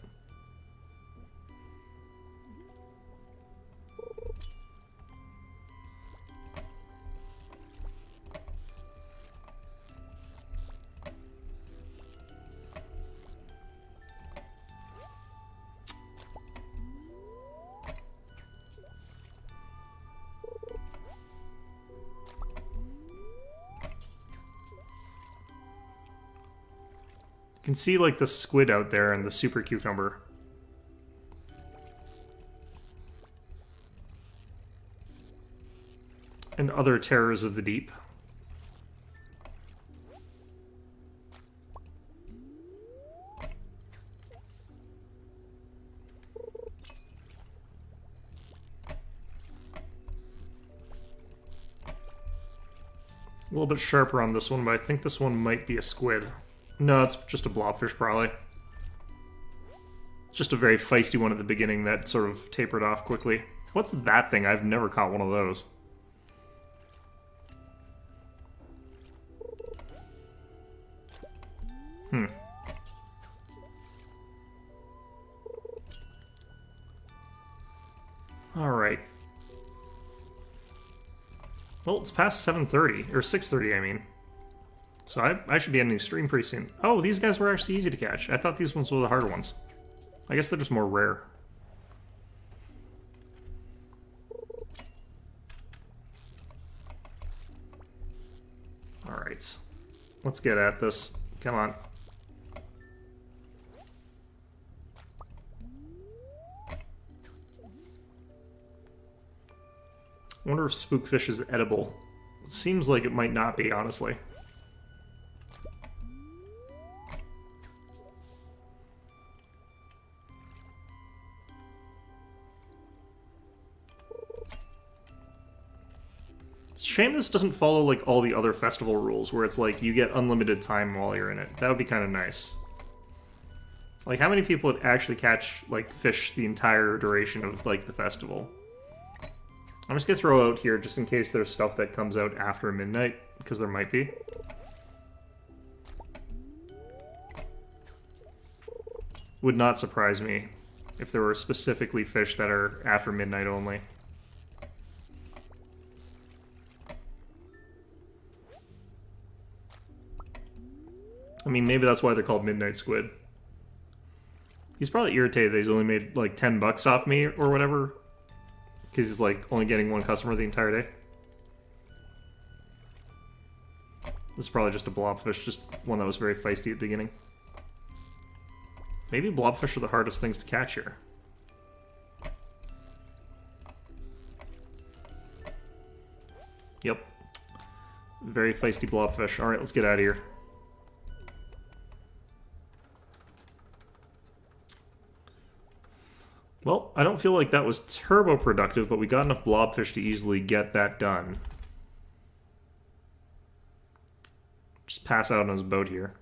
You can see, like, the squid out there and the super cucumber. And other terrors of the deep. A little bit sharper on this one, but I think this one might be a squid. No, it's just a blobfish, probably. It's just a very feisty one at the beginning that sort of tapered off quickly. What's that thing? I've never caught one of those. Alright. Well, it's past 7:30, or 6:30, I mean. So I should be ending the stream pretty soon. Oh, these guys were actually easy to catch. I thought these ones were the harder ones. I guess they're just more rare. Alright. Let's get at this. Come on. I wonder if spookfish is edible. Seems like it might not be, honestly. Shame this doesn't follow like all the other festival rules where it's like you get unlimited time while you're in it. That would be kind of nice. Like how many people would actually catch like fish the entire duration of like the festival? I'm just gonna throw out here just in case there's stuff that comes out after midnight, because there might be. Would not surprise me. if there were specifically fish that are after midnight only. I mean, maybe that's why they're called midnight squid. He's probably irritated that he's only made like $10 off me or whatever, because he's like only getting one customer the entire day. This is probably just a blobfish, just one that was very feisty at the beginning. Maybe blobfish are the hardest things to catch here. Yep. Very feisty blobfish. Alright, let's get out of here. Well, I don't feel like that was turbo productive, but we got enough blobfish to easily get that done. Just pass out on his boat here.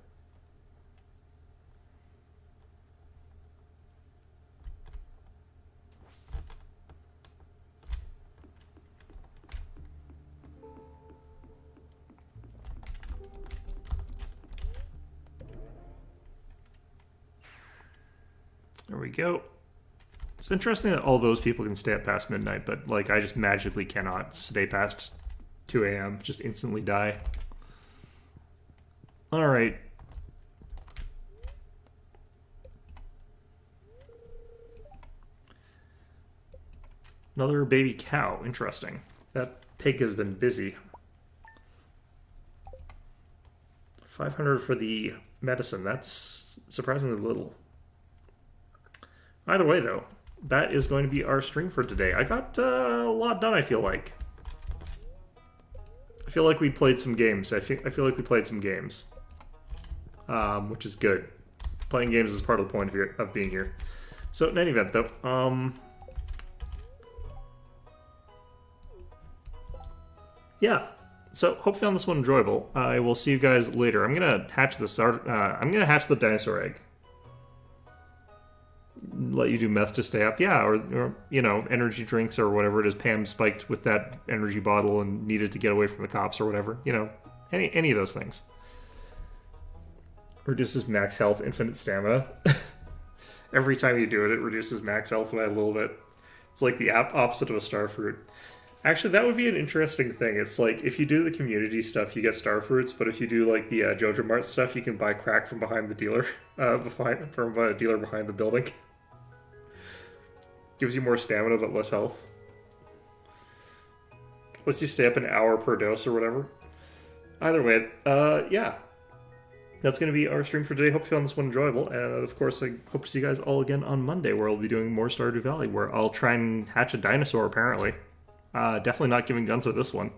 There we go. It's interesting that all those people can stay up past midnight, but like I just magically cannot stay past 2 a.m. Just instantly die. Alright. Another baby cow. Interesting. That pig has been busy. 500 for the medicine. That's surprisingly little. Either way, though, that is going to be our stream for today. I got a lot done, I feel like. I feel like we played some games. I feel like we played some games. Which is good. Playing games is part of the point of being here. So, in any event, though, yeah. So, hope you found this one enjoyable. I will see you guys later. I'm gonna hatch the dinosaur egg. Let you do meth to stay up, yeah, or you know, energy drinks or whatever it is. Pam spiked with that energy bottle and needed to get away from the cops or whatever. You know, any of those things. Reduces max health, infinite stamina. Every time you do it, it reduces max health by a little bit. It's like the opposite of a star fruit. Actually, that would be an interesting thing. It's like, if you do the community stuff, you get star fruits, but if you do like the Jojo Mart stuff, you can buy crack from behind the dealer, from a dealer behind the building. Gives you more stamina, but less health. Lets you stay up an hour per dose or whatever. Either way, yeah. That's going to be our stream for today. Hope you found this one enjoyable. And of course, I hope to see you guys all again on Monday, where I'll be doing more Stardew Valley, where I'll try and hatch a dinosaur, apparently. Definitely not giving guns with this one.